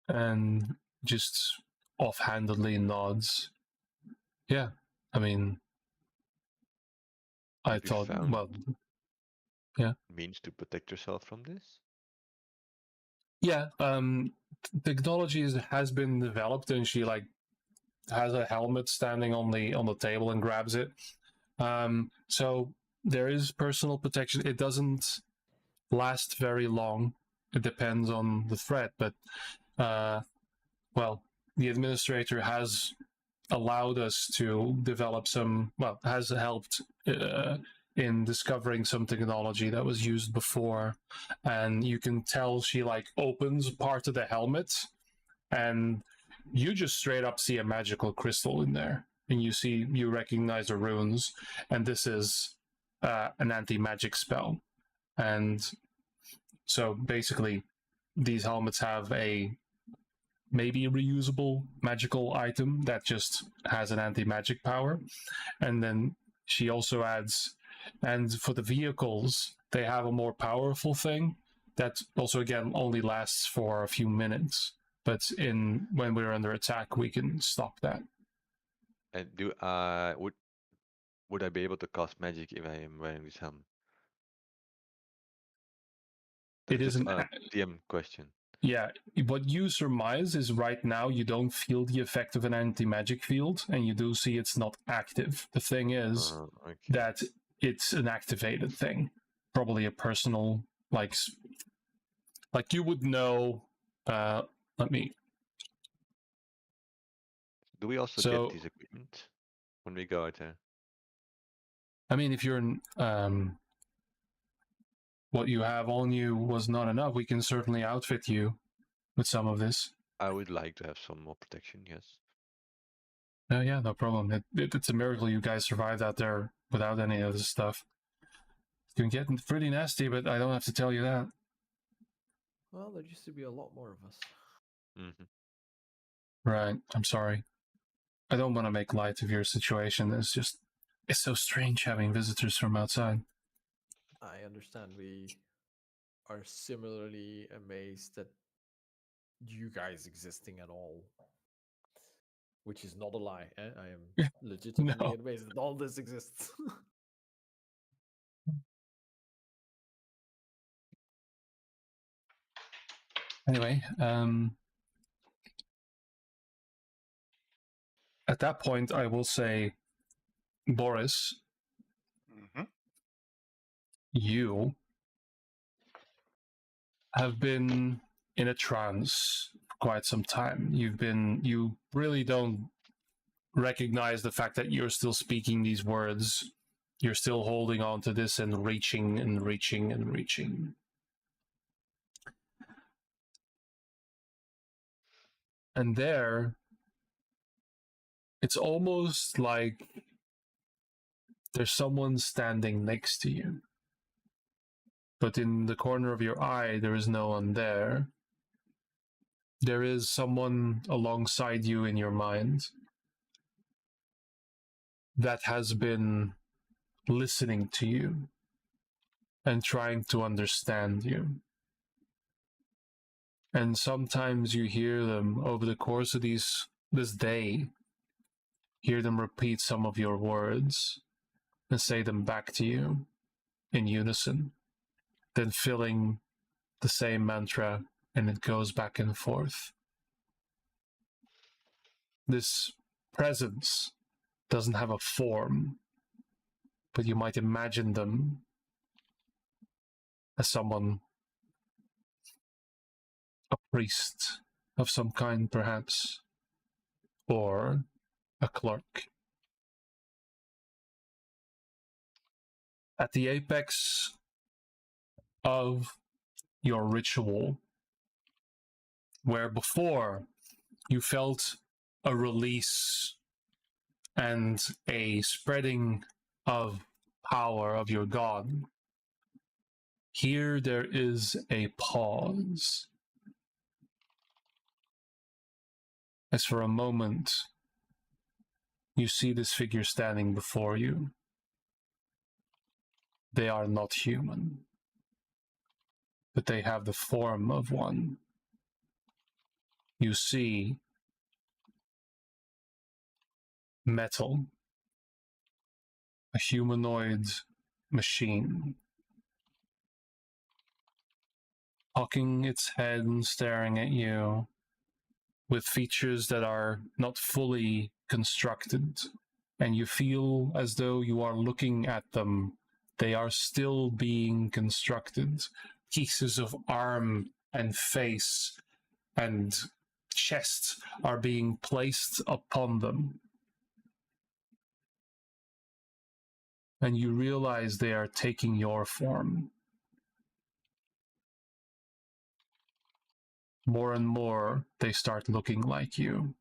and just offhandedly nods. Yeah, I mean, I Have you thought, found well, yeah. means to protect yourself from this? Yeah, technology has been developed, and she like has a helmet standing on the table and grabs it. So there is personal protection. It doesn't last very long. It depends on the threat, but well, the administrator has allowed us to develop some. Well, has helped in discovering some technology that was used before, and you can tell she like opens part of the helmet, and you just straight up see a magical crystal in there, and you recognize the runes, and this is an anti-magic spell. And so basically these helmets have a maybe reusable magical item that just has an anti-magic power. And then she also adds, and for the vehicles they have a more powerful thing that also again only lasts for a few minutes, but when we're under attack we can stop that. And would I be able to cast magic if I am wearing this helmet? It That's is just an a DM question. Yeah, what you surmise is right now you don't feel the effect of an anti-magic field, and you do see it's not active. The thing is Okay. that it's an activated thing, probably a personal like you would know. Let me. Do we also So, get this equipment when we go out there? I mean, if you're what you have on you was not enough, we can certainly outfit you with some of this. I would like to have some more protection, yes. Yeah, no problem. It's a miracle you guys survived out there without any of this stuff. It can get pretty nasty, but I don't have to tell you that. Well, there used to be a lot more of us. Mm-hmm. Right, I'm sorry. I don't want to make light of your situation. It's so strange having visitors from outside. I understand we are similarly amazed that you guys existing at all. Which is not a lie. I am legitimately No. amazed that all this exists. Anyway, at that point, I will say, Boris, you have been in a trance for quite some time. You really don't recognize the fact that you're still speaking these words. You're still holding on to this and reaching and reaching and reaching. And there, it's almost like there's someone standing next to you. But in the corner of your eye, there is no one there. There is someone alongside you in your mind that has been listening to you and trying to understand you. And sometimes you hear them over the course of this day, hear them repeat some of your words and say them back to you in unison, then filling the same mantra, and it goes back and forth. This presence doesn't have a form, but you might imagine them as someone, a priest of some kind perhaps, or a clerk. At the apex of your ritual, where before you felt a release and a spreading of power of your god, here there is a pause. As for a moment, you see this figure standing before you. They are not human, but they have the form of one. You see metal, a humanoid machine, cocking its head and staring at you with features that are not fully constructed, and you feel as though you are looking at them. They are still being constructed. Pieces of arm and face and chest are being placed upon them. And you realize they are taking your form. More and more, they start looking like you.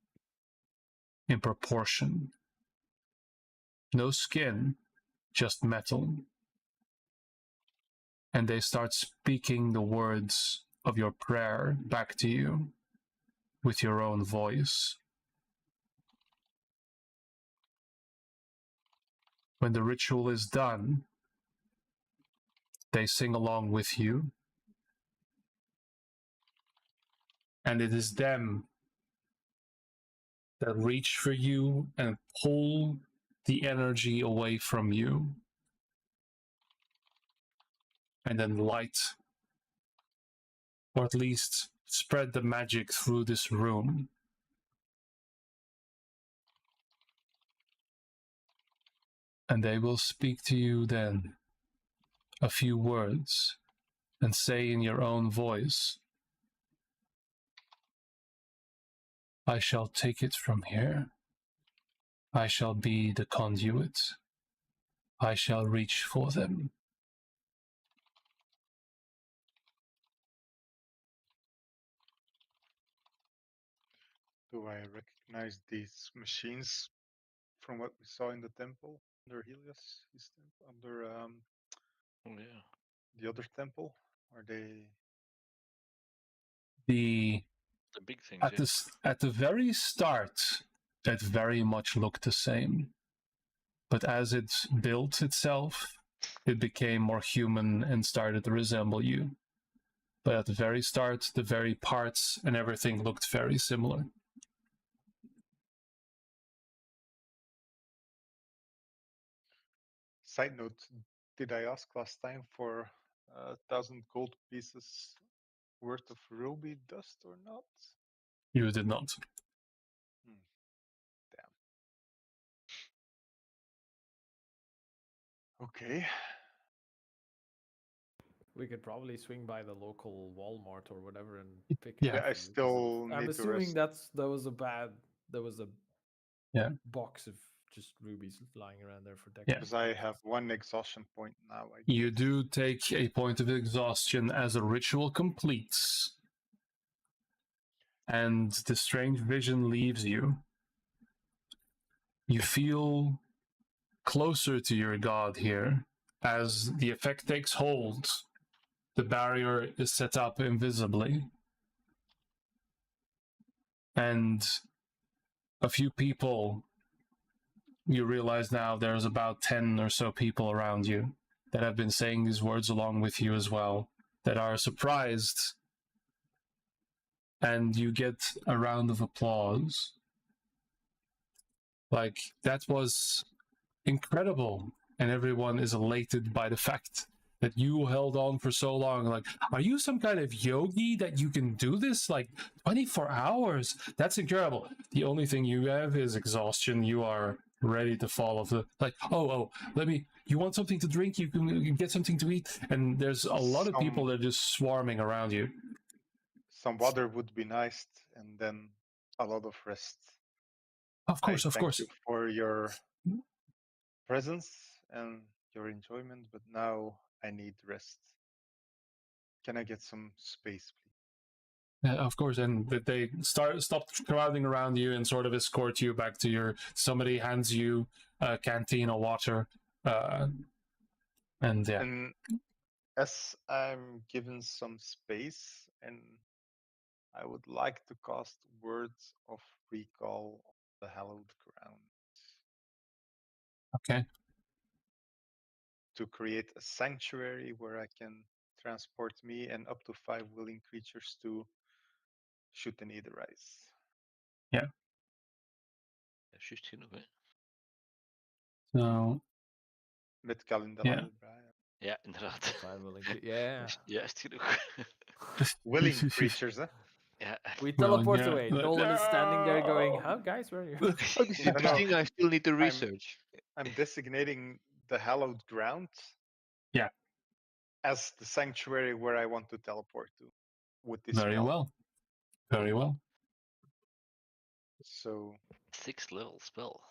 In proportion. No skin, just metal. And they start speaking the words of your prayer back to you with your own voice. When the ritual is done, they sing along with you. And it is them that reach for you and pull the energy away from you. And then light, or at least spread the magic through this room. And they will speak to you then a few words and say in your own voice, I shall take it from here. I shall be the conduit. I shall reach for them. Do I recognize these machines from what we saw in the temple under Helios? Under Oh, yeah. the other temple? Are they? The big things, At the very start, it very much looked the same. But as it built itself, it became more human and started to resemble you. But at the very start, the very parts and everything looked very similar. Side note, did I ask last time for 1,000 gold pieces worth of ruby dust or not? You did not. Damn. Okay. We could probably swing by the local Walmart or whatever and pick it Yeah. up. I for you, 'cause still I'm need to assuming rest. there was a Yeah. box of just rubies lying around there for Yeah. decorative. Because I have one exhaustion point now. I You guess. do take a point of exhaustion as a ritual completes. And the strange vision leaves you. You feel closer to your god here. As the effect takes hold, the barrier is set up invisibly. And a few people, you realize now there's about 10 or so people around you that have been saying these words along with you as well, that are surprised. And you get a round of applause. Like, that was incredible. And everyone is elated by the fact that you held on for so long. Like, are you some kind of yogi that you can do this like 24 hours? That's incredible. The only thing you have is exhaustion. You are ready to fall off the, like, you want something to drink? You can get something to eat. And there's a lot of people that are just swarming around you. Some water would be nice, and then a lot of rest. Of course. Thank you for your presence and your enjoyment, but now I need rest. Can I get some space, please? Of course, and they stop crowding around you and sort of escort you back to your. Somebody hands you a canteen of water, and yeah. And as I'm given some space, and I would like to cast Words of Recall on the hallowed ground Okay. to create a sanctuary where I can transport me and up to 5 willing creatures to shoot in either eyes. Yeah. Juist genoeg, hè? So Met Kalindala Yeah. erbij. Ja, inderdaad. Fine, willing to. Yeah. Juist genoeg. Willing creatures, huh? Ja. We Well, teleport yeah. away. Nolan is standing there going, "How, guys? Where are you?" Oh, this is No, no. interesting. I still need to research. I'm designating the hallowed ground Yeah. as the sanctuary where I want to teleport to with this Very spell. well. Very well. So 6th level spell.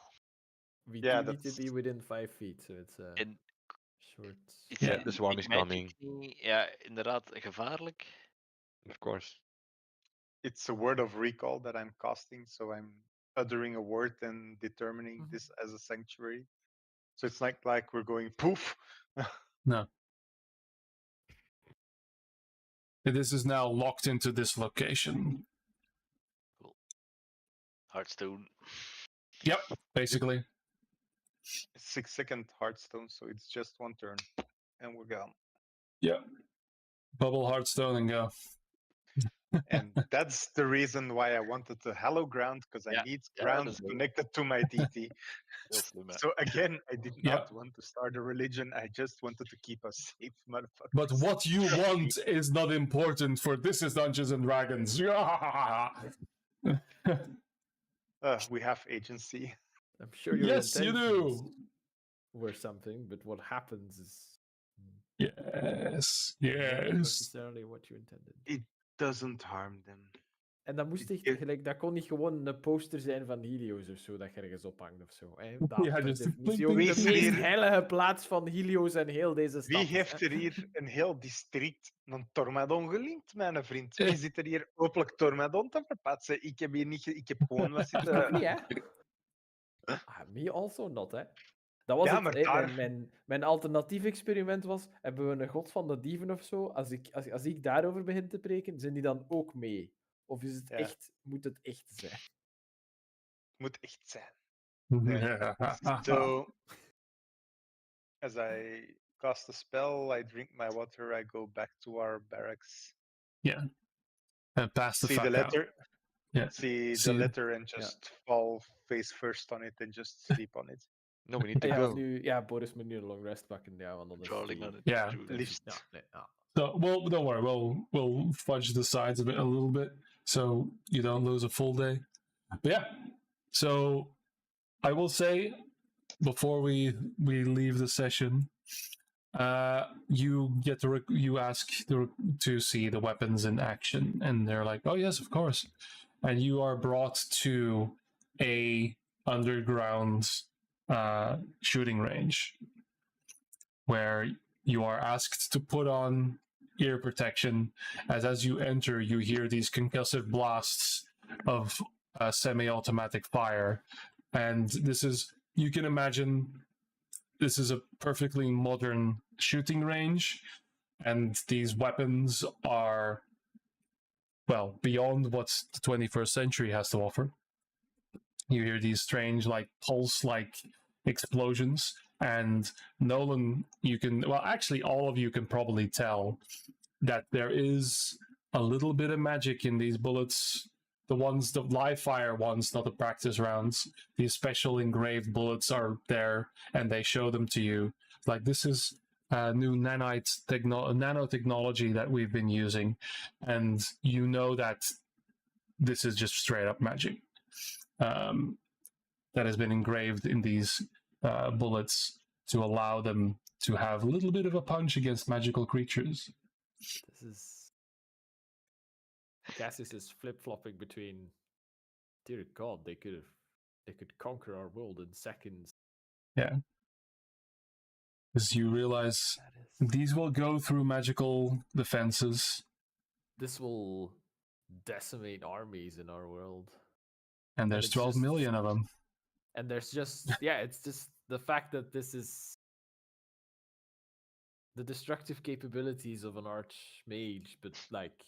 We Yeah, do need to that's- be within 5 feet, so it's a En short. is Ja, het the swarm is magic coming. niet- Ja, inderdaad, gevaarlijk. Of course. it's a word of recall that I'm casting, so I'm uttering a word and determining Mhm. this as a sanctuary. So it's not like we're going poof. No. This is now locked into this location. Hearthstone. Yep, basically. 6-second Hearthstone, so it's just one turn, and we're gone. Yeah. Bubble Hearthstone and go. And that's the reason why I wanted to hallow ground, because I Yeah, need yeah, ground that's it. connected to my DT. Heel slim, hè. So again, I did Yeah. not want to start a religion. I just wanted to keep us safe, motherfuckers. But what you want is not important, for this is Dungeons and Dragons. We have agency. I'm sure your Yes, you intentions do. were something, but what happens is Yes, not yes. necessarily what you intended. It doesn't harm them. En dat moest echt, Ja. gelijk, dat kon niet gewoon een poster zijn van Helios of zo, dat je ergens ophangt of zo. Hè? Dat Ja, per dus definitie klink, ook klink, de klink. meest Hier- heilige plaats van Helios en heel deze stad. Wie is, heeft hè. er hier een heel district een Tormadon gelinkt, mijn vriend? Wie zit er hier hopelijk Tormadon te verpatsen? Ik heb hier niet... Ik heb gewoon wat Ik ook zitten... niet, hè? Me also not, hè? Dat was Ja, het, maar hè. daar- Mijn alternatief experiment was, hebben we een god van de dieven of zo? Als ik daarover begin te preken, zijn die dan ook mee? Of is het Ja. echt, moet het echt zijn? Het moet echt zijn. Ja. So, as I cast a spell, I drink my water, I go back to our barracks. Yeah. And pass the See fuck the out. letter. Yeah. See See- the letter and just fall face first on it and just sleep on it. No, we need to Ja, go. Boris moet nu een long rest pakken, ja, want anders... Drawing on it. Yeah. True. Liefst. Ja, nee, ja. So, well, don't worry. We'll fudge the sides a little bit, so you don't lose a full day. But yeah. So, I will say, before we leave the session, you get to you ask to see the weapons in action, and they're like, "Oh yes, of course." And you are brought to a underground shooting range, where you are asked to put on ear protection, as you enter, you hear these concussive blasts of semi-automatic fire, and this is, you can imagine, this is a perfectly modern shooting range, and these weapons are, well, beyond what the 21st century has to offer. You hear these strange, like, pulse-like explosions, and Nolan, you can, well, actually, all of you can probably tell that there is a little bit of magic in these bullets. The ones, the live fire ones, not the practice rounds. These special engraved bullets are there, and they show them to you. Like, this is new nanotechnology that we've been using, and you know that this is just straight up magic that has been engraved in these bullets to allow them to have a little bit of a punch against magical creatures. This is... Cassius is flip-flopping between, dear God, they could conquer our world in seconds. Yeah. As you realize That is. these will go through magical defenses, This will decimate armies in our world. and there's it's 12 just- million of them. And there's just it's just the fact that this is the destructive capabilities of an archmage, but like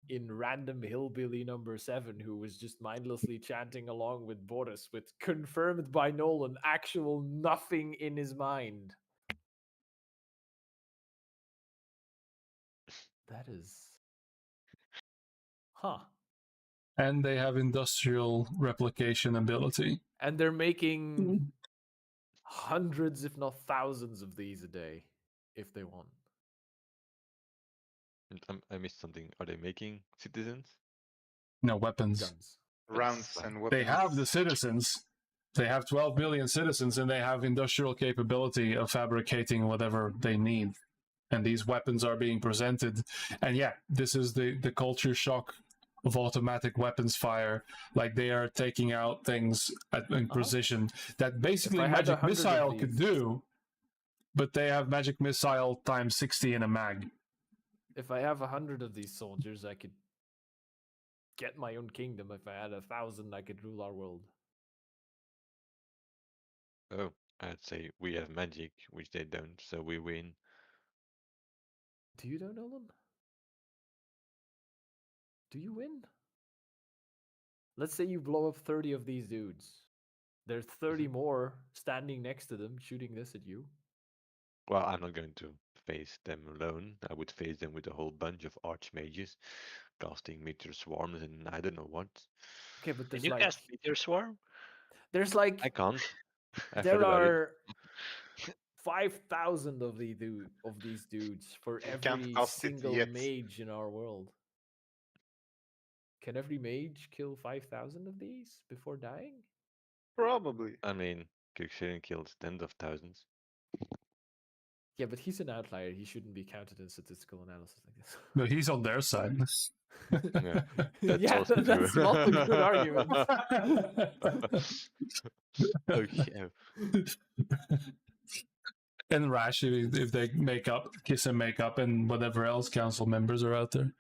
in random hillbilly number 7 who was just mindlessly chanting along with Boris with confirmed by Nolan actual nothing in his mind. That is And they have industrial replication ability. And they're making hundreds, if not thousands, of these a day if they want. And I missed something. Are they making citizens? No, weapons. Guns. Rounds and weapons. They have the citizens. They have 12 million citizens, and they have industrial capability of fabricating whatever they need. And these weapons are being presented. And yeah, this is the culture shock of automatic weapons fire. Like, they are taking out things in precision that basically I had magic 100 of missile could these- do, but they have magic missile times 60 in a mag. If I have 100 of these soldiers, I could get my own kingdom. If I had 1,000, I could rule our world. Oh, I'd say we have magic, which they don't, so we win. Do you know, Nolan? Do you win? Let's say you blow up 30 of these dudes. There's 30 more standing next to them shooting this at you. Well, I'm not going to face them alone. I would face them with a whole bunch of archmages, casting meteor swarms and I don't know what. Okay, but Can there's you like cast Meteor Swarm? there's like I can't. I've heard there about it. are 5,000 of these dudes for You can't every cast it single yet. mage in our world. Can every mage kill 5,000 of these before dying? Probably. I mean, Kirksharen killed tens of thousands. Yeah, but he's an outlier. He shouldn't be counted in statistical analysis like this. But he's on their side. Yeah, yeah, also that's true. not a good argument. Okay. And Rash, if they make up, kiss and make up, and whatever else council members are out there.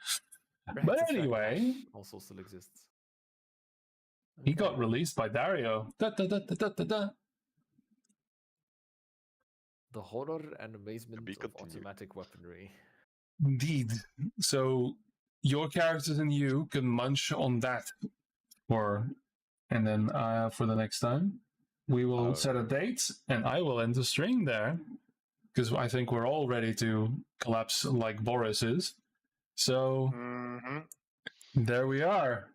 Right, But that's right, anyway, Ash also still exists. he got Okay. released by Dario. Da, da, da, da, da, da, da. The horror and amazement be of continued. automatic weaponry. Indeed. So your characters and you can munch on that and then for the next time we will set a date and I will end the stream there because I think we're all ready to collapse like Boris is. So Mm-hmm. there we are.